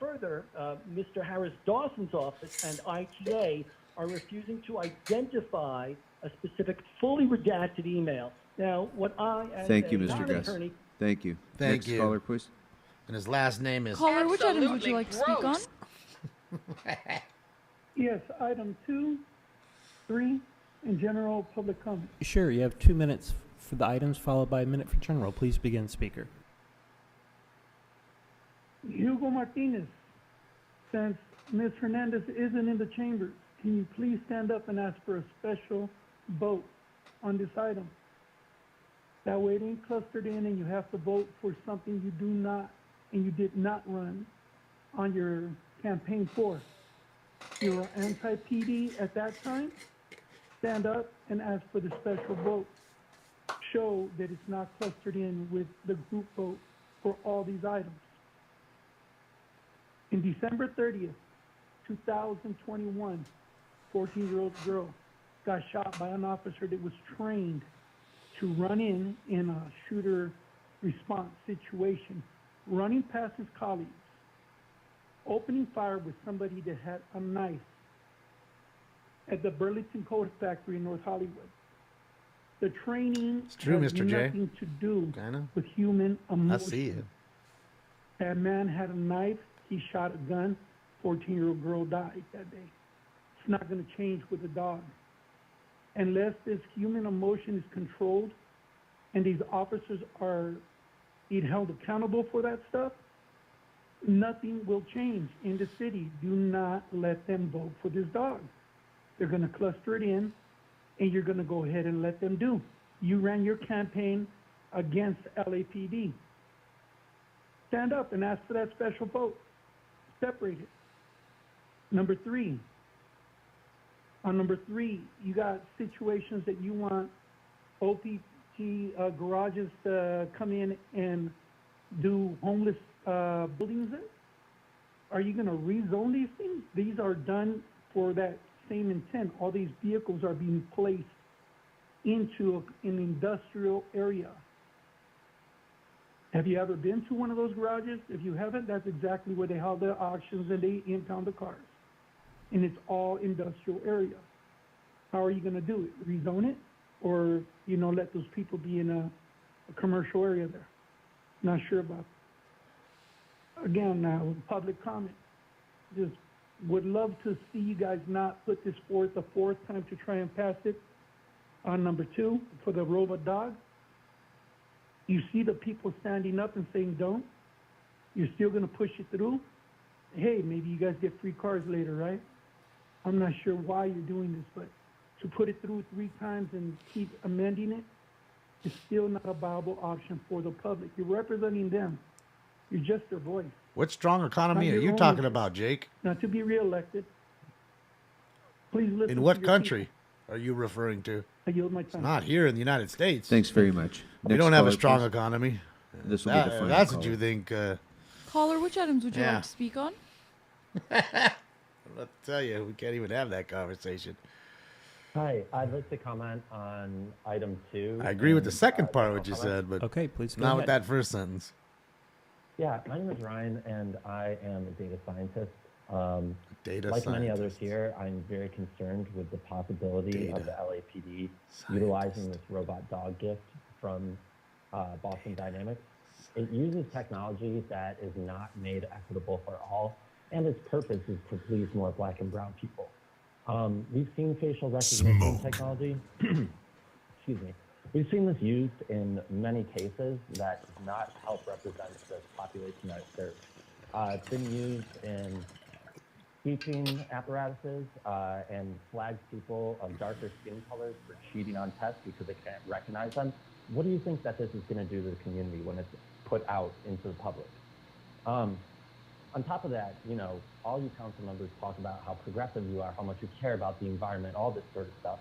Further, Mr. Harris Dawson's office and ITA are refusing to identify a specific fully redacted email. Now, what I, as Thank you, a Mr. Gus. attorney, Thank you. Thank Next you. caller, please. And his last name is. Caller, which items would you like to speak on? yes, item 2, 3, and general public comment. Sure, you have 2 minutes for the items, followed by a minute for general. Please begin, speaker. Hugo Martinez, since Ms. Hernandez isn't in the chamber, can you please stand up and ask for a special vote on this item? That way it ain't clustered in and you have to vote for something you do not and you did not run on your campaign for. You were anti-PD at that time. Stand up and ask for the special vote. Show that it's not clustered in with the group vote for all these items. In December 30th, 2021, 14-year-old girl got shot by an officer that was trained to run in a shooter response situation, running past his colleagues, opening fire with somebody that had a knife at the Burlington Coat Factory in North Hollywood. The training true, has Mr. J. nothing to do Kinda. with human emotion. I see it. That man had a knife, he shot a gun, 14-year-old girl died that day. It's not going to change with a dog. Unless this human emotion is controlled and these officers are being held accountable for that stuff, nothing will change in the city. Do not let them vote for this dog. They're going to cluster it in, and you're going to go ahead and let them do. You ran your campaign against LAPD. Stand up and ask for that special vote. Separate it. Number 3. On number 3, you got situations that you want OPG garages to come in and do homeless buildings in. Are you gonna rezone these things? These are done for that same intent. All these vehicles are being placed into an industrial area. Have you ever been to one of those garages? If you haven't, that's exactly where they hold their auctions and they impound the cars. And it's all industrial area. How are you gonna do it? Rezone it? Or, let those people be in a commercial area there? Not sure about that. Again, public comment. Just would love to see you guys not put this forth a fourth time to try and pass it on number 2 for the robot dog. You see the people standing up and saying don't. You're still going to push it through. Hey, maybe you guys get free cars later, right? I'm not sure why you're doing this, but to put it through 3 times and keep amending it is still not a viable option for the public. You're representing them. You're just their voice. What strong economy Not are your you own talking interest. about, Jake? Not to be reelected. Please listen. In to what your country are you referring to? people. I yield my It's time. not here in the United States. Thanks very much. We Next don't have a caller, strong please. economy. This will be the final That's what caller. you think. Caller, which items would you Yeah. like to speak on? I'll tell you, we can't even have that conversation. Hi, I'd like to comment on item 2. I agree with the and, second part of general what you comment. said, but Okay, please go not with ahead. that first sentence. Yeah, my name is Ryan, and I am a data scientist. Data like many scientist. others here, I'm very concerned with the possibility of the Data LAPD utilizing this robot dog gift from Boston Dynamics. It uses technology that is not made equitable for all, and its purpose is to please more black and brown people. We've seen facial recognition technology. Excuse me. We've seen this used in many cases that does not help represent the population that it serves. It's been used in teaching apparatuses and flags people of darker skin colors for cheating on tests because they can't recognize them. What do you think that this is going to do to the community when it's put out into the public? On top of that, all you council members talk about how progressive you are, how much you care about the environment, all this sort of stuff.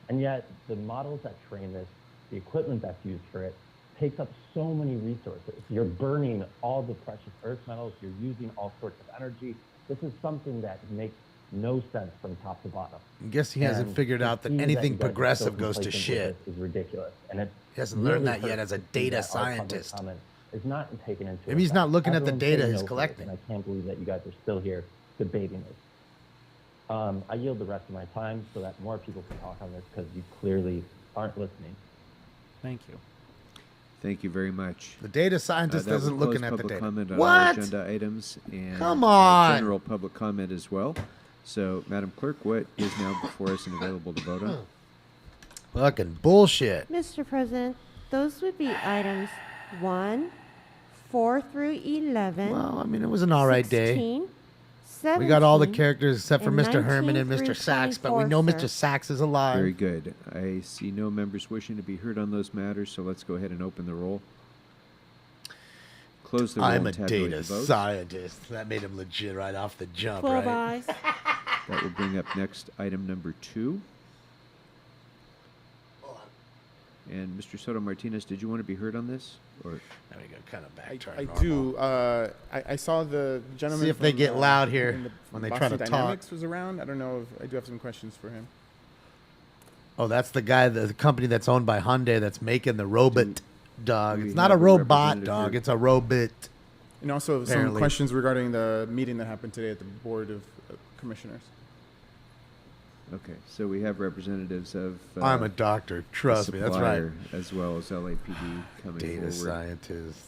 And yet the models that train this, the equipment that's used for it, takes up so many resources. You're burning all the precious earth metals, you're using all sorts of energy. This is something that makes no sense from top to bottom. I guess he hasn't And figured to out that see anything you guys are so progressive goes to complacent with shit. this is ridiculous. And it He hasn't learned really that yet hurts as a to see data that our public scientist. comment is not taken into Maybe he's account. not looking at the Everyone's data saying he's no for collecting. this, and I can't believe that you guys are still here debating this. I yield the rest of my time so that more people can talk on this because you clearly aren't listening. Thank you. Thank you very much. The data scientist That will isn't looking close at the public data. comment on all What? agenda items and Come on. general public comment as well. So, Madam Clerk, what is now before us and available to vote on? Fucking bullshit. Mr. President, those would be items 1, 4 through 11. Well, I mean, it was an all right day. 16, We got all the 17, characters except for and Mr. Herman and 19 Mr. through Sachs, but we 24, know sir. Mr. Sachs is alive. Very good. I see no members wishing to be heard on those matters, so let's go ahead and open the roll. Close the roll I'm a and tabulate data the votes. scientist. That made him legit right off the jump, 12 right? ayes. That will bring up next item number 2. And Mr. Soto Martinez, did you want to be heard on this? Or there we go, kind of back I do. I saw the gentleman. See if they from, get loud here in the when they Boston try to talk. Dynamics was around. I don't know if I do have some questions for him. Oh, that's the guy, the company that's owned by Hyundai that's making the robot dog. do It's we not a have a robot representative dog, here? it's a robot. And also some Apparently. questions regarding the meeting that happened today at the Board of Commissioners. Okay, so we have representatives of. I'm a doctor, the trust me, that's right. supplier As well as LAPD coming Data forward. scientist.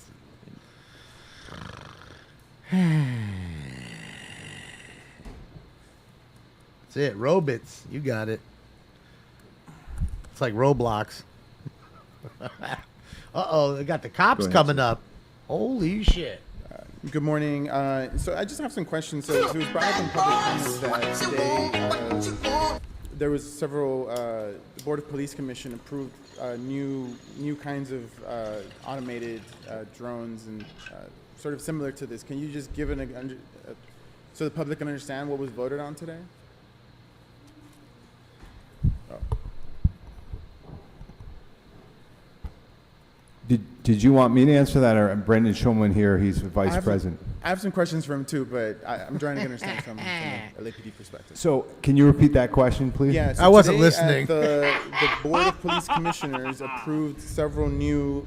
That's it, robots. You got it. It's like Roblox. Uh-oh, they got the cops Go ahead, coming sir. up. Holy shit. Good morning. So I just have some questions. So it was brought up in public comments that today there was several. The Board of Police Commission approved new kinds of automated drones and sort of similar to this. Can you just give so the public can understand what was voted on today? Did you want me to answer that, or Brendan Schulman here? He's the vice president. I have some questions for him too, but I'm trying to understand from the LAPD perspective. So, can you repeat that question, please? Yeah, so I wasn't today, listening. The Board of Police Commissioners approved several new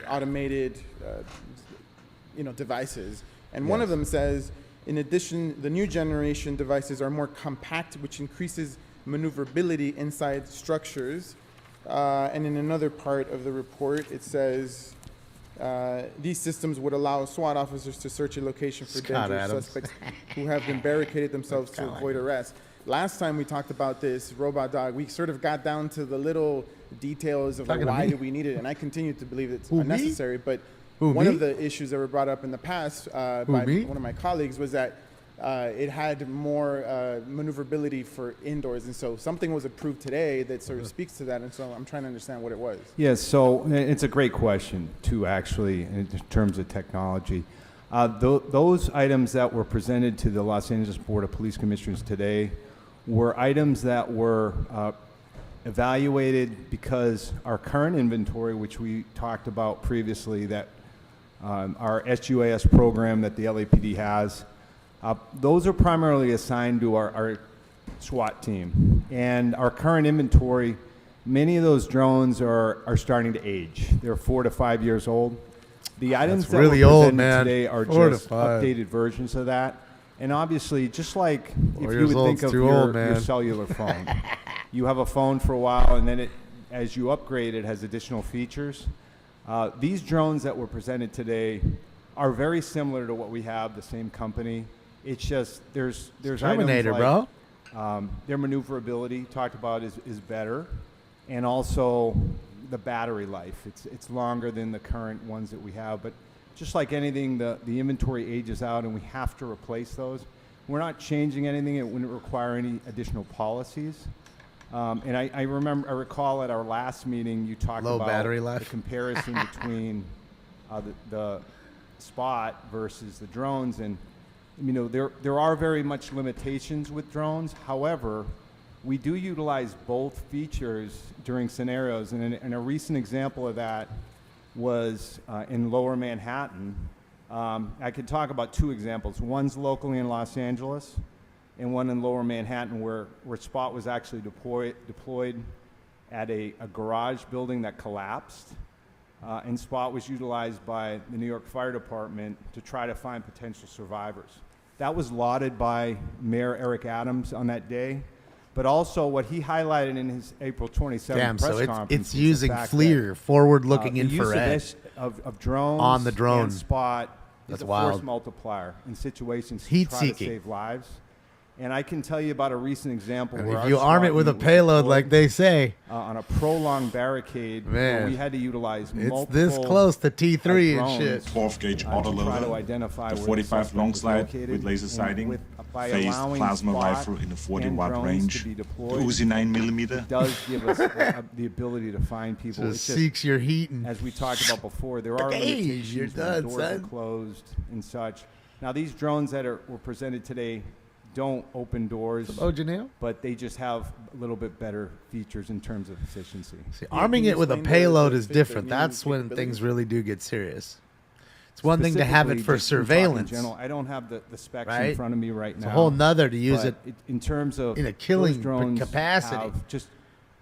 automated, devices, and one of them says, in addition, the new generation devices are more compact, which increases maneuverability inside structures. And in another part of the report, it says these systems would allow SWAT officers to search a location for Scott dangerous Adams. suspects who have been barricaded themselves to avoid arrest. Last time we talked about this robot dog, we sort of got down to the little details of Talking to why me? do we need it, and I continue to believe it's Who, me? unnecessary. But Who, one me? of the issues that were brought up in the past by me? one of my colleagues was that it had more maneuverability for indoors, and so something was approved today that sort of speaks to that, and so I'm trying to understand what it was. Yes, so it's a great question, too, actually, in terms of technology. Those items that were presented to the Los Angeles Board of Police Commissioners today were items that were evaluated because our current inventory, which we talked about previously, that our SUAS program that the LAPD has, those are primarily assigned to our SWAT team. And our current inventory, many of those drones are starting to age. They're 4 to 5 years old. The items that really were old, presented man. today are 4 to just 5. updated versions of that. And obviously, just like if 4 you years would think old's of too old, your man. cellular phone, you have a phone for a while, and then as you upgrade, it has additional features. These drones that were presented today are very similar to what we have, the same company. It's just there's Terminator, items like, their maneuverability talked about is better, and also the battery life. It's longer than the current ones that we have, but just like anything, the inventory ages out, and we have to replace those. We're not changing anything. It wouldn't require any additional policies. And I recall at our last meeting you talked Low about battery the life. comparison between the Spot versus the drones, and there are very much limitations with drones. However, we do utilize both features during scenarios, and a recent example of that was in Lower Manhattan. I could talk about two examples. One's locally in Los Angeles, and one in Lower Manhattan where Spot was actually deployed at a garage building that collapsed. And Spot was utilized by the New York Fire Department to try to find potential survivors. That was lauded by Mayor Eric Adams on that day. But also what he highlighted in his April 27th press conference it's was the using fact FLIR, that, forward-looking the infrared. use of drones On the drone. and Spot That's is a wild. force multiplier in situations Heat to try seeking. to save lives. And I can tell you about a recent example where If our you arm SWAT it with a unit was payload deployed, like they say, on a prolonged barricade, where Man, we had to utilize it's multiple this close to T3 and drones, shit. 12 gauge to autoloader, try to identify the where 45 suspect long was slide located, with laser and sighting, by phased allowing plasma Spot rifle in the 40 and watt drones range, to be the deployed, Uzi 9mm. It does give us the ability to find people. Just seeks your heat and as we talked about before, there are Hey, limitations you're when done, doors son. are closed and such. Now, these drones that were presented today don't open doors, but they just have a little bit better features in terms of efficiency. See, arming it with a payload is different. That's when things really do get serious. It's one thing to have it Specifically, for just in talking surveillance. general, I don't have the specs Right? in front of me right now. It's a whole nother to use but it in terms of in a killing those drones capacity. have just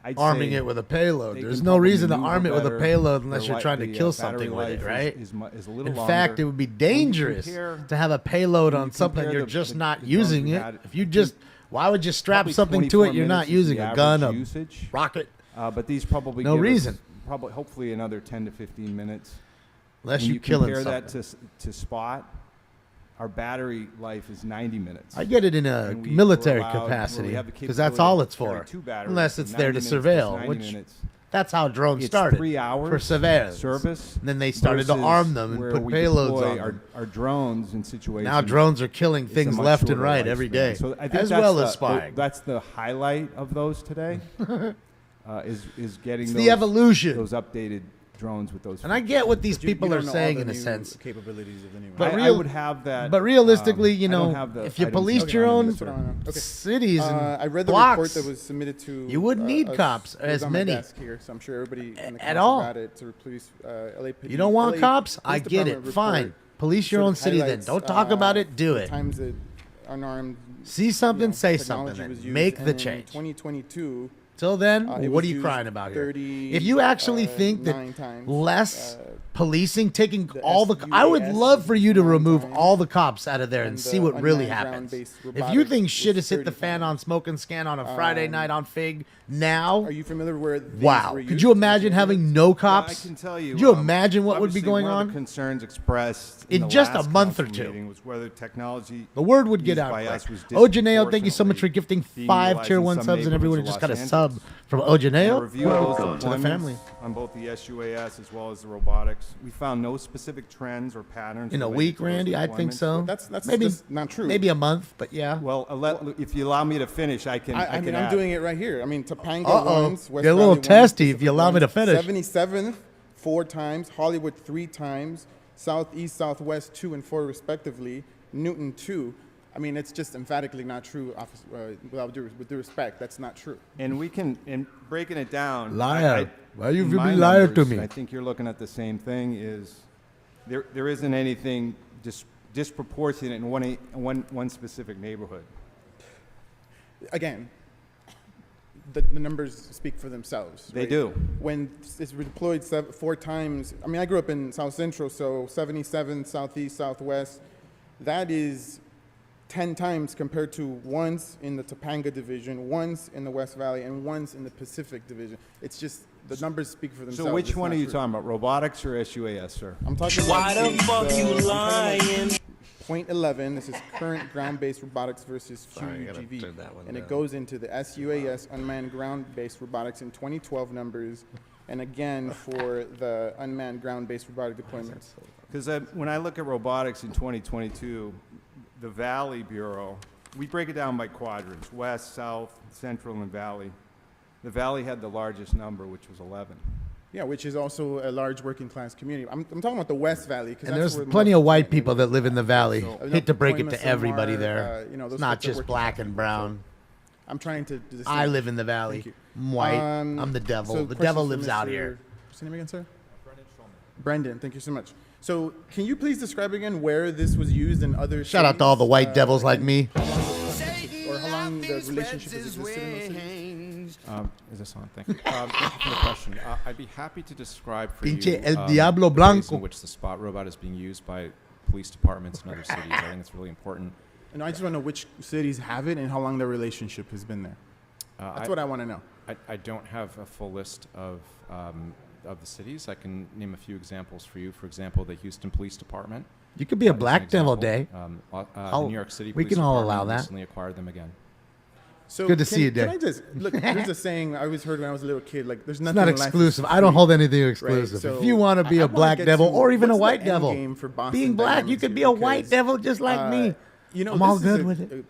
I'd Arming say it with a payload. they There's can no probably reason to maneuver arm it with a better. payload unless Their you're trying to the, kill battery something with life it, right? Is a little In longer. fact, it would be When you dangerous compare- to have a payload when on you something compare you're the- just the not drones using we it. had, If you just, why would you strap probably something to 24 it you're not minutes is using? the A gun, a average usage. rocket. But these probably No give us reason. probably hopefully another 10 to 15 minutes. Unless When you you killing compare that to Spot, our battery life is 90 minutes. I get it in a And military we're allowed- where we capacity have the because that's all capability it's to carry for. 2 batteries, Unless so it's there 90 to minutes plus surveil, 90 which minutes. that's how drones It's started 3 hours for surveillance service. And then they started to versus arm them and where put we payloads deploy on our, them. our drones in situations. Now drones are killing it's a things much left and shorter right every lifespan. day, So I think as that's well the- as spying. That's the highlight of those today. Is getting It's those, the evolution. those updated drones with those. And I get what these But you people don't are know all saying the in a new sense. capabilities of the new one. But I would have that. But realistically, you I don't know, have the if you items policed in your front of own me, That's what I wanna know. Okay. cities and I read the blocks, report that was submitted to. you wouldn't need us. cops It was as on my many. desk here, so I'm sure everybody in the At council all. got it. To police, LAPD. You don't want LA cops? Police I get it. Department Fine. report Police your sort own of city then. highlights, Don't talk about it. Do the it. Times that unarmed. See something, say technology something. was Then. used. Make And the in change. 2022. Till then, it what was are you used crying about here? 30, If you actually think that 9 times, less policing, taking the all the, I would SUAS love for you to 9 remove times, all the cops out of there and and see the what really unmanned happens. ground-based If you robotics think was shit has hit the 30 fan on Smoke and Scan on a Friday night on Fig now, Are you familiar where these wow. were Could used? you imagine having no cops? I can tell you. Could you imagine what would be obviously going one on? Of the concerns expressed In the just a last month or council two. meeting was whether technology. The word would get used out by quick. us was Ojaneo, thank you so much for disproportionately gifting being 5 utilized tier in 1 some subs, and everyone who neighborhoods just of got a Los sub Angeles. from In a Ojaneo review of those to the deployments family. on both the SUAS as well as the robotics, we found no specific trends or patterns. In a related week, to those Randy, I think deployments. so. That's maybe just not true. Maybe a month, but yeah. Well, if you allow me to finish, I can. I mean, can I'm add. doing it right here. I mean, Topanga Uh-oh. once, West Get a little Valley once, testy if you Pacific allow me to once, finish. 77th 4 times, Hollywood 3 times, Southeast, Southwest 2 and 4 respectively, Newton 2. I mean, it's just emphatically not true. With due respect, that's not true. And we can, and breaking it down. Liar. Why you in be my liar to numbers, me? and I think you're looking at the same thing. Is there isn't anything disproportionate in one specific neighborhood. Again, the numbers speak for themselves. They right? do. When it's deployed 4 times, I mean, I grew up in South Central, so 77, Southeast, Southwest, that is 10 times compared to once in the Topanga division, once in the West Valley, and once in the Pacific division. It's just, the numbers speak for themselves. So which It's one not are you true. talking about, robotics or SUAS, sir? I'm talking Why about the fuck you lying? Point 11, this is current ground-based robotics versus Sorry, I gotta QGV. turn that one And it down. goes into the SUAS unmanned ground-based robotics in 2012 numbers, and again for the unmanned ground-based robotic deployments. Because when I look at robotics in 2022, the Valley Bureau, we break it down by quadrants, west, south, central, and valley. The Valley had the largest number, which was 11. Yeah, which is also a large working-class community. I'm talking about the West Valley. 'Cause And that's there's where plenty most of white people that live in the valley. So, Hate to break it deployments to everybody are, there. you know, those It's not folks are just working black class. and brown. I'm trying to. I live in the valley. Thank you. I'm white. I'm the devil. so The question devil for lives out Mr. here. What's your name again, sir? Brendan, thank you so much. So, can you please describe again where this was used in other Shout out to all the white cities, devils like and- me. Or how long the relationship has existed in those cities? Is this on? Thank you. Thank you for the question. I'd be happy to describe for Pinche you El Diablo the ways Blanco. in which the Spot robot is being used by police departments in other cities. I think it's really important. And I just want to know which cities have it and how long their relationship has been there. That's what I want to know. I don't have a full list of the cities. I can name a few examples for you. For example, the Houston Police Department. You could be a is an black devil example. day. The New York City we Police can all Department allow that. recently acquired them again. So Good to see you, Dick. Can I just look? There's a saying I always heard when I was a little kid. Like, there's It's nothing. not in life exclusive. that's I don't free, hold anything right? exclusive. So If you want to be I a wanna black get devil to or even a what's the white end devil, game for Boston being black, you Dynamics could be here? a white Because, devil just like me. You know, I'm all this is good a- with it. a-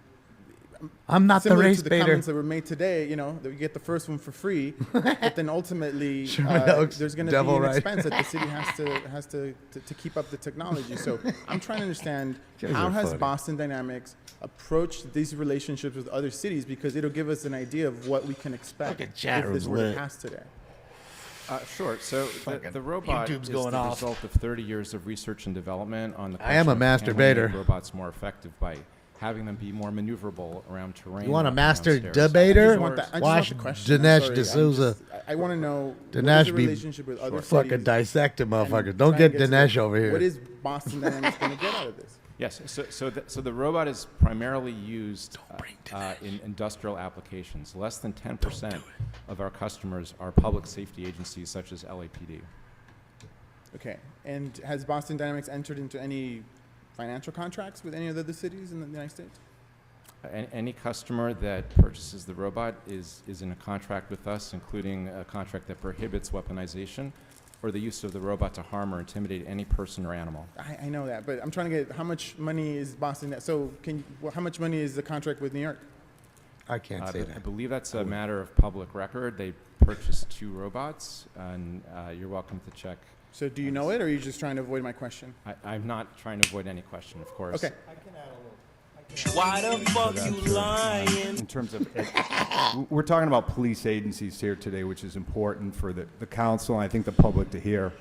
I'm not the similar race to the baiter. comments that were made today, you know, that we get the first one for free, but then ultimately Sherman Oaks, there's going to devil be an right. expense that the city has to keep up the technology. So I'm trying to understand You guys how are has funny. Boston Dynamics approached these relationships with other cities, because it'll give us an idea of what we can expect Fucking chat if this room's were to lit. pass today. Sure. So the robot YouTube's is going the off. result of 30 years of research and development on the I am a question of can we masturbator. make robots more effective by having them be more maneuverable around terrain. You want a up and master downstairs. debater? I just want Watch the question. I'm Dinesh sorry, D'Souza. I want to know what is Dinesh the be relationship with other fucking cities dissect him, and motherfucker. Don't try get and to Dinesh the- over here. What is Boston Dynamics going to get out of this? Yes. So the robot is primarily used in industrial applications. Less than 10% of our customers are public safety agencies such as LAPD. Okay. And has Boston Dynamics entered into any financial contracts with any of the other cities in the United States? Any customer that purchases the robot is in a contract with us, including a contract that prohibits weaponization or the use of the robot to harm or intimidate any person or animal. I know that, but I'm trying to get how much money is Boston. So how much money is the contract with New York? I can't say that. I believe that's a matter of public record. They purchased 2 robots, and you're welcome to check. So do you know it, or are you just trying to avoid my question? I'm not trying to avoid any question, of course. Okay. Why the fuck you lying? In terms of, we're talking about police agencies here today, which is important for the council and I think the public to hear.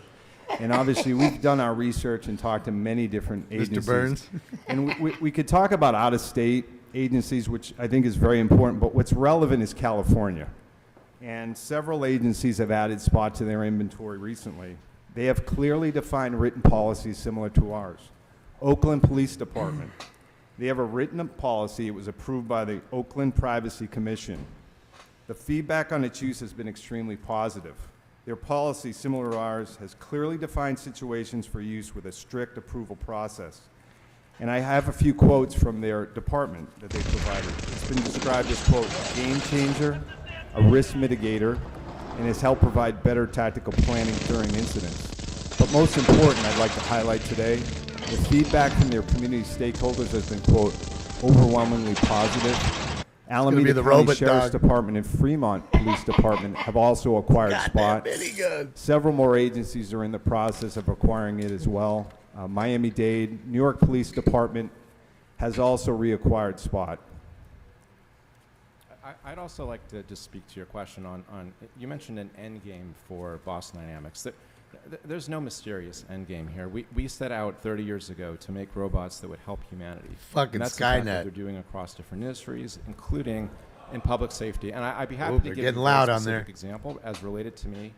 And obviously, we've done our research and talked to many different agencies. Mr. Burns. And we could talk about out-of-state agencies, which I think is very important, but what's relevant is California. And several agencies have added Spot to their inventory recently. They have clearly defined written policies similar to ours. Oakland Police Department. They have a written policy. It was approved by the Oakland Privacy Commission. The feedback on its use has been extremely positive. Their policy, similar to ours, has clearly defined situations for use with a strict approval process. And I have a few quotes from their department that they provided. It's been described as, quote, a game changer, a risk mitigator, and has helped provide better tactical planning during incidents. But most important, I'd like to highlight today, the feedback from their community stakeholders has been, quote, overwhelmingly positive. Alameda County Sheriff's Department and Fremont Police Department have also acquired Spot. Several more agencies are in the process of acquiring it as well. Miami-Dade, New York Police Department has also reacquired Spot. I'd also like to just speak to your question on you mentioned an end game for Boston Dynamics. There's no mysterious end game here. We set out 30 years ago to make robots that would help humanity. Fucking and that's in fact what Skynet. they're doing across different industries, including in public safety. And I'd be happy to They're give getting you a loud very on there. specific example as related to me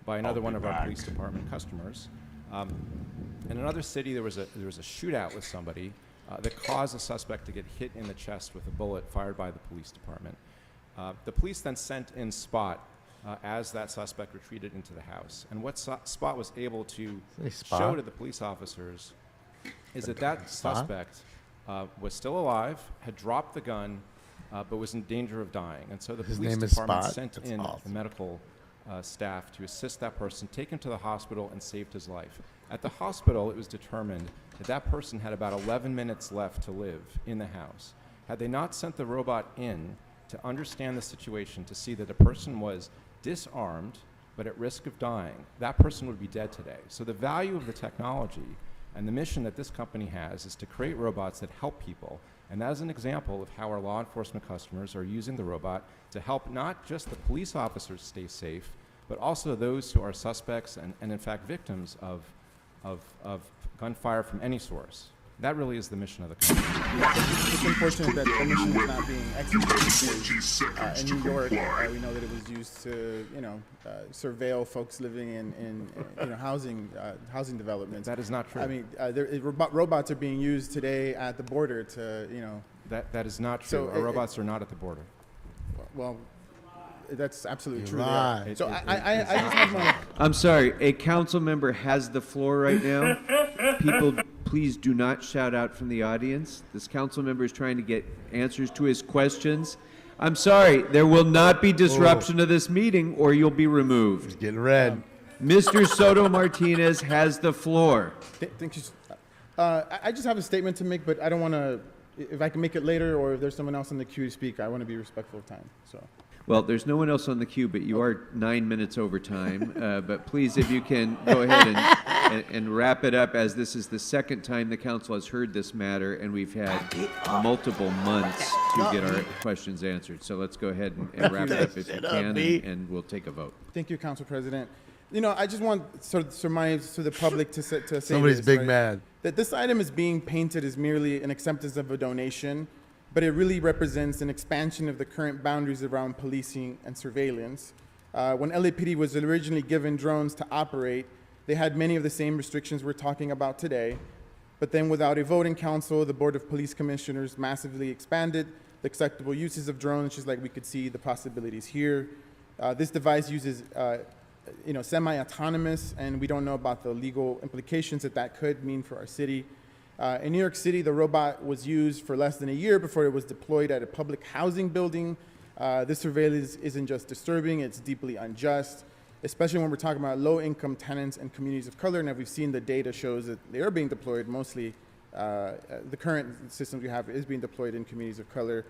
by another one of our police department customers. In another city, there was a shootout with somebody that caused a suspect to get hit in the chest with a bullet fired by the police department. The police then sent in Spot as that suspect retreated into the house. And what Spot was able to show to the police officers is that suspect was still alive, had dropped the gun, but was in danger of dying. And so the His police name is department Spot? sent That's in awesome. the medical staff to assist that person, take him to the hospital, and saved his life. At the hospital, it was determined that that person had about 11 minutes left to live in the house. Had they not sent the robot in to understand the situation, to see that the person was disarmed but at risk of dying, that person would be dead today. So the value of the technology and the mission that this company has is to create robots that help people. And that is an example of how our law enforcement customers are using the robot to help not just the police officers stay safe, but also those who are suspects and in fact victims of gunfire from any source. That really is the mission of the company. It's unfortunate that the mission is not being executed. In New York, we know that it was used to, surveil folks living in housing developments. That is not true. I mean, robots are being used today at the border to, That is not true. So Our robots are not at the border. Well, that's absolutely You true. lie. So I just have my... I'm sorry, a council member has the floor right now. People, please do not shout out from the audience. This council member is trying to get answers to his questions. I'm sorry, there will not be disruption of this meeting or you'll be removed. It's getting red. Mr. Soto Martinez has the floor. Thank you. I just have a statement to make, but I don't want to... If I can make it later, or if there's someone else in the queue to speak, I want to be respectful of time. So. Well, there's no one else on the queue, but you are 9 minutes over time. But please, if you can, go ahead and wrap it up, as this is the second time the council has heard this matter, and we've had multiple months to get our questions answered. So let's go ahead and wrap it up if you can, and we'll take a vote. Thank you, Council President. I just want to surmise to the public to say Somebody's this, big right? mad. That this item is being painted as merely an acceptance of a donation, but it really represents an expansion of the current boundaries around policing and surveillance. When LAPD was originally given drones to operate, they had many of the same restrictions we're talking about today, but then without a voting council, the Board of Police Commissioners massively expanded the acceptable uses of drones, just like we could see the possibilities here. This device uses semi-autonomous, and we don't know about the legal implications that could mean for our city. In New York City, the robot was used for less than a year before it was deployed at a public housing building. This surveillance isn't just disturbing, it's deeply unjust, especially when we're talking about low-income tenants and communities of color, and as we've seen, the data shows that they are being deployed mostly, the current systems we have is being deployed in communities of color.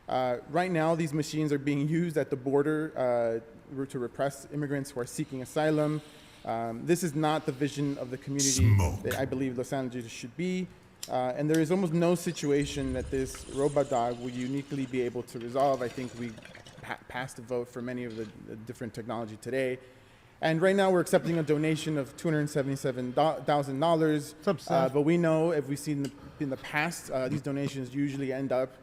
Right now, these machines are being used at the border to repress immigrants who are seeking asylum. This is not the vision of the community that I believe Los Angeles should be. And there is almost no situation that this robot dog will uniquely be able to resolve. I think we passed a vote for many of the different technology today. And right now we're accepting a donation of $277,000. But we know, if we've seen in the past, these donations usually end up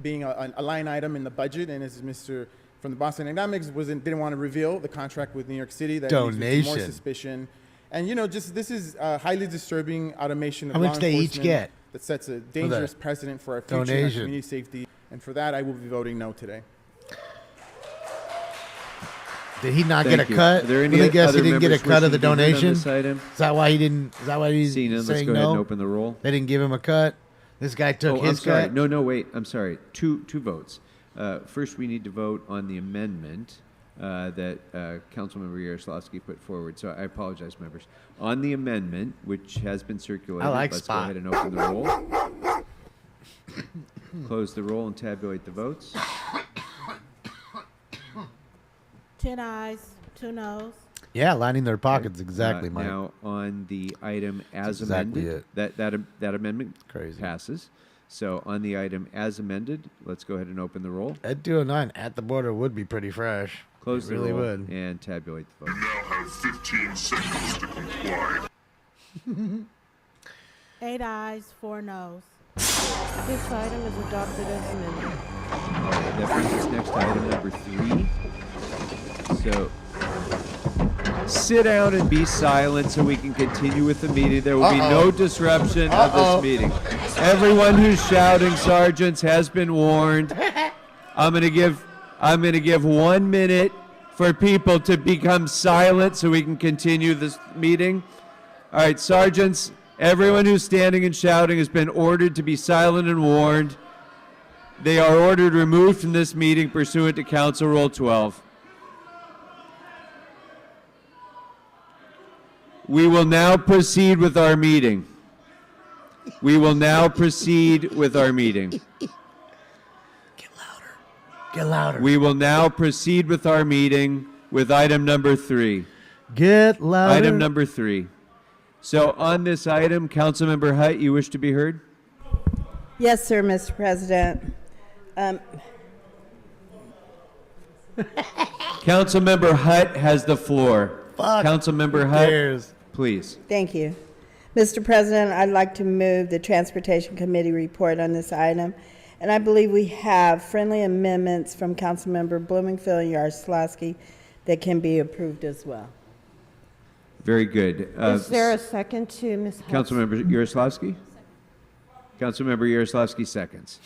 being a line item in the budget. And as Mr. from the Boston Dynamics didn't want to reveal the contract with New York City, that leads to more suspicion. And this is highly disturbing automation of How much law they each enforcement get? that sets a dangerous precedent for our future and our Donation. community safety. And for that, I will be voting no today. Did he not Thank get a you. cut? Are there any Really guess he other didn't get a members cut of the wishing to be heard on donation? this item? Is that why he didn't? Is that why he's Seeing none, let's saying go ahead no? and open the roll. They didn't give him a cut. This guy took I'm his sorry. cut. No, wait. I'm sorry. Two votes. First, we need to vote on the amendment that Councilmember Yaroslavsky put forward. So I apologize, members. On the amendment, which has been circulated, let's Spot. go ahead and open the roll. Close the roll and tabulate the votes. 10 ayes, 2 noes. Yeah, lining their pockets exactly, Mike. Now, on the item as That's exactly amended, that amendment passes. So on the item as amended, let's go ahead and open the roll. Ed 209 at the border would be pretty fresh. Close It the really roll would. and tabulate the vote. You now have 15 seconds to comply. 8 ayes, 4 noes. This item is adopted as amended. All right, that brings us next to item number 3. So sit down and be silent so we can continue with the meeting. There will be no disruption of this meeting. Everyone who's shouting, sergeants, has been warned. I'm going to give 1 minute for people to become silent so we can continue this meeting. All right, sergeants, everyone who's standing and shouting has been ordered to be silent and warned. They are ordered removed from this meeting pursuant to Council Rule 12. We will now proceed with our meeting. We will now proceed with our meeting. Get louder. We will now proceed with our meeting with item number 3. Get louder. Item number 3. So on this item, Councilmember Hutt, you wish to be heard? Yes, sir, Mr. President. Councilmember Hutt has the floor. Councilmember Hutt, please. Thank you. Mr. President, I'd like to move the Transportation Committee report on this item. And I believe we have friendly amendments from Councilmember Bloomingfield and Yaroslavsky that can be approved as well. Very good. Is there a second to Ms. Hudson? Councilmember Yaroslavsky? Councilmember Yaroslavsky seconds.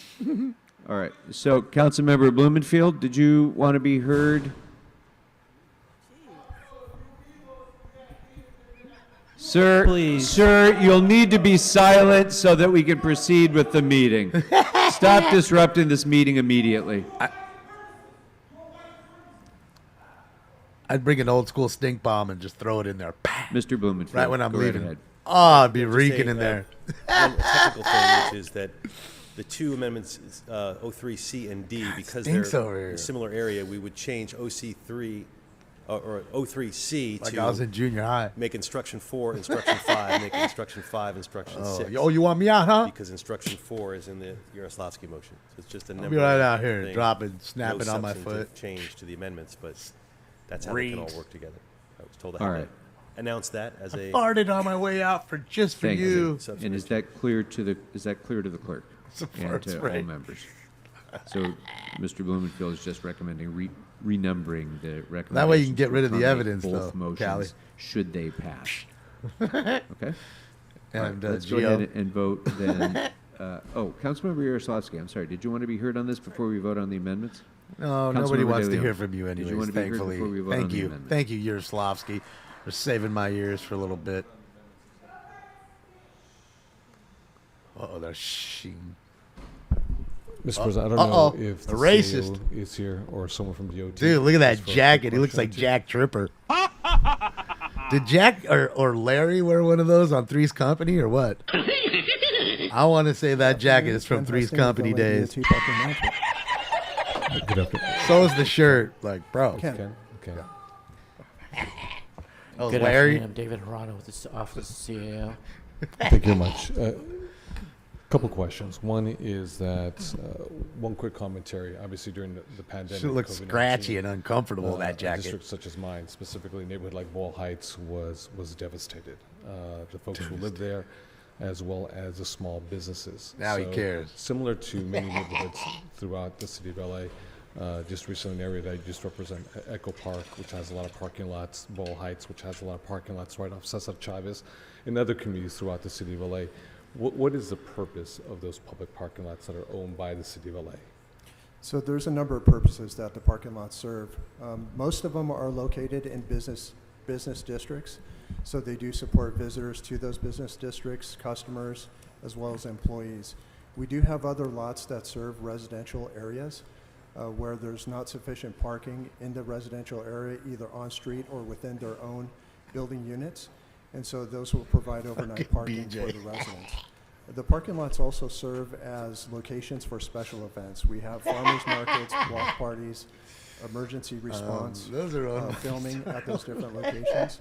All right. So, Councilmember Blumenfield, did you want to be heard? Sir, Please. Sir, you'll need to be silent so that we can proceed with the meeting. Stop disrupting this meeting immediately. I'd bring an old school stink bomb and just throw it in there. Mr. Blumenfield, Right when I'm go right leaving. ahead. Oh, I'd be Just reeking saying, in there. One technical thing, which is that the two amendments, 03C and D, because stinks they're over in here. a similar area, we would change OC3 or 03C Like to I was in junior high. make instruction 4 instruction 5, make instruction 5 instruction Oh, 6. you want me out, huh? Because instruction 4 is in the Yaroslavsky motion. So it's just a I'll number. be right out here, dropping, snapping no on my substantive foot. change to the amendments, but that's how they can all Read. work together. I was told I All had right. to announce that as a Farted on my way out for just for Thank you. And is that clear to the clerk So far, and it's to all right. members? So Mr. Blumenfield is just recommending renumbering the recommendation. That way you can get rid of the evidence, both though, motions Callie. should they pass. Okay. All right, And, let's go Gio. ahead and vote then. Councilmember Yaroslavsky, I'm sorry. Did you want to be heard on this before we vote on the amendments? No, nobody Councilmember wants De to Leon, hear from you Did anyways, you want to be heard thankfully. before we vote on Thank the you. amendment? Thank you, Yaroslavsky, for saving my ears for a little bit. Uh-oh, they're shing. Mr. President, I don't know if a the racist CEO is here or someone from DOT. Dude, look at that Just for a jacket. quick He looks like question. Jack Tripper. Did Jack or Larry wear one of those on Three's Company or what? I want to say that jacket is from Three's Company days. Good afternoon. So is the shirt. Like, bro. Okay. Oh, Good Larry. afternoon. I'm David Hirano with the Office of CAO. Thank you very much. Couple questions. One is that one quick commentary. Obviously, during the pandemic, She looks COVID-19, scratchy and uncomfortable, that A jacket. district such as mine, specifically a neighborhood like Ball Heights, was devastated. The folks who lived there, as well as the small businesses. Now he cares. Similar to many neighborhoods throughout the city of LA. Just recently, an area that I just represent, Echo Park, which has a lot of parking lots, Ball Heights, which has a lot of parking lots right off Cesar Chavez, and other communities throughout the city of LA. What is the purpose of those public parking lots that are owned by the city of LA? So there's a number of purposes that the parking lots serve. Most of them are located in business districts, so they do support visitors to those business districts, customers, as well as employees. We do have other lots that serve residential areas where there's not sufficient parking in the residential area, either on street or within their own building units. And so those will provide overnight parking for the residents. The parking lots also serve as locations for special events. We have farmers markets, block parties, emergency response, those are filming at those different locations.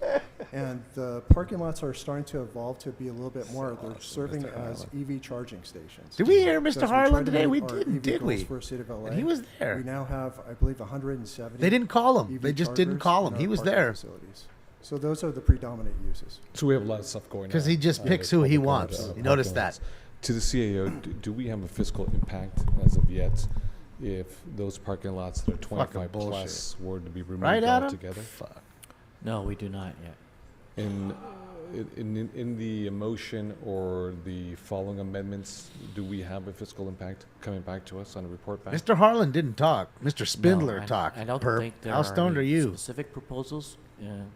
And the parking lots are starting to evolve to be a little bit more. They're serving as EV charging stations. Did we hear So Mr. as we try Harlan to today? meet We our didn't, EV did we? goals for the city of LA, And he was there. We now have, I believe, 170. They didn't call him. EV They just didn't chargers call in him. He our was parking there. facilities. So those are the predominant uses. So we have a lot of stuff going on. 'Cause he just picks who he wants. You notice parking that. lots. To the CAO, do we have a fiscal impact as of yet if those parking lots that are 25 plus were to be removed Right, Adam? altogether? No, we do not yet. In the motion or the following amendments, do we have a fiscal impact coming back to us on a report back? Mr. Harlan didn't talk. Mr. Spindler No, talked. I don't Perp. think there How are stoned any are you? specific proposals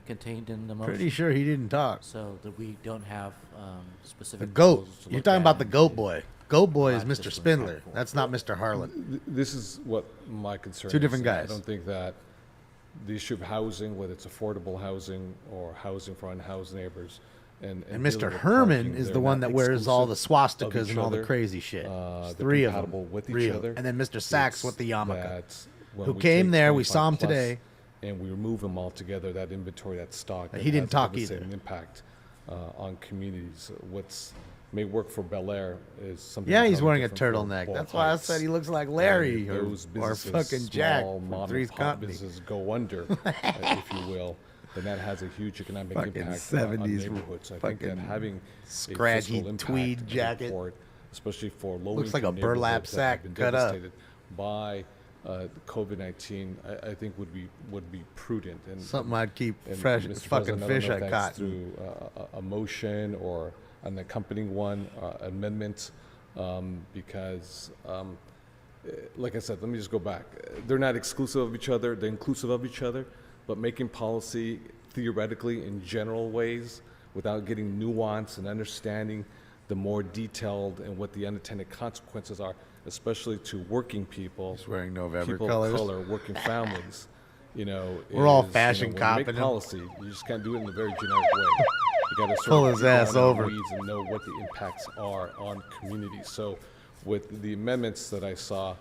contained in the motion. Pretty sure he didn't talk. So that we don't have specific The goat. proposals to You're look talking at about the and goat to boy. Goat boy is provide Mr. fiscal Spindler. impact for. That's not Mr. Harlan. This is what my concern is. Two different I guys. don't think that the issue of housing, whether it's affordable housing or housing for unhoused neighbors, and And dealing Mr. with Herman parking, is they're the one not that wears all the exclusive of swastikas each and all the other. crazy shit. They're Three of compatible them. with each Real. other. And then Mr. Sachs It's with the yarmulke, that when who we came take there. We 25 saw him plus today. And we remove them all together, that inventory, that stock. He that didn't has talk devastating either. impact on communities. What's may work for Bel Air is something. Yeah, he's entirely wearing a different for turtleneck. Ball That's why I Heights. said he looks like Larry And or- those or businesses, fucking Jack small from mom and Three's pop Company. businesses go under, if you will, then that has a huge economic Fucking impact 70s on neighborhoods. I think that fucking having scratchy a fiscal impact tweed jacket. report, especially for low Looks like a income burlap neighborhoods that have sack been cut up. devastated by COVID-19, I think would be prudent. And Something I'd keep and fresh- Mr. fucking President, fish I I don't know if caught. that's through a motion or an accompanying one, amendment, because, like I said, let me just go back. They're not exclusive of each other, they're inclusive of each other, but making policy theoretically in general ways without getting nuance and understanding the more detailed and what the unintended consequences are, especially to working people. He's wearing November people colors. of color, working families, you know. We're all is, fashion when you make copping him. policy, you just can't do it in a very generic way. You got to Pull sort of his get ass down in the over. weeds and know what the impacts are on communities. So, with the amendments that I saw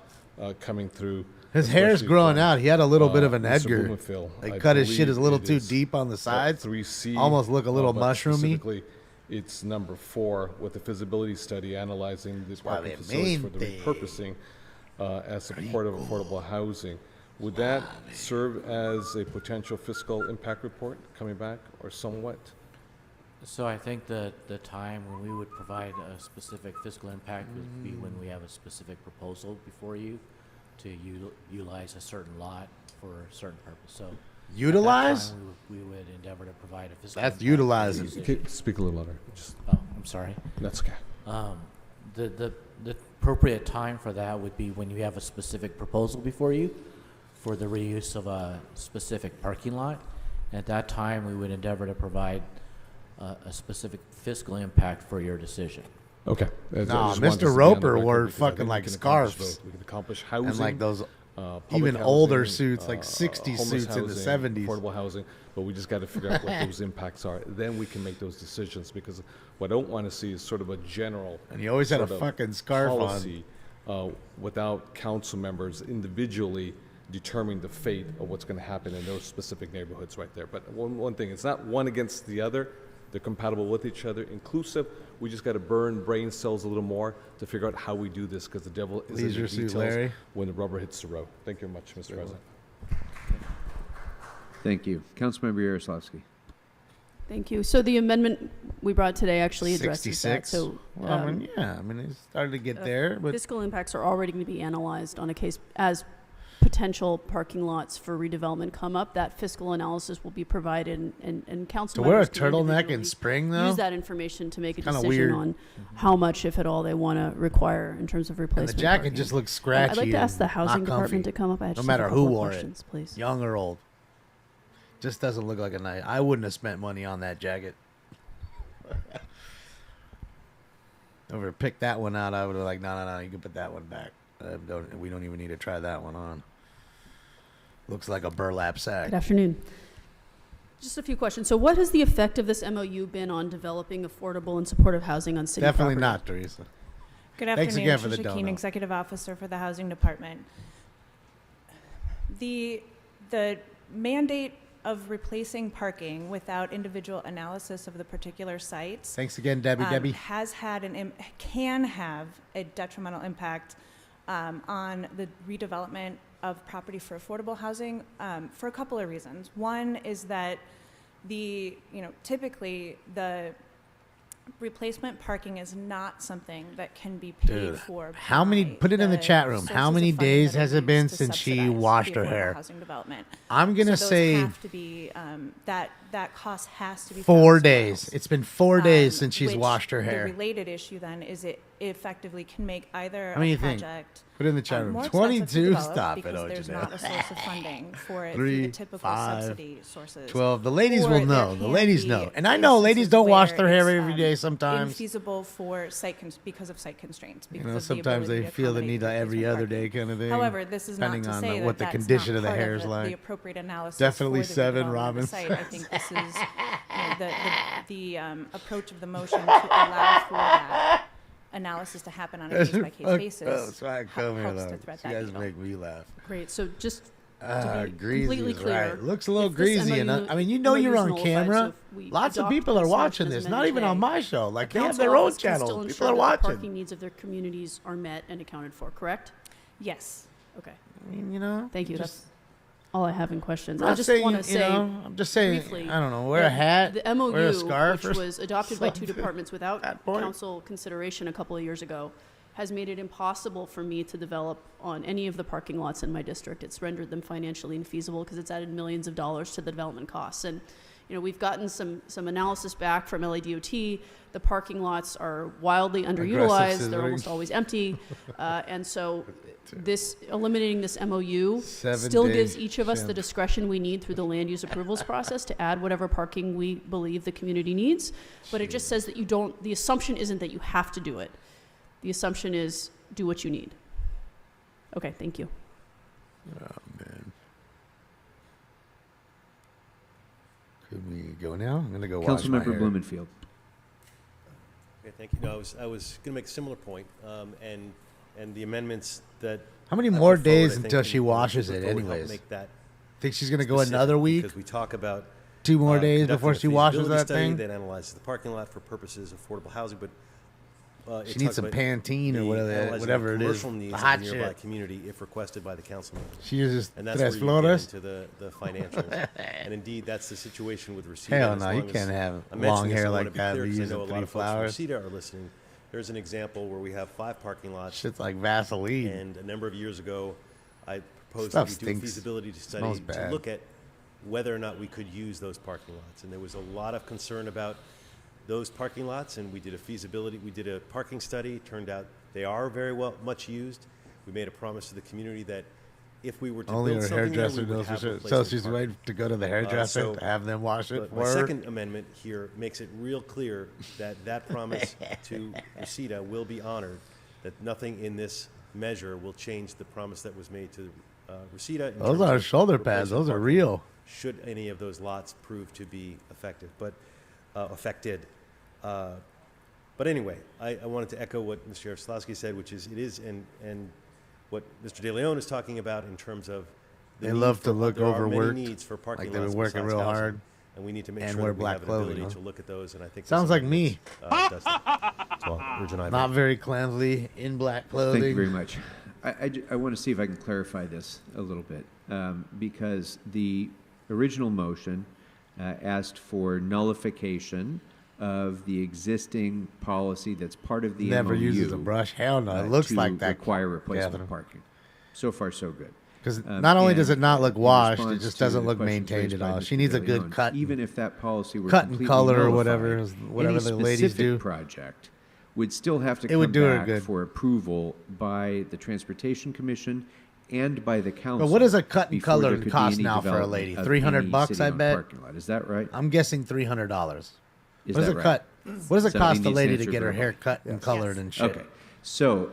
coming through, His hair's especially growing from, out. He had a little bit of an Mr. Edgar. Blumenfield, They I cut his shit believe a little it too is, deep on the sides. 3C, Almost look a little but mushroomy. specifically, it's number 4 with the feasibility study analyzing the why parking they facilities named for the repurposing as support of affordable housing. Would that serve as a potential fiscal impact report coming back, or somewhat? So I think that the time when we would provide a specific fiscal impact would be when we have a specific proposal before you to utilize a certain lot for a certain purpose. So at that Utilize? time, we would endeavor to provide a fiscal That's impact utilizing. decision. Speak a little louder. Just Oh, I'm sorry. That's okay. The appropriate time for that would be when you have a specific proposal before you for the reuse of a specific parking lot. At that time, we would endeavor to provide a specific fiscal impact for your decision. Okay. Nah, Mr. Roper wore fucking like scarves We can accomplish and housing. like those public Even older housing, suits, like 60 homeless suits in the housing, 70s. affordable housing, but we just got to figure out what those impacts are. Then we can make those decisions, because what I don't want to see is sort of a general And you always had a sort of fucking scarf on. policy, without council members individually determining the fate of what's going to happen in those specific neighborhoods right there. But one thing, it's not one against the other. They're compatible with each other, inclusive. We just got to burn brain cells a little more to figure out how we do this, because the devil is in Leisure the suit, details Larry. when the rubber hits the road. Thank you very much, Mr. President. Thank you. Councilmember Yaroslavsky. Thank you. So the amendment we brought today actually addresses that. 66. So Well, I mean, yeah, I mean, it started to get there, but fiscal impacts are already going to be analyzed on a case as potential parking lots for redevelopment come up. That fiscal analysis will be provided, and council to wear a members can turtleneck in individually spring, though, use that information to make a Kinda decision weird. on how much, if at all, they want to require in terms of and replacement. the jacket parking. just looks I'd scratchy. like to ask the and housing not department comfy, to come up. I no just matter have a who couple of wore questions, it, please. young or old. Just doesn't look like a nice. I wouldn't have spent money on that jacket. Over pick that one out, I would have like, no, you can put that one back. We don't even need to try that one on. Looks like a burlap sack. Good afternoon. Just a few questions. So what has the effect of this MOU been on developing affordable and supportive housing on city Definitely property? not, Teresa. Good afternoon. Thanks again for the Tricia Keene, donut. Executive Officer for the Housing Department. The mandate of replacing parking without individual analysis of the particular sites. Thanks again, Debbie. Has had can have a detrimental impact on the redevelopment of property for affordable housing for a couple of reasons. One is that typically the replacement parking is not something that can be paid Dude, for. how many? by Put it in the chat room. sources How of many funding days that are has it used been to since she subsidize washed the her affordable hair? housing development. I'm gonna So those say have to be that cost has to be 4 found days. somewhere It's been 4 days else. since she's Which washed her The hair. related issue then is it effectively can make either How many a you think? project Put it in the chat room. more expensive to 22? develop Stop it, because there's Ojeda. not a source of funding for it 3, through the typical 5, subsidy sources. 12. The ladies Or will there know. The can ladies be know. And I know ladies instances don't wash where their hair it's, every day sometimes. Infeasible for because of site constraints. You Because know, of the sometimes ability they to feel the accommodate need of every replacement other day parking. kind of thing. However, this is not depending to on say what that the that's condition not of the part hair is the like. appropriate analysis Definitely for the 7, redevelopment of Robin. the site. I think this is the approach of the motion to allow for that analysis to happen on a case-by-case basis. So I come here, helps to laugh. thread You that guys needle. make me laugh. Great. So just to be Greasy completely is clear, right. Looks a little if this greasy. MOU I mean, you know you're on nullified, camera. so if we Lots of adopt people are this watching motion as this. Not even on amended my today, show. Like, the they have council their own office can still channel. ensure People are that the watching. parking needs of their communities are met and accounted for, correct? Yes. Okay. I mean, you know. Thank you. just- That's all I have in questions. I'm I not just saying, want you to say, know, I'm just saying, briefly, I don't know, wear a that hat, The MOU, wear a scarf which or was adopted by two something departments without at that point. council consideration a couple of years ago, has made it impossible for me to develop on any of the parking lots in my district. It's rendered them financially infeasible because it's added millions of dollars to the development costs. And we've gotten some analysis back from LADOT. The parking lots are wildly underutilized. They're scissoring. almost always empty. And so eliminating this MOU 7 still gives days, each of us Jim. the discretion we need through the land use approvals process to add whatever parking we believe the community needs. But it just says that the assumption isn't that you have to do it. The assumption is do what you need. Okay, thank you. Oh, man. Could we go now? I'm going to go wash my Councilmember hair. Blumenfield. Okay, thank you. No, I was going to make a similar point, and the amendments that. How many I more put forward, days I think, until can- she washes can it put forward help anyways? Make that Think she's going to go specific, another week? Because we talk about 2 more days conducting before a she washes feasibility that study thing? that analyzes the parking lot for purposes of affordable housing, but it She needs talks some about Pantene or the whatever analyzing whatever of it is. commercial needs The of hot the nearby shit. community if requested by the council member. She uses And that's Tres where you Flores? get into the financials. And indeed, that's the situation with Reseda. Hell As no, you long as can't have I mentioned long this, hair I wanna like be that clear, and 'cause I use know a three lot of folks flowers. from Reseda are listening. There's an example where we have 5 parking lots. Shit's like Vaseline. And a number of years ago, I proposed Stuff that we do a stinks. feasibility study Smells to bad. look at whether or not we could use those parking lots. And there was a lot of concern about those parking lots, and we did a parking study. Turned out they are very much used. We made a promise to the community that if we were to Only build her something there, we hairdresser would knows for have sure. So replacement she's parking. waiting to go to the hairdresser So- to have them wash it but for my her. second amendment here makes it real clear that that promise to Reseda will be honored, that nothing in this measure will change the promise that was made to Reseda. in Those terms are of shoulder pads. replacement Those are parking real. Should any of those lots prove to be effective, but affected. But anyway, I wanted to echo what Mr. Jaroslawski said, which is it is, and what Mr. De Leon is talking about in terms of the They need love to for- look there are overworked, many needs for parking like they've been lots working besides real housing, hard and we need to make and sure wear that we black have an clothing, ability huh? to look at those. And I think this Sounds is like an me. ordinance, does that. So I'll urge an aye Not vote. very clumsily in black clothing. Thank you very much. I want to see if I can clarify this a little bit, because the original motion asked for nullification of the existing policy that's part of the Never MOU. uses a brush. Hell no. It looks to like that, require replacement Catherine. parking. So far, so good. Because not only does it not look in washed, it response just to doesn't the look questions maintained raised at by all. Mr. She needs a De good Leon, cut. even if that policy were cut and completely color or nullified, whatever, whatever any the ladies specific do. project would still have to It come would do her back good. for approval by the Transportation Commission and by the council. But what does a cut and before color there could be cost any now for a development lady? of $300 any bucks, I city-owned bet. parking lot. Is that right? I'm guessing $300. Is What does that it right? cut? What does it Somebody cost a needs to lady to answer get her verbally. hair cut and colored and shit? Okay, so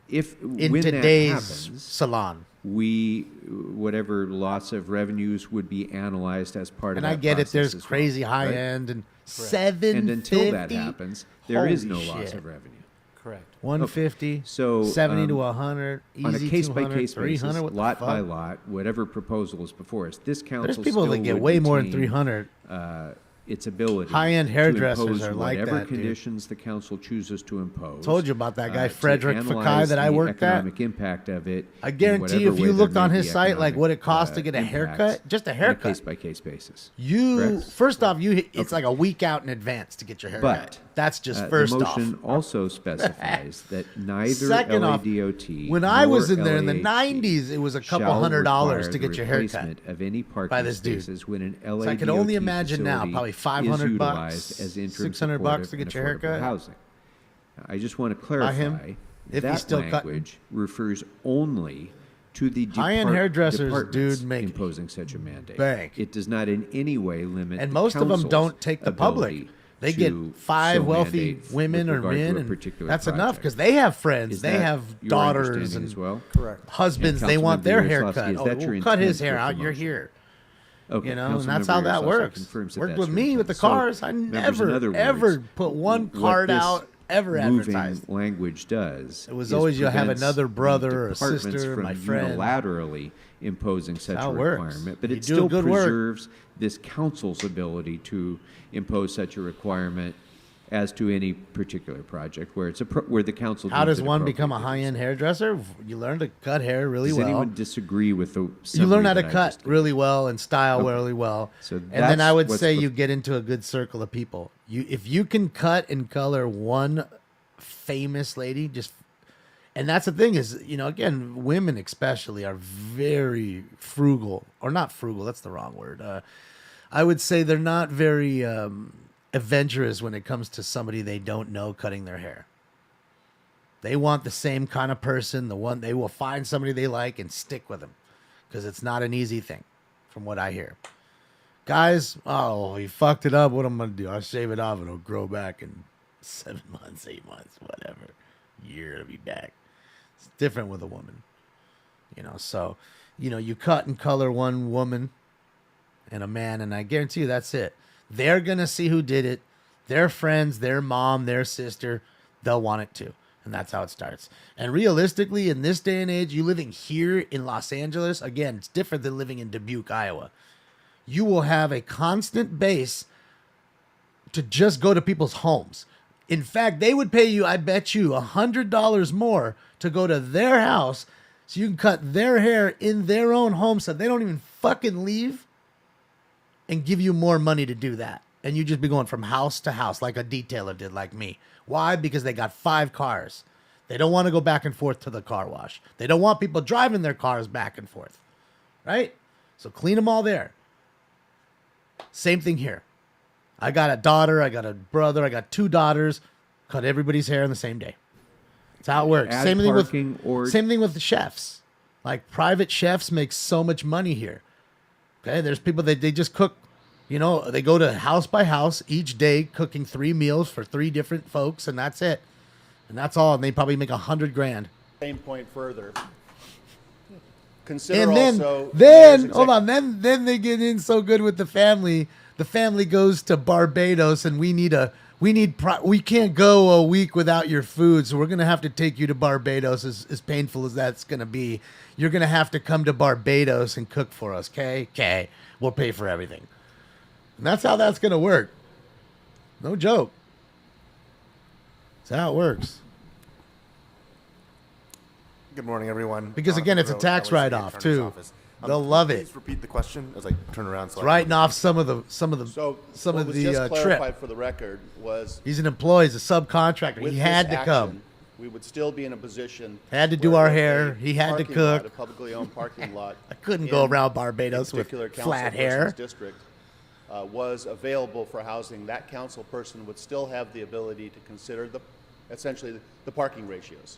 if In when today's that happens, salon, whatever loss of revenues would be analyzed as part and of I that get it. There's process as well, crazy high right? end and Correct. And until that 750. happens, there is no Holy loss shit. of revenue. Correct. 150. So 70 to 100. on a Easy case by 200, case 300. basis, What the lot by fuck? lot, whatever proposal is before us, this council There's people that still get would way more than retain, 300. Its ability High-end to hairdressers impose are like whatever that, dude. conditions the council chooses to impose. Told you about that guy, to Frederick analyze Fakai, that I the worked at. economic impact of it. I in guarantee you, whatever if you way there looked may on be his site, like economic, what it costs to get a impacts haircut, just a on haircut. case by case basis. You Correct? first off, it's like a week out in advance to get your hair But cut. That's just the first off. motion also specifies that neither Second off, LADOT when I was nor in there in the LAHC 90s, it was a couple shall $100 require to the get your hair cut replacement of any parking by this dude. spaces when an So LADOT I can only imagine now, facility probably is $500 utilized as interim $600 supportive to get and your hair affordable cut. housing. I just want to By clarify him, if that he's still cutting. language refers only to the High-end hairdressers, departments dude, make imposing such a mandate. bank. It does not in any way limit And the most of them council's don't take the public. ability They get to 5 so wealthy mandate women with or regard to men, a and particular that's enough project. because they have friends, Is they that have your daughters understanding and as well? Correct. husbands. Yeah, They want their Councilmember hair Yaroslavsky, cut. is Oh, that your we'll cut his intent hair with the out. You're motion? here. Okay, You know, and that's Councilmember how that Yaroslavsky works. confirms that Worked that's with your me with the intent. So, cars. I members, in other ever words, put one what card this out, ever moving advertised. language does. It was is always you'll have prevents another the brother or a departments sister, from my friend. unilaterally imposing such how a it works. requirement, but You it do still good work. preserves this council's ability to impose such a requirement as to any particular project where it's where the council. How deems does it one become a appropriate. high-end hairdresser? You learn to cut hair really Does well. anyone disagree with the? You summary learn how to that I cut just did? really well and style Okay. really well. So and then I that's would what's say bef- you get into a good circle of people. If you can cut and color one famous lady, and that's the thing is, again, women especially are very frugal, or not frugal. That's the wrong word. I would say they're not very adventurous when it comes to somebody they don't know cutting their hair. They want the same kind of person, the one they will find somebody they like and stick with them, because it's not an easy thing, from what I hear. Guys, he fucked it up. What am I gonna do? I'll shave it off and it'll grow back in 7 months, 8 months, whatever. Year to be back. It's different with a woman, So, you cut and color one woman and a man, and I guarantee you that's it. They're gonna see who did it. Their friends, their mom, their sister, they'll want it too. And that's how it starts. And realistically, in this day and age, you living here in Los Angeles, again, it's different than living in Dubuque, Iowa. You will have a constant base to just go to people's homes. In fact, they would pay you, I bet you, $100 more to go to their house so you can cut their hair in their own home so they don't even fucking leave, and give you more money to do that. And you just be going from house to house like a detailer did, like me. Why? Because they got 5 cars. They don't want to go back and forth to the car wash. They don't want people driving their cars back and forth. Right? So clean them all there. Same thing here. I got a daughter, I got a brother, I got 2 daughters. Cut everybody's hair on the same day. That's how it works. Add Same parking or- same thing with the chefs. Like private chefs make so much money here. Okay, there's people that they just cook. They go to house by house each day, cooking 3 meals for 3 different folks, and that's it. And that's all. And they probably make $100,000. Same point further. Consider And then, also then hold on. Then they get in so good with the family. The family goes to Barbados, and we can't go a week without your food, so we're gonna have to take you to Barbados. As painful as that's gonna be, you're gonna have to come to Barbados and cook for us. Okay, we'll pay for everything. And that's how that's gonna work. No joke. That's how it works. Good morning, everyone. Because again, it's a tax write-off too. They'll love it. Please repeat the question as I turn around. It's writing off some of the So what was just trip. clarified for the record was He's an employee. He's a subcontractor. with He had this to come. action, we would still be in a position. Had to do where our a hair. He had to parking lot, cook. a publicly owned parking lot. I couldn't go in around Barbados a with particular flat councilperson's hair. District was available for housing. That council person would still have the ability to consider essentially the parking ratios,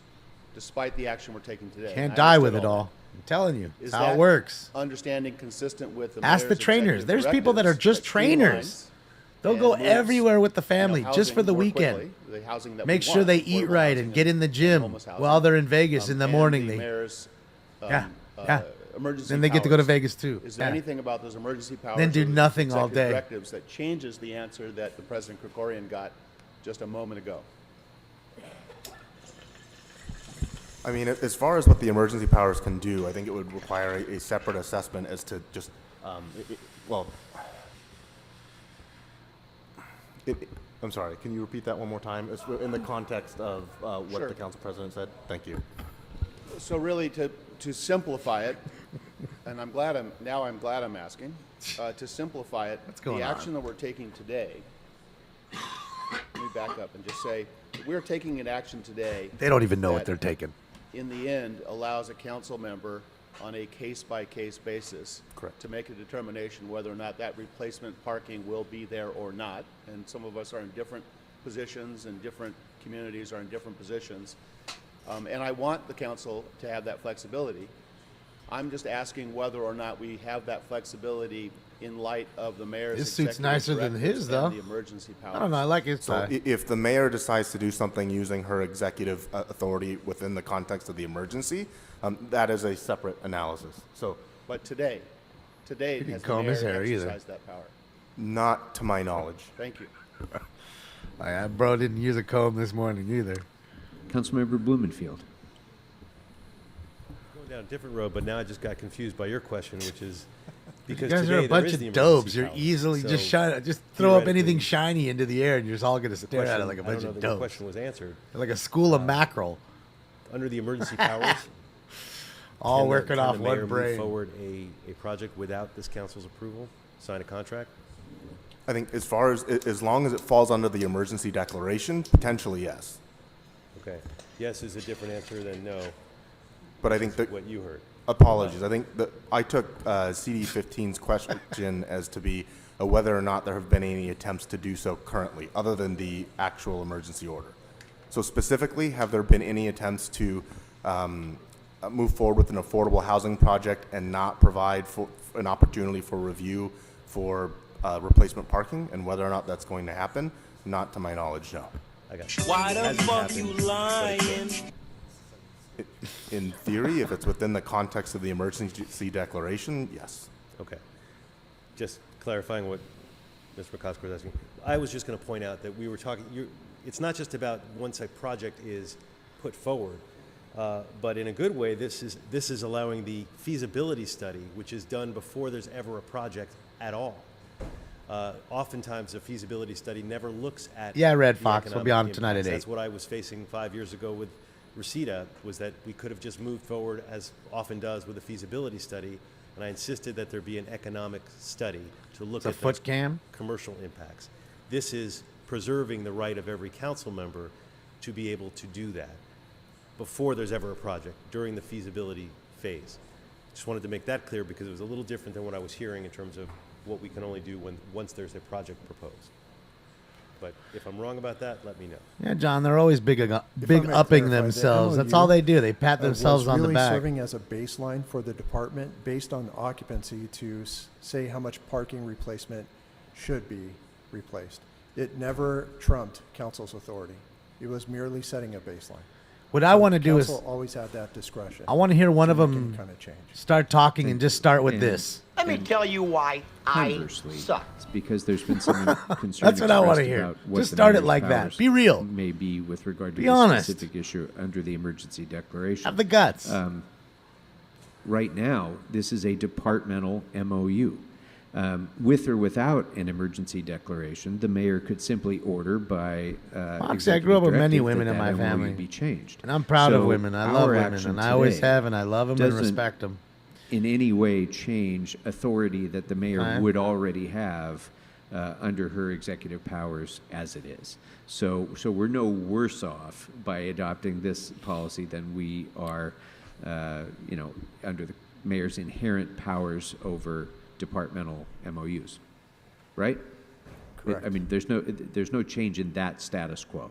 despite the action we're taking today. Can't And I die with it understood all. I'm telling you. Is That's how it that works. Understanding consistent with the Ask the mayor's trainers. executive There's people that are directives just trainers. streamlines They'll and go moves, everywhere with the family just housing for the more weekend. quickly, the housing that Make we sure want, they eat affordable right housing and get in the gym homeless housing, while they're in Vegas in the and morning. the They, mayor's, yeah. emergency Then they get to go to powers. Vegas too. Is there Yeah. anything about those emergency powers? Then do or the nothing all executive day. Directives that changes the answer that the President Krikorian got just a moment ago. I mean, as far as what the emergency powers can do, I think it would require a separate assessment as to just, I'm sorry, can you repeat that one more time? In the context of what Sure. the council president said? Thank you. So really, to simplify it, and I'm glad I'm asking, to simplify it, going the on? action that we're taking today, let me back up and just say, we're taking an action today. They don't even know what that, they're taking. in the end, allows a council member on a case-by-case basis to make a determination whether or not that replacement parking will be there or not. And some of us are in different positions, and different communities are in different positions. And I want the council to have that flexibility. I'm just asking whether or not we have that flexibility in light of the mayor's His suit's executive nicer than directives his, and though. the emergency powers. I don't know. I like his So tie. if the mayor decides to do something using her executive authority within the context of the emergency, that is a separate analysis. So But today didn't has the comb his mayor hair either. exercised that power. not to my knowledge. Thank you. Bro didn't use a comb this morning either. Councilmember Blumenfield. Going down a different road, but now I just got confused by your question, which is You because guys today are a there bunch is of the dopes. emergency You're power. easily So just throw up anything theoretically, shiny into the air, and you're just all going to the stare at it question- like a I don't bunch know of that the dopes. question was answered. Like a school of mackerel. Under the emergency powers, All can the- working can off the one mayor move brain. forward a project without this council's approval, sign a contract? I think as long as it falls under the emergency declaration, potentially yes. Okay. Yes is a different answer than no. But I think that what you heard. Apologies. I think that I took CD 15's question as to be whether or not there have been any attempts to do so currently, other than the actual emergency order. So specifically, have there been any attempts to move forward with an affordable housing project and not provide for an opportunity for review for replacement parking, and whether or not that's going to happen? Not to my knowledge, no. I got you. Why the Hasn't fuck happened, you but it lying? can. In theory, if it's within the context of the emergency declaration, yes. Okay. Just clarifying what Mr. McCosker was asking. I was just going to point out that we were talking, it's not just about once a project is put forward, but in a good way, this is allowing the feasibility study, which is done before there's ever a project at all. Oftentimes, a feasibility study never looks at. Yeah, Red the Fox. We'll be economic on tonight impacts. at 8. That's what I was facing 5 years ago with Reseda, was that we could have just moved forward, as often does, with a feasibility study, and I insisted that there be an economic study to look It's a at those foot cam? commercial impacts. This is preserving the right of every council member to be able to do that before there's ever a project, during the feasibility phase. Just wanted to make that clear because it was a little different than what I was hearing in terms of what we can only do once there's a project proposed. But if I'm wrong about that, let me know. Yeah, John, they're always big If I upping may clarify, themselves. the That's all MOU, they do. They pat themselves was on the really back. serving as a baseline for the department based on occupancy to say how much parking replacement should be replaced. It never trumped council's authority. It was merely setting a baseline. What I want to do is, Council always had that discretion. I want to hear one So of we can them kinda change. start talking and just start with this. Let me tell you why I Conversely, suck. it's because there's been some concern That's what I wanna expressed hear. about what Just the start it mayor's like that. powers Be real. May be with regard to Be this honest. specific issue under the emergency declaration. Have the guts. Right now, this is a departmental MOU. With or without an emergency declaration, the mayor could simply order by Moxie, I grew up with many executive women directive in my that MOU family. be changed. And I'm proud of So women. I love our women, action and I always today have, and I love them and doesn't respect them. in any way change authority that the mayor Right. would already have under her executive powers as it is. So we're no worse off by adopting this policy than we are, under the mayor's inherent powers over departmental MOUs, right? Correct. I mean, there's no change in that status quo.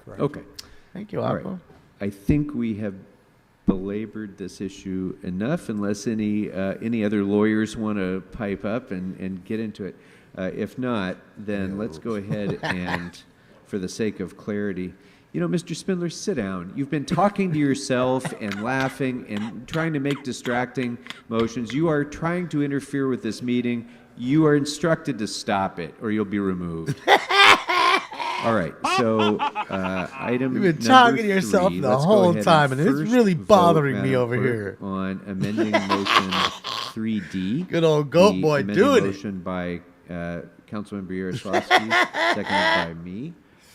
Correct. Okay. Thank you, All right. Aqua. I think we have belabored this issue enough, unless any other lawyers want to pipe up and get into it. If not, then let's go ahead and, for the sake of clarity, Mr. Spindler, sit down. You've been talking to yourself and laughing and trying to make distracting motions. You are trying to interfere with this meeting. You are instructed to stop it, or you'll be removed. All right, so item You've been number talking to yourself 3. the Let's go whole ahead time, and it's first really vote, bothering me Madam over Clerk, here. on amending motion 3D. Good old goat The boy amending doing it. motion by Councilmember Yaroslavsky, seconded by me.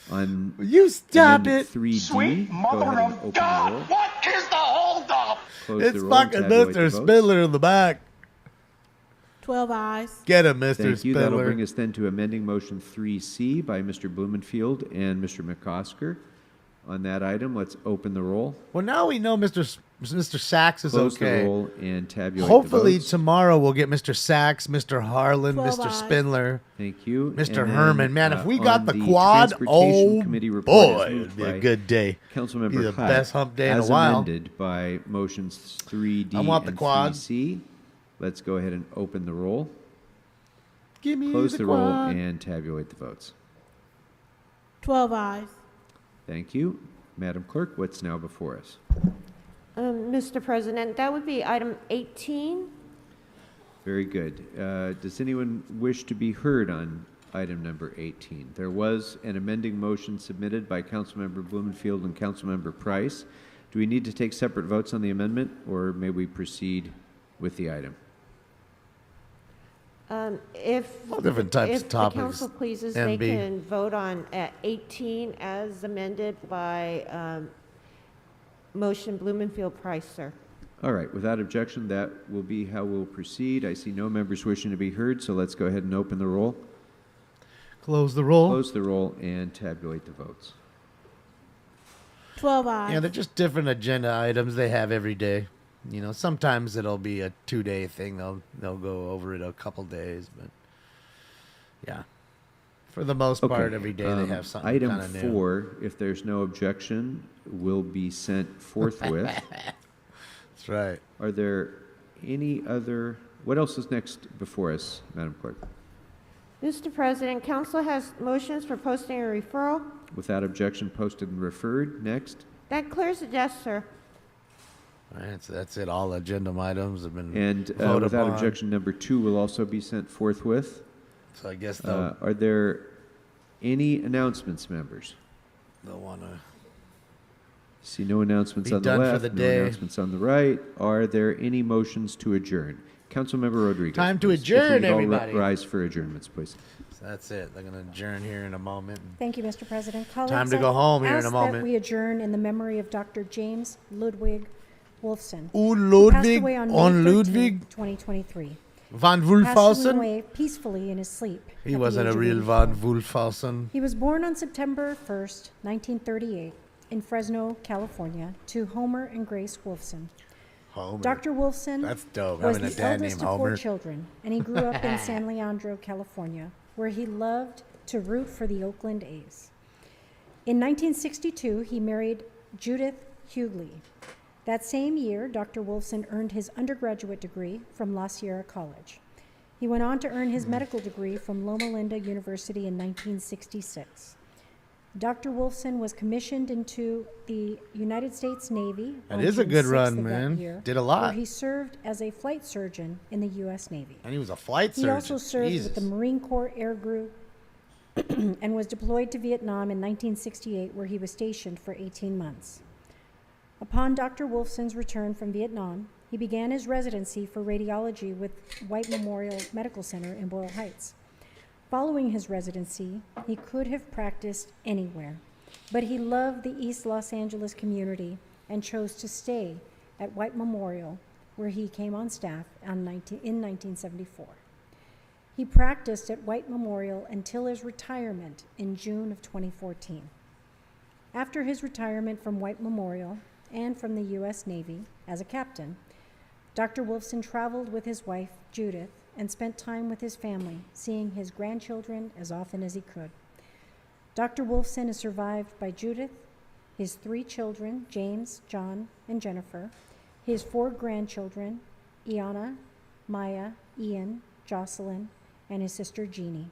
On You stop amendment it. 3D, Sweet go mother ahead and of open God, the roll. what is the holdup? Close It's the roll and fucking tabulate the Mr. votes. Spindler in the back. 12 eyes. Get him, Mr. Thank you. That'll Spindler. bring us then to amending motion 3C by Mr. Blumenfield and Mr. McCosker. On that item, let's open the roll. Well, now we know Mr. Sachs is Close okay. the roll and tabulate Hopefully the votes. tomorrow we'll get Mr. Sachs, Mr. Harlan, 12 Mr. eyes. Spindler, Thank you. Mr. And then, Herman. Man, if we got on the quad, Transportation oh Committee report boy, as moved it'd be a by good day. Councilmember Be the Hutt, best hump day in a as while. amended by motions 3D I want the and quad. 3C. Let's go ahead and open the roll. Give me Close the roll quad. and tabulate the votes. 12 eyes. Thank you. Madam Clerk, what's now before us? Mr. President, that would be item 18. Very good. Does anyone wish to be heard on item number 18? There was an amending motion submitted by Councilmember Blumenfield and Councilmember Price. Do we need to take separate votes on the amendment, or may we proceed with the item? If All different types if of the topics, council pleases, MB. they can vote on 18 as amended by motion Blumenfield Price, sir. All right, without objection, that will be how we'll proceed. I see no members wishing to be heard, so let's go ahead and open the roll. Close the roll. Close the roll and tabulate the votes. 12 eyes. Yeah, they're just different agenda items they have every day. Sometimes it'll be a 2-day thing. They'll go over it a couple days, but yeah, for the most part, every day they have something Item kind of new. 4, if there's no objection, will be sent forthwith. That's right. Are there any other? What else is next before us, Madam Clerk? Mr. President, council has motions for posting a referral. Without objection, posted and referred. Next. That clears the desk, sir. All right, so that's it. All agenda items have been And voted without upon. objection, number 2 will also be sent forthwith. So I guess they'll Are there any announcements, members? want to. See no announcements Be on the done for left, the no day. announcements on the right. Are there any motions to adjourn? Councilmember Rodriguez. Time to please. If adjourn, we'd all everybody. rise for adjournments, please. So that's it. They're going to adjourn here in a moment. Thank you, Mr. President. Colleagues, Time to I go home here in a ask moment. that we adjourn in the memory of Dr. James Ludwig Wolfson. Ooh, who passed Ludwig away on on May 13th, Ludwig? 2023. Von Passing Wulfhausen? away peacefully in his sleep. He at the wasn't age a of real 85. Von Wulfhausen. He was born on September 1st, 1938, in Fresno, California, to Homer and Grace Wolfson. Homer. Dr. Wolfson That's dope, was having a the dad eldest named of 4 Homer. children, and he grew up in San Leandro, California, where he loved to root for the Oakland A's. In 1962, he married Judith Hughley. That same year, Dr. Wolfson earned his undergraduate degree from La Sierra College. He went on to earn his medical degree from Loma Linda University in 1966. Dr. Wolfson was commissioned into the United States Navy. That on is a June good 6th run, of that man. year, Did a lot. Where he served as a flight surgeon in the U.S. Navy. And he was a flight He surgeon. also served Jesus. with the Marine Corps Air Group and was deployed to Vietnam in 1968, where he was stationed for 18 months. Upon Dr. Wolfson's return from Vietnam, he began his residency for radiology with White Memorial Medical Center in Boyle Heights. Following his residency, he could have practiced anywhere, but he loved the East Los Angeles community and chose to stay at White Memorial, where he came on staff in 1974. He practiced at White Memorial until his retirement in June of 2014. After his retirement from White Memorial and from the U.S. Navy as a captain, Dr. Wolfson traveled with his wife, Judith, and spent time with his family, seeing his grandchildren as often as he could. Dr. Wolfson is survived by Judith, his 3 children, James, John, and Jennifer, his 4 grandchildren, Iana, Maya, Ian, Jocelyn, and his sister Jeannie.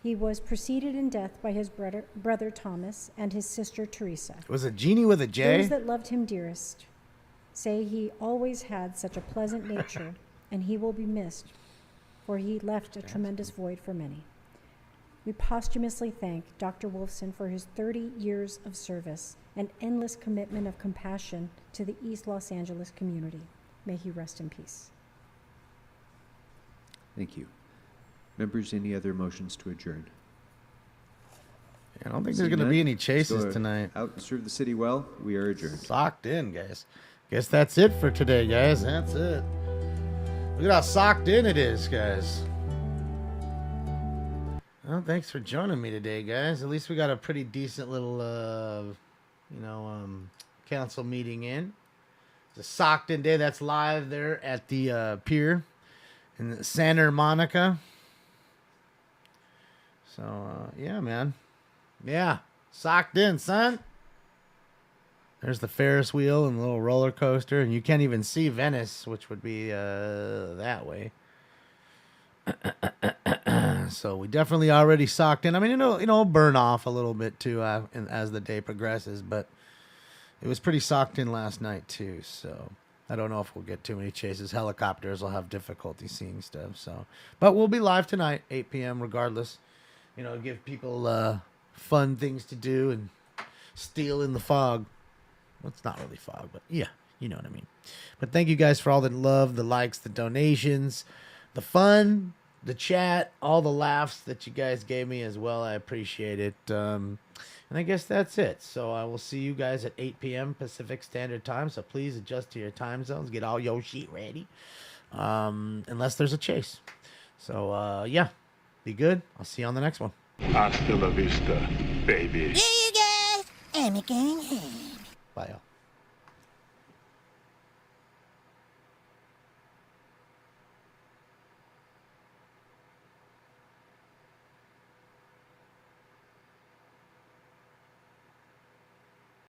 He was preceded in death by his brother Thomas and his sister Teresa. Was it Jeannie with a J? Those that loved him dearest say he always had such a pleasant nature, and he will be missed, for he left a tremendous void for many. We posthumously thank Dr. Wolfson for his 30 years of service and endless commitment of compassion to the East Los Angeles community. May he rest in peace. Thank you. Members, any other motions to adjourn? I don't think there's going to be any chases tonight. Out and serve the city well. We are adjourned. Socked in, guys. Guess that's it for today, guys. That's it. Look at how socked in it is, guys. Well, thanks for joining me today, guys. At least we got a pretty decent little, council meeting in. It's a socked in day. That's live there at the pier in Santa Monica. So, yeah, man. Yeah, socked in, son. There's the Ferris wheel and the little roller coaster, and you can't even see Venice, which would be that way. So we definitely already socked in. I mean, it'll burn off a little bit too as the day progresses, but it was pretty socked in last night too. So I don't know if we'll get too many chases. Helicopters will have difficulty seeing stuff. So, but we'll be live tonight, 8 p.m. regardless. Give people fun things to do and steal in the fog. Well, it's not really fog, but yeah, you know what I mean. But thank you guys for all the love, the likes, the donations, the fun, the chat, all the laughs that you guys gave me as well. I appreciate it. And I guess that's it. So I will see you guys at 8 p.m. Pacific Standard Time. So please adjust to your time zones. Get all your shit ready. Unless there's a chase. So, yeah. Be good. I'll see you on the next one. Hasta la vista, baby. Yeah, you guys. I'm going home. Bye, y'all.